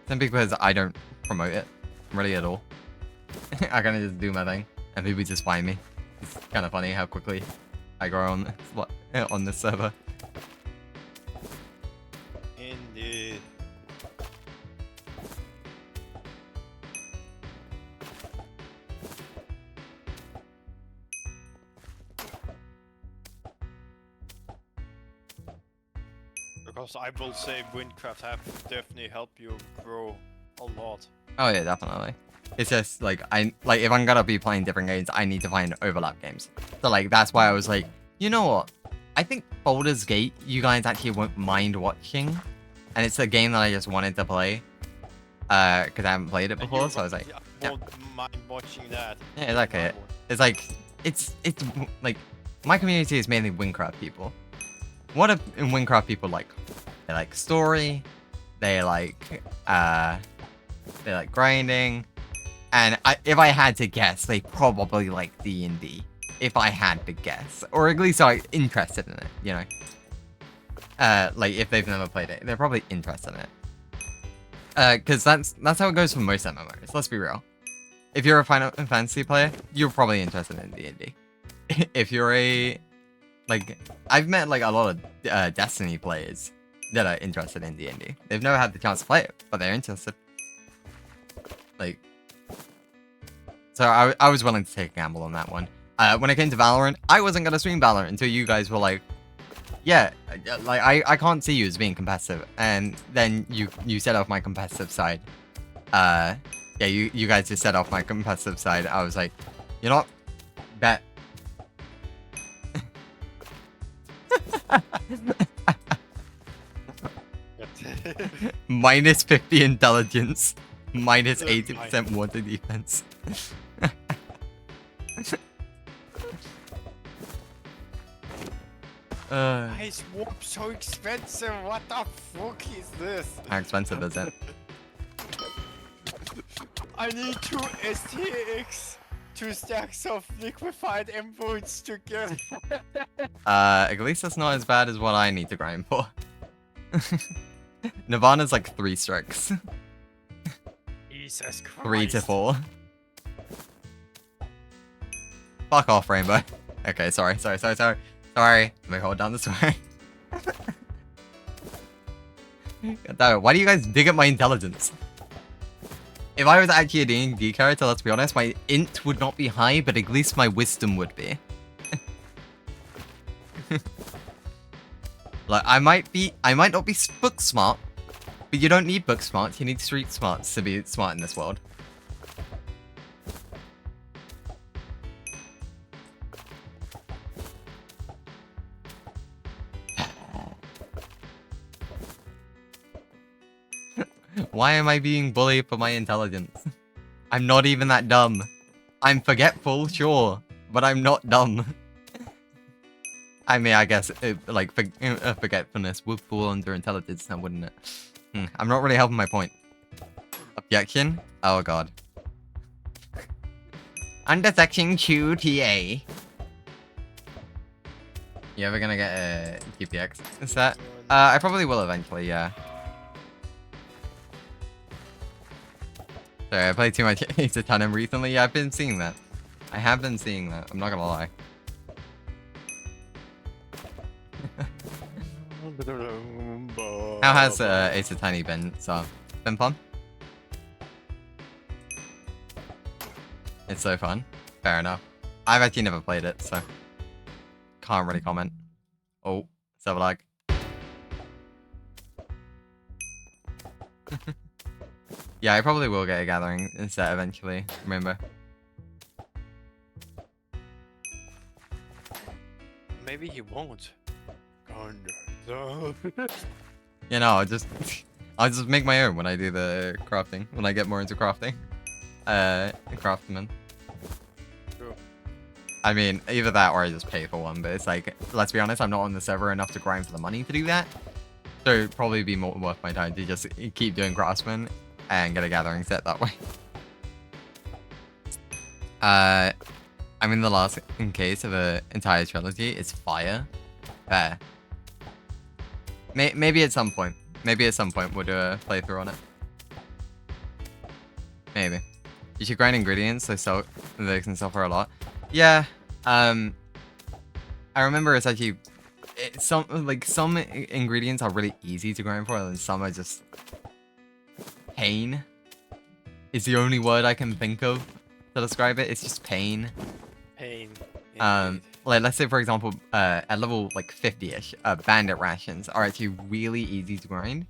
simply because I don't promote it really at all. I kind of just do my thing, and people just find me. It's kind of funny how quickly I grow on this server. Indeed. Because I will say Wynncraft have definitely helped you grow a lot. Oh yeah, definitely. It's just like if I'm gonna be playing different games, I need to find overlap games. So like that's why I was like, you know what? I think Baldur's Gate you guys actually won't mind watching, and it's a game that I just wanted to play, because I haven't played it before. So I was like, I won't mind watching that. yeah, it's okay. It's like it's like my community is mainly Wynncraft people. What do Wynncraft people like? They like story. They like grinding. And if I had to guess, they probably like D&D. If I had to guess. Or at least are interested in it, you know. Like, if they've never played it, they're probably interested in it. Because that's how it goes for most MMOs, let's be real. If you're a Final Fantasy player, you're probably interested in D&D. If you're a... Like, I've met, like, a lot of Destiny players that are interested in D&D. They've never had the chance to play it, but they're interested. Like... So I was willing to take a gamble on that one. When it came to Valorant, I wasn't going to stream Valorant until you guys were like, Yeah, like I can't see you as being competitive, and then you set off my competitive side. Yeah, you guys just set off my competitive side. I was like, you know what? Bet. Minus 50 intelligence, minus 80% water defense. Why is warp so expensive? What the fuck is this? How expensive is it? I need 2 STX, 2 stacks of liquefied emeralds to get. At least that's not as bad as what I need to grind for. Nirvana's like 3 stacks. Jesus Christ. 3 to 4. Fuck off, Rainbow. Okay, sorry. Let me hold down the swear. Why do you guys dig at my intelligence? If I was actually a D&D character, let's be honest, my int would not be high, but at least my wisdom would be. Like, I might not be book smart, but you don't need book smarts, you need street smarts to be smart in this world. Why am I being bullied for my intelligence? I'm not even that dumb. I'm forgetful, sure, but I'm not dumb. I mean, I guess forgetfulness would fall under intelligence now, wouldn't it? I'm not really helping my point. Objection? Oh god. Under section 2TA. You ever gonna get a GPX set? I probably will eventually, yeah. Sorry, I played too much Ace Attorney recently. Yeah, I've been seeing that. I have been seeing that. I'm not gonna lie. How has Ace Attorney been? So, been fun? It's so fun. Fair enough. I've actually never played it, so can't really comment. Oh, server lag. Yeah, I probably will get a gathering set eventually, remember. Maybe he won't. You know, I'll just make my own when I do the crafting, when I get more into crafting. Craftsman. True. I mean, either that or I just pay for one, but it's like, let's be honest, I'm not on the server enough to grind for the money to do that. So it'd probably be more worth my time to just keep doing craftsman and get a gathering set that way. I mean, the last in case of an entire trilogy is fire. Fair. Maybe at some point. Maybe at some point we'll do a playthrough on it. Maybe. You should grind ingredients so they can sell for a lot. Yeah. I remember it's actually some ingredients are really easy to grind for, and some are just pain. Is the only word I can think of to describe it. It's just pain. Pain. Like let's say for example, at level like 50-ish, bandit rations are actually really easy to grind.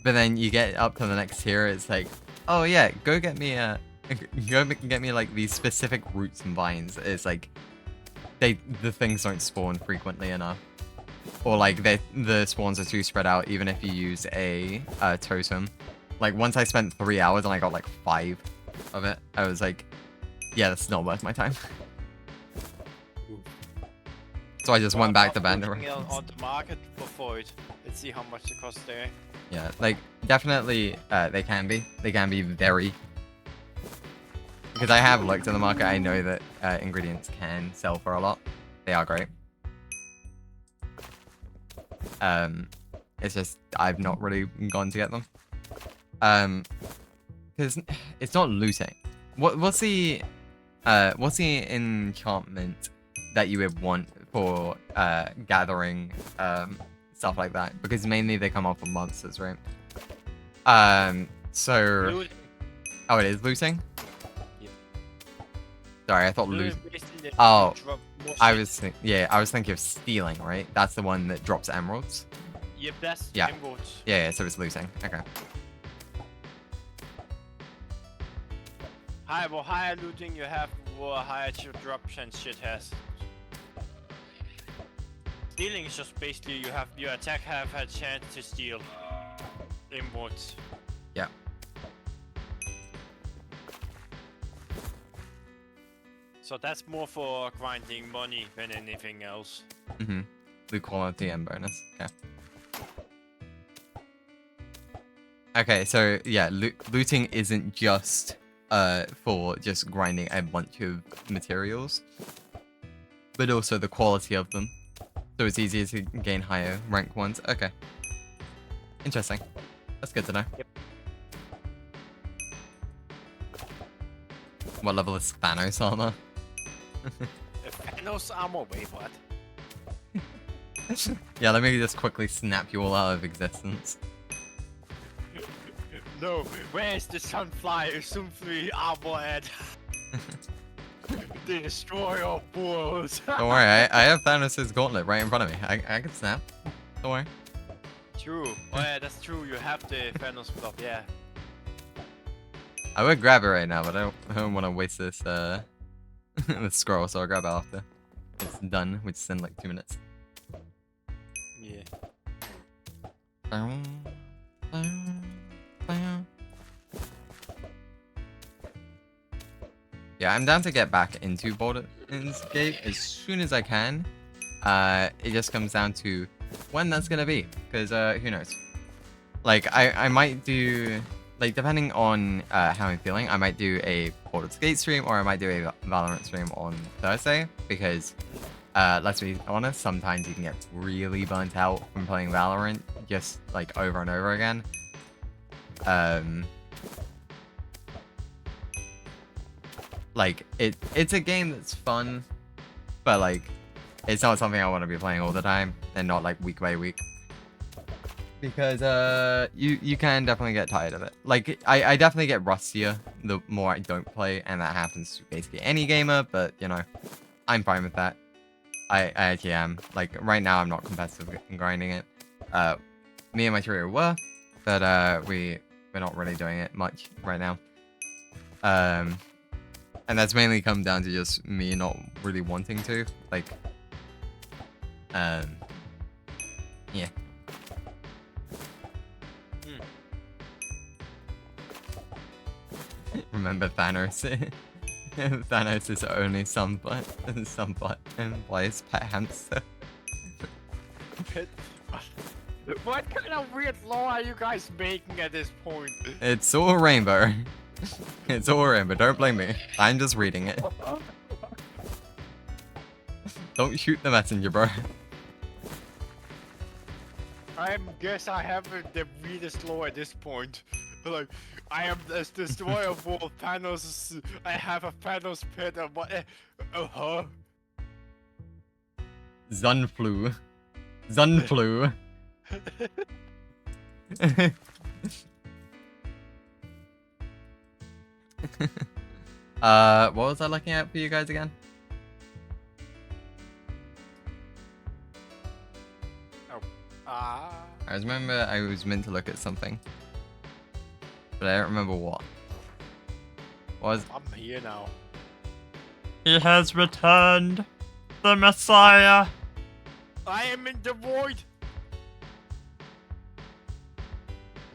But then you get up to the next tier, it's like, oh yeah, go get me like these specific roots and vines. It's like the things don't spawn frequently enough, or like the spawns are too spread out. Even if you use a totem, like once I spent 3 hours and I got like 5 of it, I was like, yeah, that's not worth my time. So I just went back to bandit rations. On the market before it. Let's see how much it costs there. Yeah, like definitely they can be very, because I have looked at the market. I know that ingredients can sell for a lot. They are great. It's just I've not really gone to get them. Because it's not looting. What's the enchantment that you would want for gathering stuff like that? Because mainly they come off of monsters, right? So Looting. oh, it is looting. Yeah. Sorry, I thought Looting loot. basically Oh. drop More I shit. was I was thinking of stealing, right? That's the one that drops emeralds. Yep, that's Yeah. emeralds. Yeah, so it's looting. Okay. Higher looting you have, the higher drop chance shit has. Stealing is just basically you have your attack have a chance to steal emeralds. Yeah. So that's more for grinding money than anything else. Mm-hmm. Loot quality and bonus. Okay. Okay, so yeah, looting isn't just for just grinding a bunch of materials, but also the quality of them. So it's easier to gain higher rank ones. Okay. Interesting. That's good to know. Yep. What level is Thanos armor? Thanos armor, wait, what? Yeah, let me just quickly snap you all out of existence. No, where's the Sunfire Sunfree armor at? The destroyer of worlds. Don't worry, I have Thanos' gauntlet right in front of me. I can snap. Don't worry. True. Oh yeah, that's true. You have the Thanos stuff, yeah. I would grab it right now, but I don't want to waste this this scroll, so I'll grab it after it's done, which is in like 2 minutes. Yeah. Yeah, I'm down to get back into Baldur's Gate as soon as I can. It just comes down to when that's gonna be, because who knows? Like I might do, like, depending on how I'm feeling, I might do a Baldur's Gate stream or I might do a Valorant stream on Thursday, because let's be honest, sometimes you can get really burnt out from playing Valorant just like over and over again. Like it's a game that's fun, but like it's not something I want to be playing all the time, and not like week by week, because you can definitely get tired of it. Like I definitely get rustier the more I don't play, and that happens to basically any gamer, but you know, I'm fine with that. I actually am. Like right now I'm not competitive in grinding it. Me and my trio were, but we're not really doing it much right now. And that's mainly come down to just me not really wanting to. Like, yeah. Remember Thanos? Thanos is only some butt and plays pet hamster. What kind of weird law are you guys making at this point? It's all rainbow. It's all rainbow. Don't blame me. I'm just reading it. Don't shoot the messenger, bro. I guess I have the weirdest law at this point. Like, I am the destroyer of world. Thanos. I have a Thanos pet. What? Zunflu. Zunflu. What was I looking at for you guys again? I remember I was meant to look at something, but I don't remember what. I'm here now. He has returned, the Messiah. I am in the void.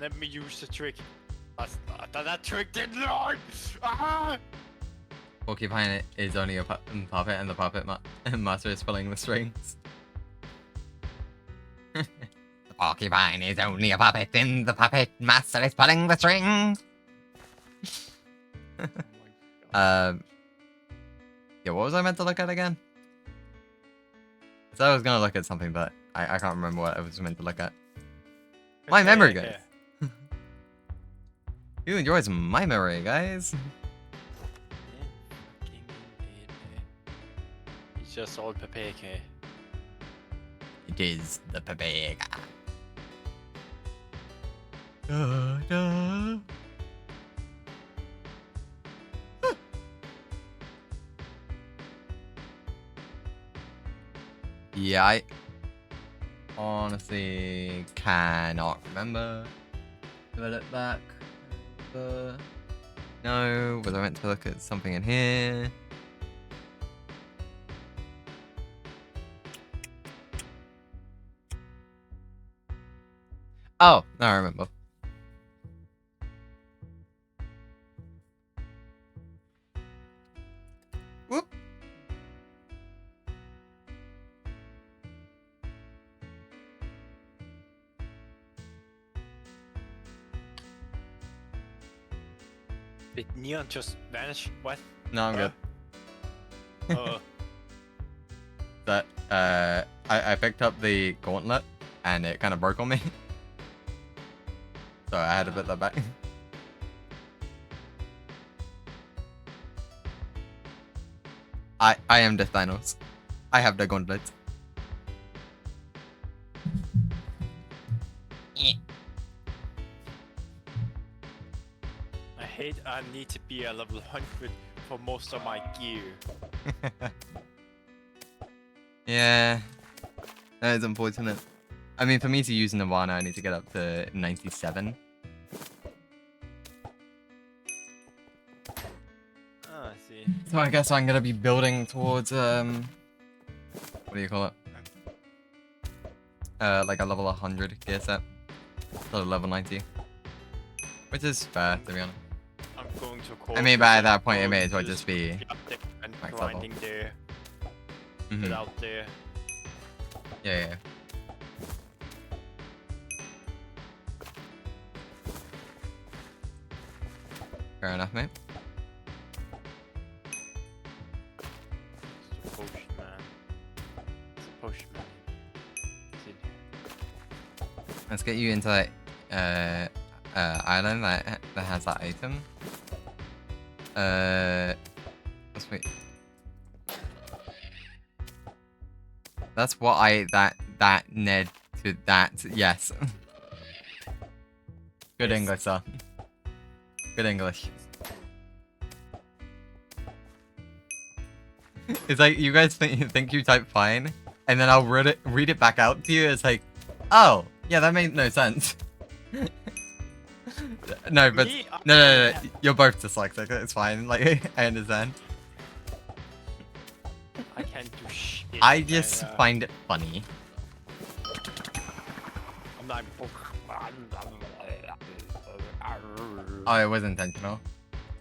Let me use the trick. That trick didn't work. Porcupine is only a puppet, and the puppet master is pulling the strings. The porcupine is only a puppet, and the puppet master is pulling the strings. Yeah, what was I meant to look at again? I said I was gonna look at something, but I can't remember what I was meant to look at. My memory, guys. Who enjoys my memory, guys? It's just all paprika. It is the paprika. Da, da. Yeah, I honestly cannot remember. Do I look back? No, was I meant to look at something in here? Oh, no, I remember. Whoop. Did Neon just vanish? What? No, I'm good. Uh, That I picked up the gauntlet and it kind of broke on me. So I had to put that back. I am the Thanos. I have the gauntlet. I hate I need to be a level 100 for most of my gear. Yeah, that is unfortunate. I mean, for me to use Nirvana, I need to get up to 97. Ah, I see. So I guess I'm gonna be building towards what do you call it? Like a level 100 gear set, so level 90, which is fair to be honest. I'm going to call. I mean, by that point, it may as well just be and max level. grinding there. Mhm. Get out there. Yeah. Fair enough, mate. It's a potion man. It's a potion man. It's in here. Let's get you into that island that has that item. Let's wait. That's what that Ned to that, yes. Good Yes. English, sir. Good English. It's like you guys think you type fine, and then I'll read it back out to you. It's like, oh yeah, that made no sense. No, but Me? no, you're both dyslexic. It's fine. Like I understand. I can't do shit. I just find it funny. I'm not. Oh, it was intentional.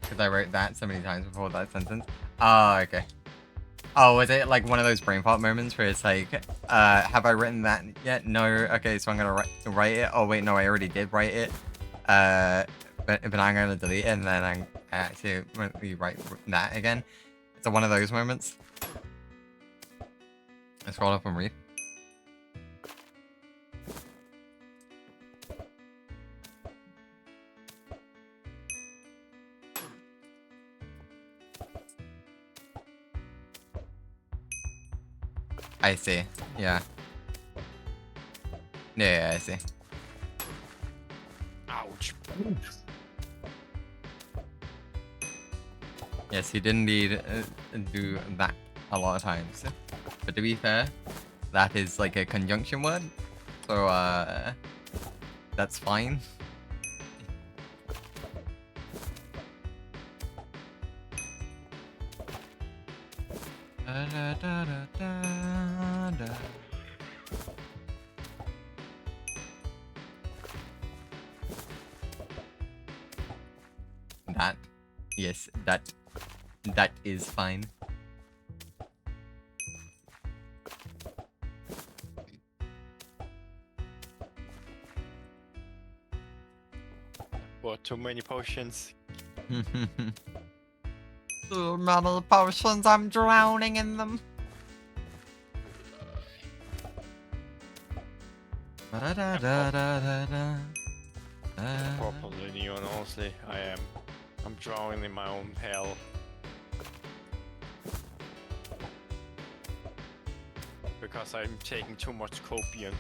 Because I wrote that so many times before that sentence. Oh, okay. Oh, was it like one of those brain fart moments where it's like, have I written that yet? No. Okay, so I'm gonna write it. Oh wait, no, I already did write it. But I'm gonna delete it and then I actually rewrite that again. It's one of those moments. Let's scroll up and read. I see. Yeah. Yeah, I see. Ouch. Yes, he did indeed do that a lot of times. But to be fair, that is like a conjunction word. So, that's fine. Da, da, da, da, da. That, yes, that is fine. What, too many potions? Too many potions, I'm drowning in them. Probably Neon, honestly. I am. I'm drowning in my own hell. Because I'm taking too much copium.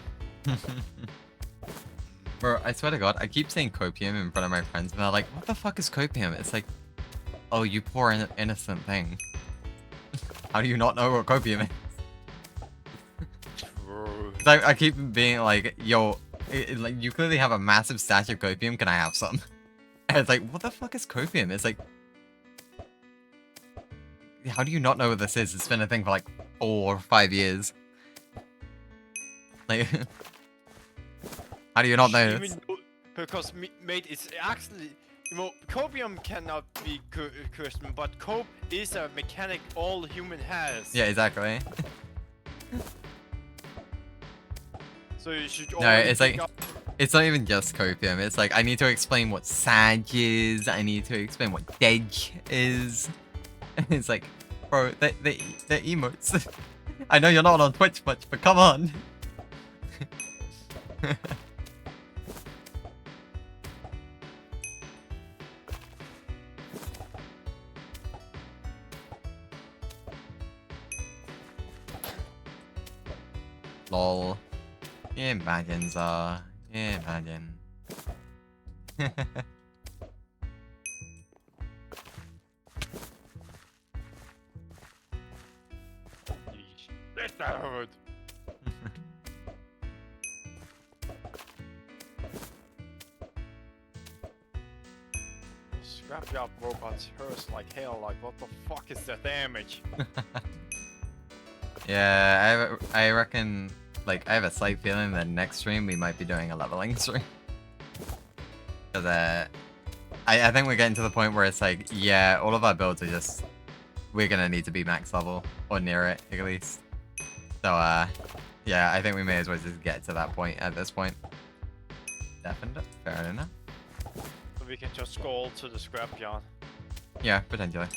Bro, I swear to God, I keep saying copium in front of my friends, and they're like, "What the fuck is copium?" It's like, oh, you poor innocent thing. How do you not know what copium is? I keep being like, yo, like you clearly have a massive stash of copium. Can I have some? And it's like, what the fuck is copium? It's like, how do you not know what this is? It's been a thing for like 4 or 5 years. Like, how do you not know this? Because, mate, it's actually, you know, copium cannot be cursed, but cope is a mechanic all human has. Yeah, exactly. So you should. No, it's like, it's not even just copium. It's like I need to explain what Sag is. I need to explain what Dej is. It's like, bro, they're emotes. I know you're not on Twitch much, but come on. Lol. Imagine, imagine. Let that hurt. Scrapyard robots hurts like hell. Like, what the fuck is the damage? Yeah, I reckon. Like, I have a slight feeling that next stream we might be doing a leveling stream. Because, I think we're getting to the point where it's like, yeah, all of our builds are just... We're gonna need to be max level, or near it, at least. So, yeah, I think we may as well just get to that point at this point. Definitely, fair enough. So we can just go all to the scrapyard. Yeah, potentially.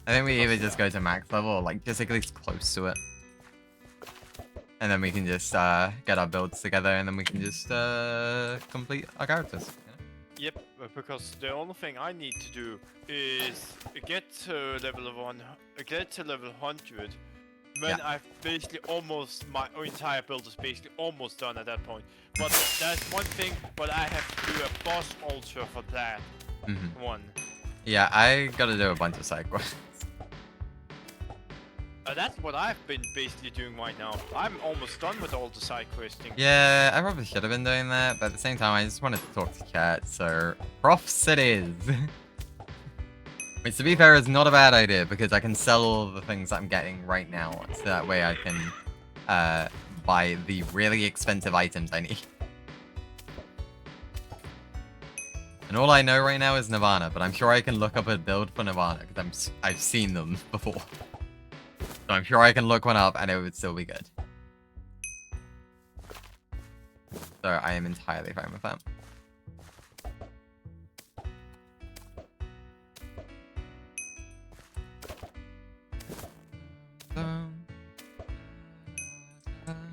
I think we either just go to max level, or like, just at least close to it. And then we can just get our builds together, and then we can just complete our characters. Yep, because the only thing I need to do is get to level 100. When I've basically almost, my entire build is basically almost done at that point. But that's one thing, but I have to do a boss altar for that one. Yeah, I gotta do a bunch of side quests. That's what I've been basically doing right now. I'm almost done with all the side questing. Yeah, I probably should have been doing that, but at the same time, I just wanted to talk to chat, so profs it is. Which, to be fair, is not a bad idea, because I can sell all of the things I'm getting right now, so that way I can buy the really expensive items I need. And all I know right now is Nirvana, but I'm sure I can look up a build for Nirvana, because I've seen them before. So I'm sure I can look one up and it would still be good. So I am entirely fine with that.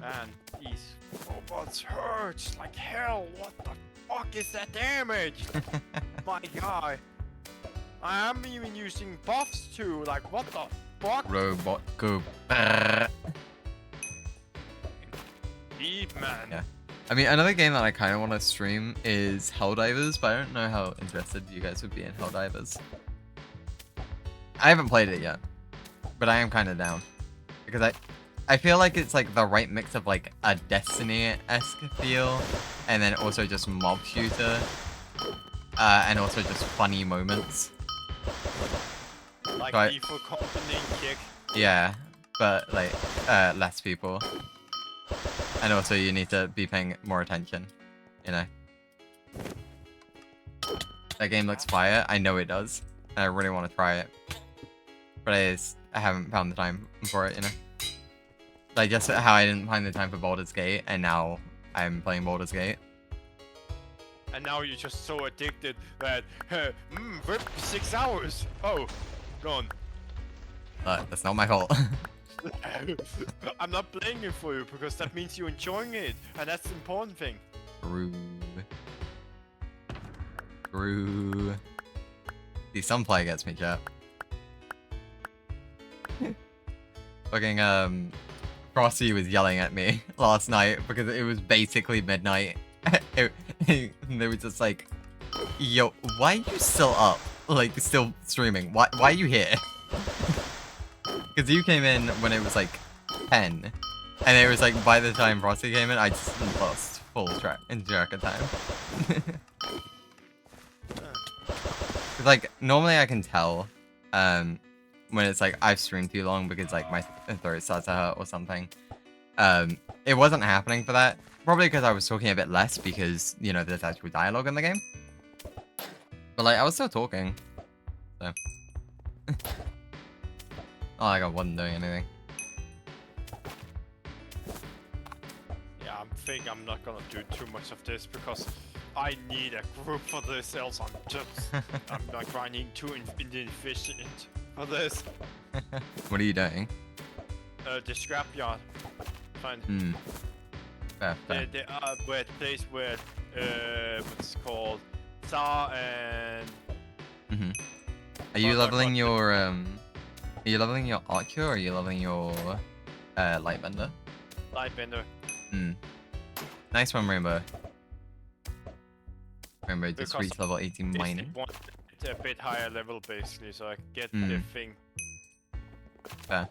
Man, these robots hurts like hell. What the fuck is that damage? My god. I am even using buffs too. Like, what the fuck? Robot go. Deep, man. Yeah. I mean, another game that I kind of want to stream is Helldivers, but I don't know how interested you guys would be in Helldivers. I haven't played it yet, but I am kind of down. Because I feel like it's like the right mix of like a Destiny-esque feel, and then also just mob shooter, and also just funny moments. Like so Evil Company Kick. Yeah, but like less people. And also you need to be paying more attention, you know. That game looks fire, I know it does, and I really want to try it. But I haven't found the time for it, you know. Like just how I didn't find the time for Baldur's Gate, and now I'm playing Baldur's Gate. And now you're just so addicted that, rip 6 hours. Oh, gone. But that's not my fault. I'm not blaming you for you, because that means you're enjoying it, and that's the important thing. True. See, some play gets me, chat. Fucking, Frosty was yelling at me last night because it was basically midnight. They were just like, yo, why are you still up? Like, still streaming? Why are you here? Because you came in when it was like 10. And it was like by the time Frosty came in, I just lost full track of time. Like normally I can tell when it's like I've streamed too long because like my throat starts to hurt or something. It wasn't happening for that. Probably because I was talking a bit less because, you know, there's actual dialogue in the game. But like I was still talking. So oh, like I wasn't doing anything. Yeah, I think I'm not gonna do too much of this because I need a group for this, else I'm not grinding too inefficient for this. What are you doing? The scrapyard. Fine. Hmm. Fair. Where the place where what's it called? Tsar and Are you leveling your Are you leveling your archer or are you leveling your lightbender? Lightbender. Nice one, Rainbow. Rainbow just Because reached level 18 mining. Want a bit higher level basically, so I can get the thing. Fair.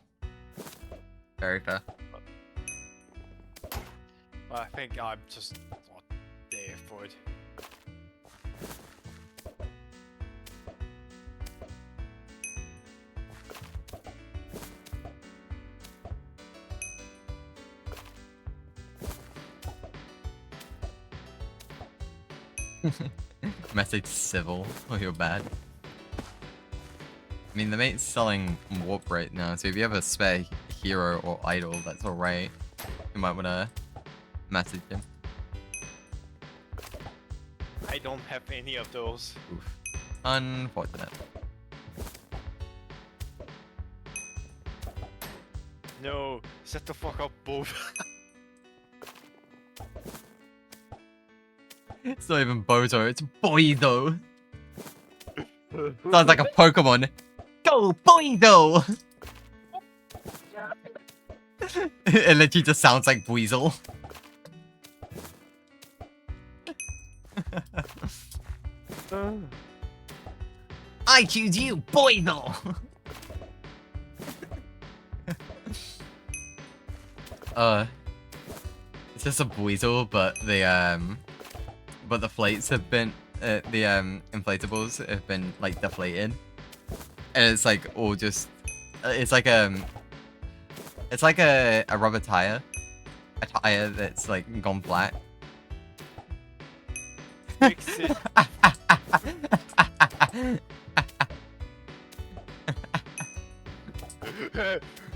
Very fair. But I think I'm just not there for it. Message civil. Oh, you're bad. I mean, the mate's selling warp right now, so if you have a spare hero or idol, that's alright. You might want to message him. I don't have any of those. Oof. Unfortunate. No, shut the fuck up, both. It's not even Bozo, it's Boido. Sounds like a Pokemon. Go, Boido! It literally just sounds like Weasel. I choose you, Boido! It's just a Weasel, but the flates have been, the inflatables have been like deflated, and it's like all just, it's like a rubber tire, a tire that's like gone flat. Fix it.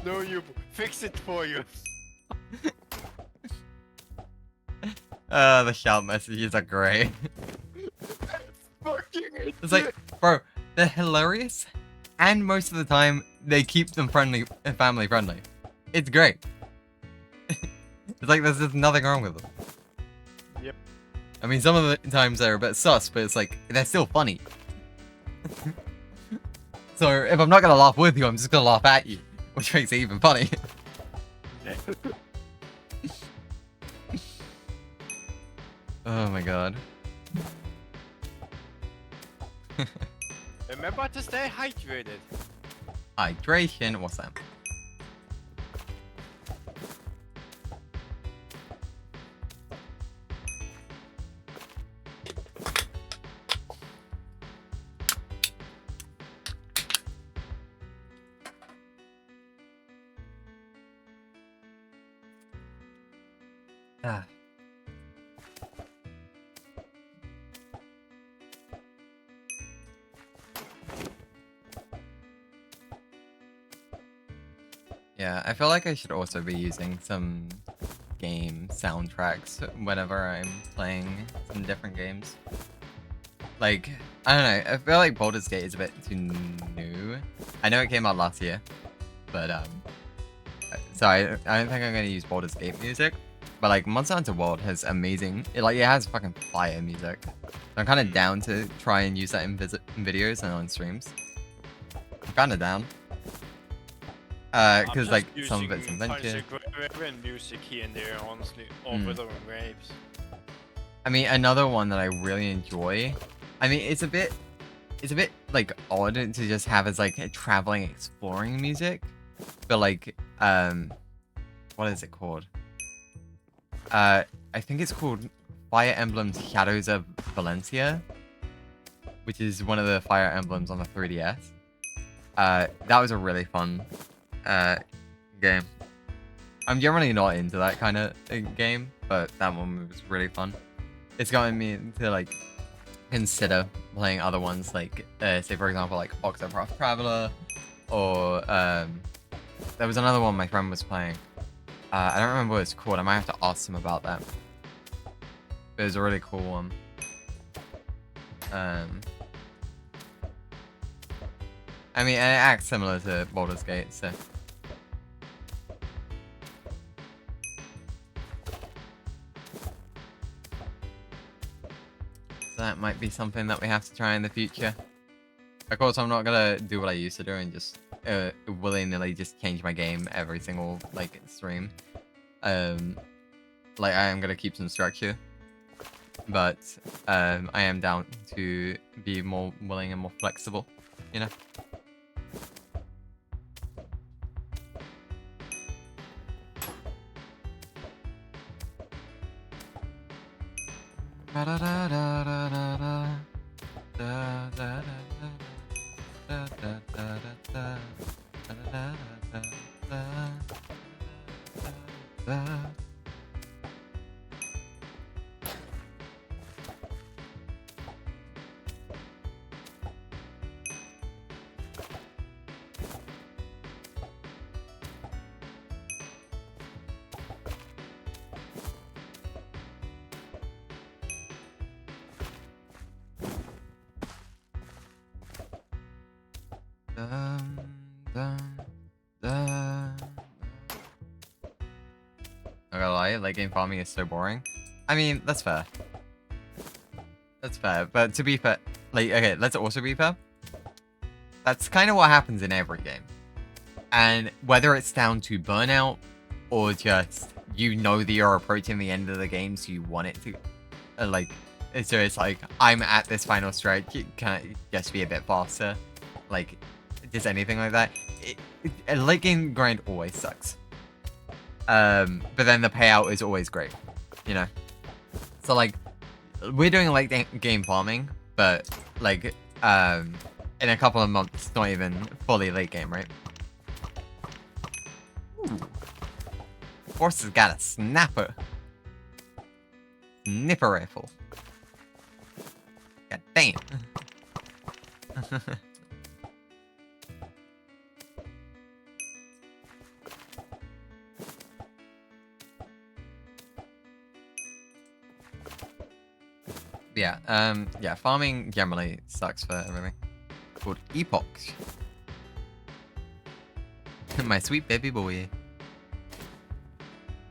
No, you fix it for you. The shout messages are great. It's like, bro, they're hilarious, and most of the time they keep them friendly, family friendly. It's great. It's like there's just nothing wrong with them. Yep. I mean, some of the times they're a bit sus, but it's like they're still funny. So if I'm not gonna laugh with you, I'm just gonna laugh at you, which makes it even funny. Oh my god. Remember to stay hydrated. Hydration, what's that? Ah. Yeah, I feel like I should also be using some game soundtracks whenever I'm playing some different games. Like, I don't know, I feel like Baldur's Gate is a bit too new. I know it came out last year, but so I don't think I'm gonna use Baldur's Gate music. But like Monster Hunter World has amazing, it has fucking fire music. So I'm kind of down to try and use that in videos and on streams. I'm kind of down. Because like some of it's invented. Music here and there, honestly, or Wither and Waves. I mean, another one that I really enjoy. I mean, it's a bit like odd to just have as like a traveling, exploring music, but like, what is it called? I think it's called Fire Emblem Shadows of Valencia, which is one of the Fire Emblems on the 3DS. That was a really fun game. I'm generally not into that kind of game, but that one was really fun. It's gotten me to like consider playing other ones, like say for example like Octopath Traveler, or there was another one my friend was playing. I don't remember what it's called. I might have to ask him about that. But it was a really cool one. I mean, it acts similar to Baldur's Gate, so. So that might be something that we have to try in the future. Of course, I'm not gonna do what I used to do and just willy-nilly just change my game every single like stream. Like I am gonna keep some structure, but I am down to be more willing and more flexible, you know. Not gonna lie, late game farming is so boring. I mean, that's fair. That's fair, but to be fair, like, okay, let's also be fair. That's kind of what happens in every game. And whether it's down to burnout, or just, you know that you're approaching the end of the game, so you want it to, like, so it's like, I'm at this final stretch, can I just be a bit faster? Like, just anything like that. A late game grind always sucks. But then the payout is always great, you know? So like, we're doing late game farming, but like, in a couple of months, not even fully late game, right? Ooh. Horse has got a snapper. Snipper rifle. God damn. Yeah, farming generally sucks for everything. Called epochs. My sweet baby boy.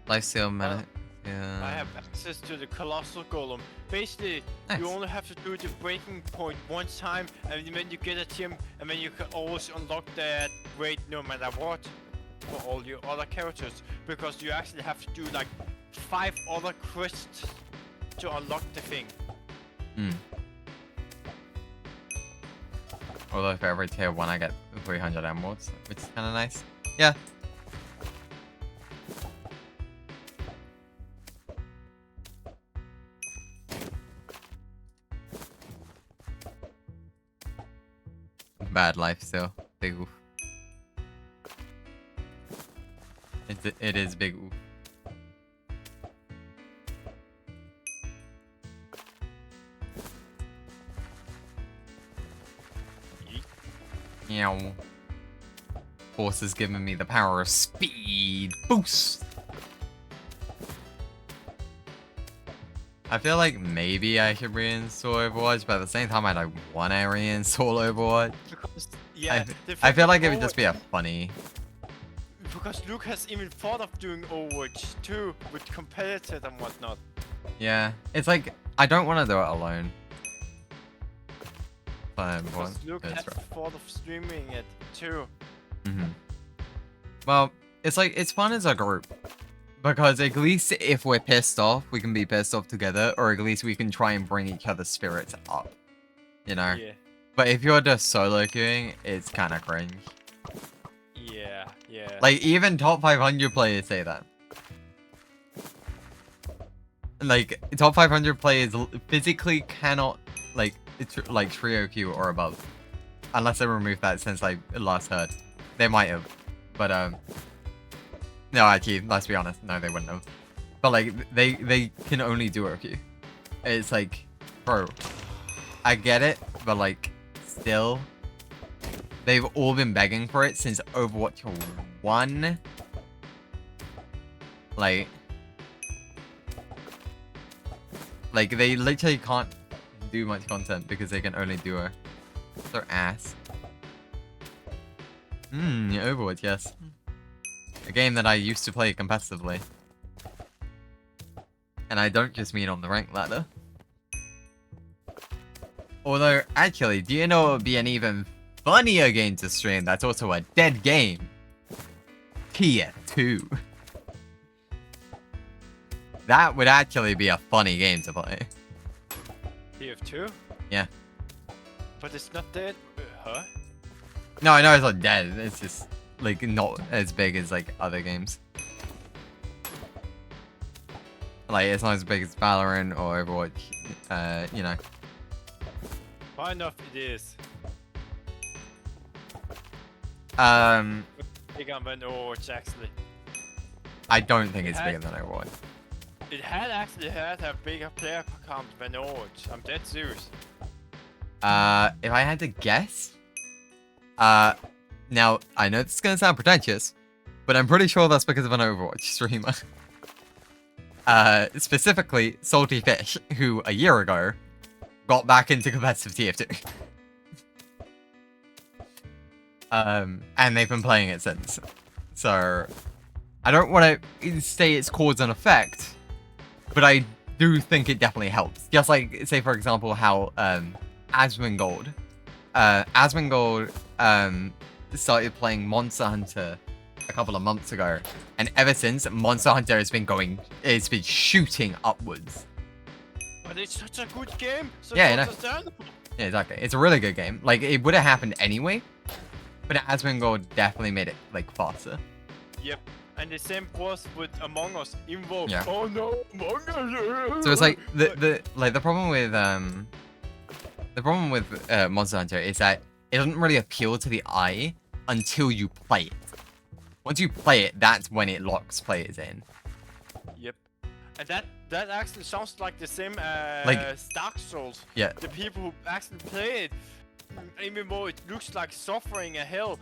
Lifesteal man. Yeah. I have access to the colossal golem. Basically, Nice. you only have to do the breaking point one time, and then you get a gem, and then you can always unlock that rate no matter what for all your other characters, because you actually have to do like 5 other quests to unlock the thing. Although for every tier 1 I get 300 emeralds, which is kind of nice. Yeah. Bad life still. Big oof. It is big oof. Meow. Force has given me the power of speed boost. I feel like maybe I should reinstall Overwatch, but at the same time I don't want to reinstall Overwatch. Because, yeah, I feel like it would just be a funny. Because Luke has even thought of doing Overwatch too, with competitive and whatnot. Yeah, it's like I don't want to do it alone. Because Luke has thought of streaming it too. Well, it's like it's fun as a group. Because at least if we're pissed off, we can be pissed off together, or at least we can try and bring each other's spirits up. You know? Yeah. But if you're just solo queuing, it's kind of cringe. Yeah. Like, even top 500 players say that. like top 500 players physically cannot like like trio queue or above, unless they removed that since I last heard. They might have, but no, actually, let's be honest, no, they wouldn't have. But like they can only duo queue. It's like, bro, I get it, but like still, they've all been begging for it since Overwatch 1. Like they literally can't do much content because they can only duo. Their ass. Overwatch, yes. A game that I used to play competitively. And I don't just mean on the rank ladder. Although, actually, do you know what would be an even funnier game to stream that's also a dead game? Tier 2. That would actually be a funny game to play. TF2? Yeah. But it's not dead? Huh? No, I know it's not dead. It's just, like, not as big as, like, other games. Like, it's not as big as Valorant or Overwatch, you know. Why enough it is? Bigger than Overwatch, actually. I don't think it's bigger than Overwatch. It had actually had a bigger player count than Overwatch. I'm dead serious. If I had to guess, now I know this is gonna sound pretentious, but I'm pretty sure that's because of an Overwatch streamer. Specifically Salty Fish, who a year ago got back into competitive TF2. And they've been playing it since. So I don't want to say it's cause and effect, but I do think it definitely helps. Just like, say for example, how Asmongold started playing Monster Hunter a couple of months ago, and ever since, Monster Hunter has been shooting upwards. But it's such a good game. So yeah, understandable. Yeah, exactly. It's a really good game. Like, it would have happened anyway, but Asmongold definitely made it like faster. Yep. And the same was with Among Us. Invoke. Yeah. Oh no, Among Us. So it's like the problem with Monster Hunter is that it doesn't really appeal to the eye until you play it. Once you play it, that's when it locks players in. Yep. And that actually sounds like the same like Dark Souls. Yeah. The people who actually play it, even though it looks like suffering a hell,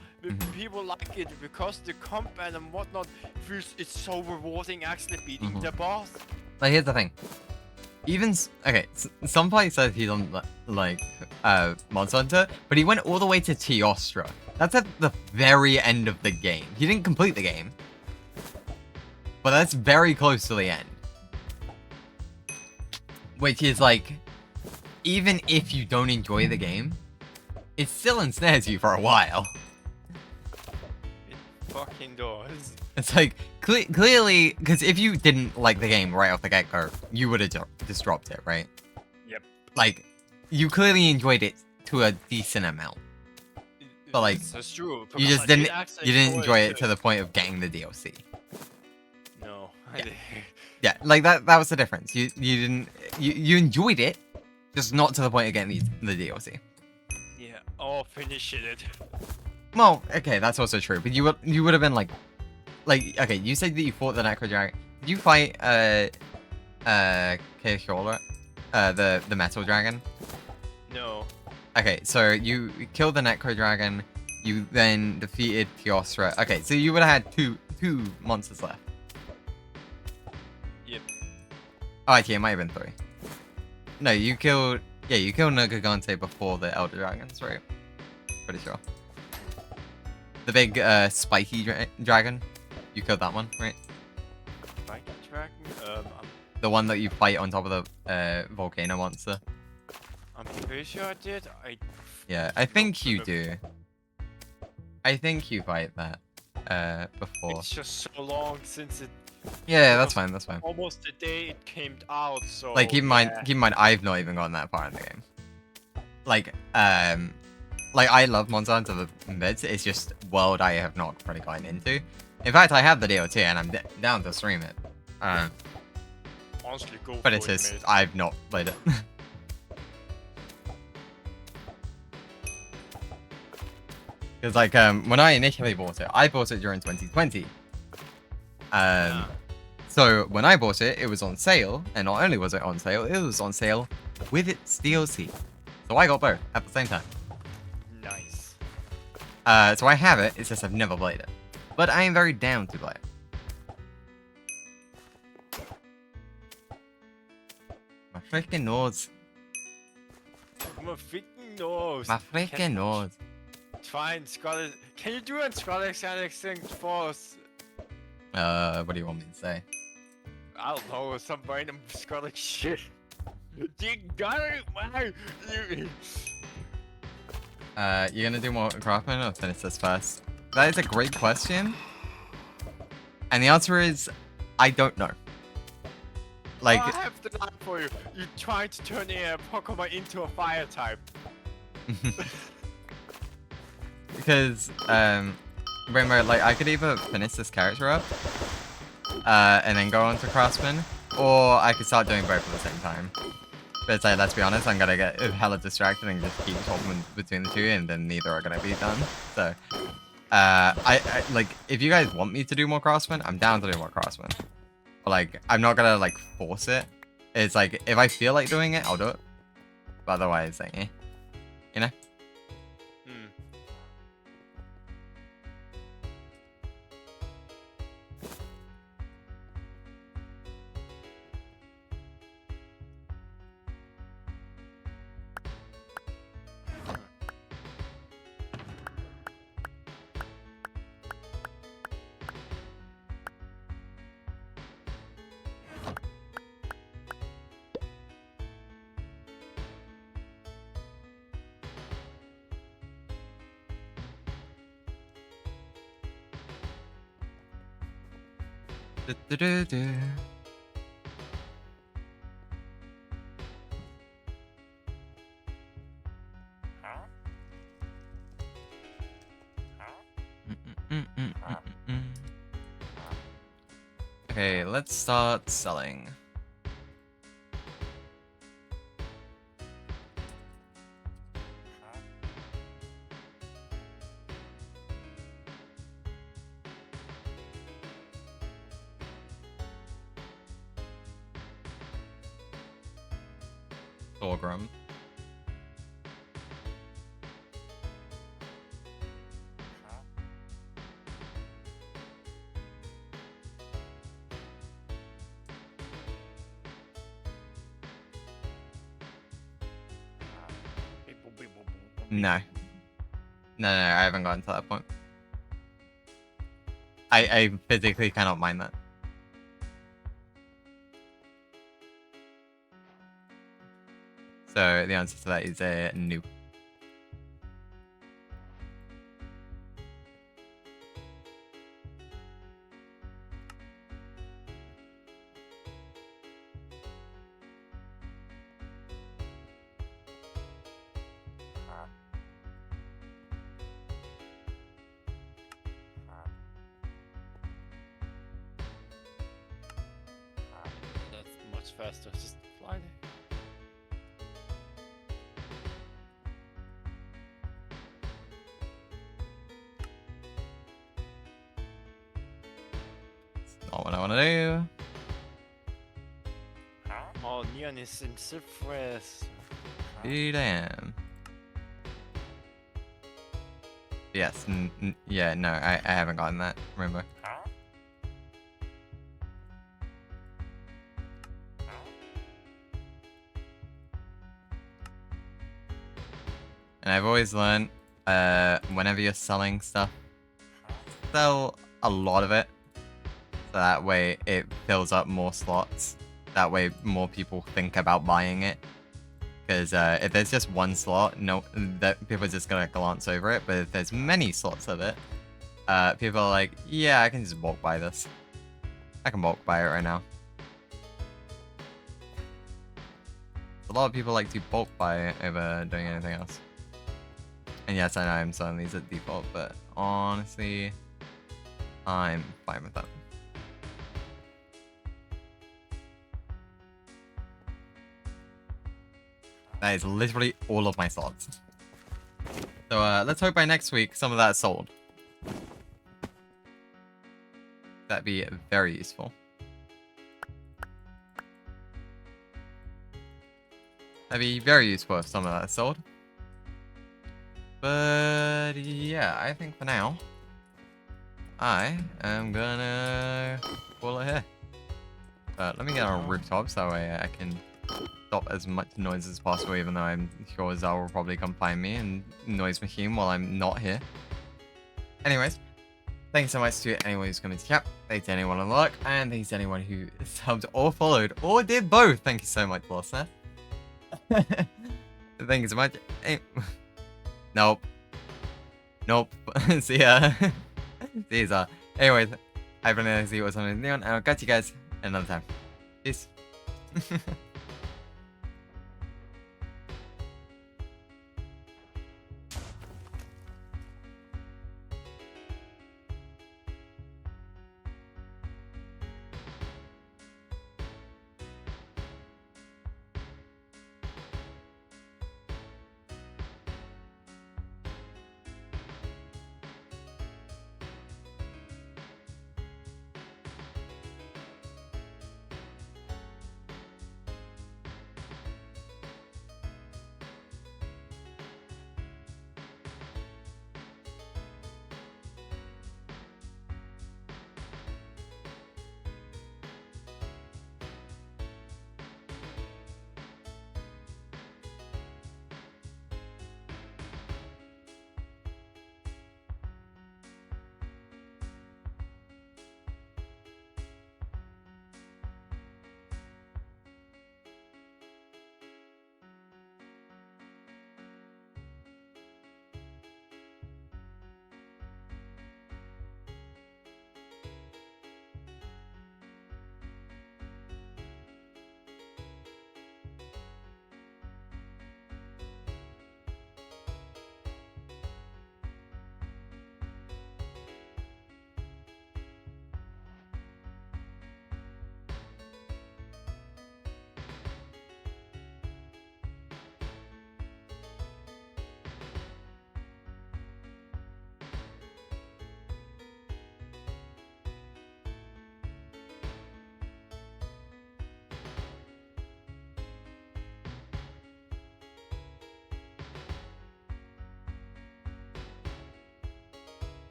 people like it because the combat and whatnot feels it's so rewarding actually beating the boss. Like, here's the thing. Even some player says he doesn't like Monster Hunter, but he went all the way to Teostra. That's at the very end of the game. He didn't complete the game, but that's very close to the end. Which is like, even if you don't enjoy the game, it still ensnares you for a while. It fucking does. It's like, clearly, because if you didn't like the game right off the get-go, you would have just dropped it, right? Yep. Like, you clearly enjoyed it to a decent amount. But like, that's true. You just didn't enjoy it to the point of getting the DLC. No. Yeah, yeah, like that was the difference. You enjoyed it, just not to the point of getting the DLC. Yeah, or finishing it. Well, okay, that's also true. But you would have been like, okay, you said that you fought the Necro Dragon. Did you fight Keishola, the Metal Dragon? No. Okay, so you killed the Necro Dragon. You then defeated Teostra. Okay, so you would have had two monsters left. Yep. Oh, actually, it might have been 3. No, you killed Nergigante before the Elder Dragons, right? Pretty sure. The big spiky dragon. You killed that one, right? Spiky dragon? The one that you fight on top of the volcano monster. I'm pretty sure I did. Yeah, I think you do. I think you fight that before. It's just so long since it. Yeah, that's fine. That's fine. Almost the day it came out. So like, keep in mind, I've not even gotten that far in the game. Like I love Monster Hunter the bits. It's just world I have not really gotten into. In fact, I have the DLC and I'm down to stream it. honestly go But for it's it, just, mate. I've not played it. Because like when I initially bought it, I bought it during 2020. So when I bought it, it was on sale, and not only was it on sale, it was on sale with its DLC. So I got both at the same time. Nice. So I have it, it's just I've never played it. But I am very down to play it. My freaking nose. My freaking nose. My freaking nose. Fine, Scottish. Can you do a Scottish accent for us? What do you want me to say? I don't know, some random Scottish shit. You got it, man. You gonna do more Craftsman or finish this first? That is a great question. And the answer is, I don't know. Like, I have the line for you. You're trying to turn a Pokemon into a fire type. because, remember, like, I could either finish this character up, and then go on to Craftsman, or I could start doing both at the same time. But it's like, let's be honest, I'm gonna get hella distracted and just keep swapping between the two, and then neither are gonna be done. So, I like, if you guys want me to do more Craftsman, I'm down to do more Craftsman. But like, I'm not gonna like force it. It's like, if I feel like doing it, I'll do it. But otherwise, like, eh. You know? Du-du-du-du. Okay, let's start selling. Sorghum. No. No, I haven't gotten to that point. I physically cannot mind that. So the answer to that is no. That's much faster. Just fly there. Not what I want to do. Oh, Neon is in Cyprus. Indeed I am. Yes, yeah, no, I haven't gotten that, remember. And I've always learned, whenever you're selling stuff, sell a lot of it. So that way it fills up more slots. That way more people think about buying it. Because if there's just one slot, that people are just gonna glance over it. But if there's many slots of it, people are like, yeah, I can just bulk buy this. I can bulk buy it right now. A lot of people like to bulk buy it over doing anything else. And yes, I know I'm selling these at default, but honestly, I'm fine with that. That is literally all of my slots. So let's hope by next week some of that's sold. That'd be very useful. That'd be very useful if some of that's sold. But yeah, I think for now, I am gonna call it here. Let me get on a rooftop so that way I can stop as much noise as possible, even though I'm sure Zal will probably come find me and noise machine while I'm not here. Anyways, thanks so much to anyone who's coming to chat. Thanks to anyone on the luck, and thanks to anyone who subbed or followed or did both. Thank you so much, listener. Thank you so much. Hey. Nope. Nope. See ya. See ya. Anyways, I've been to see what's on the neon, and I'll catch you guys another time. Peace.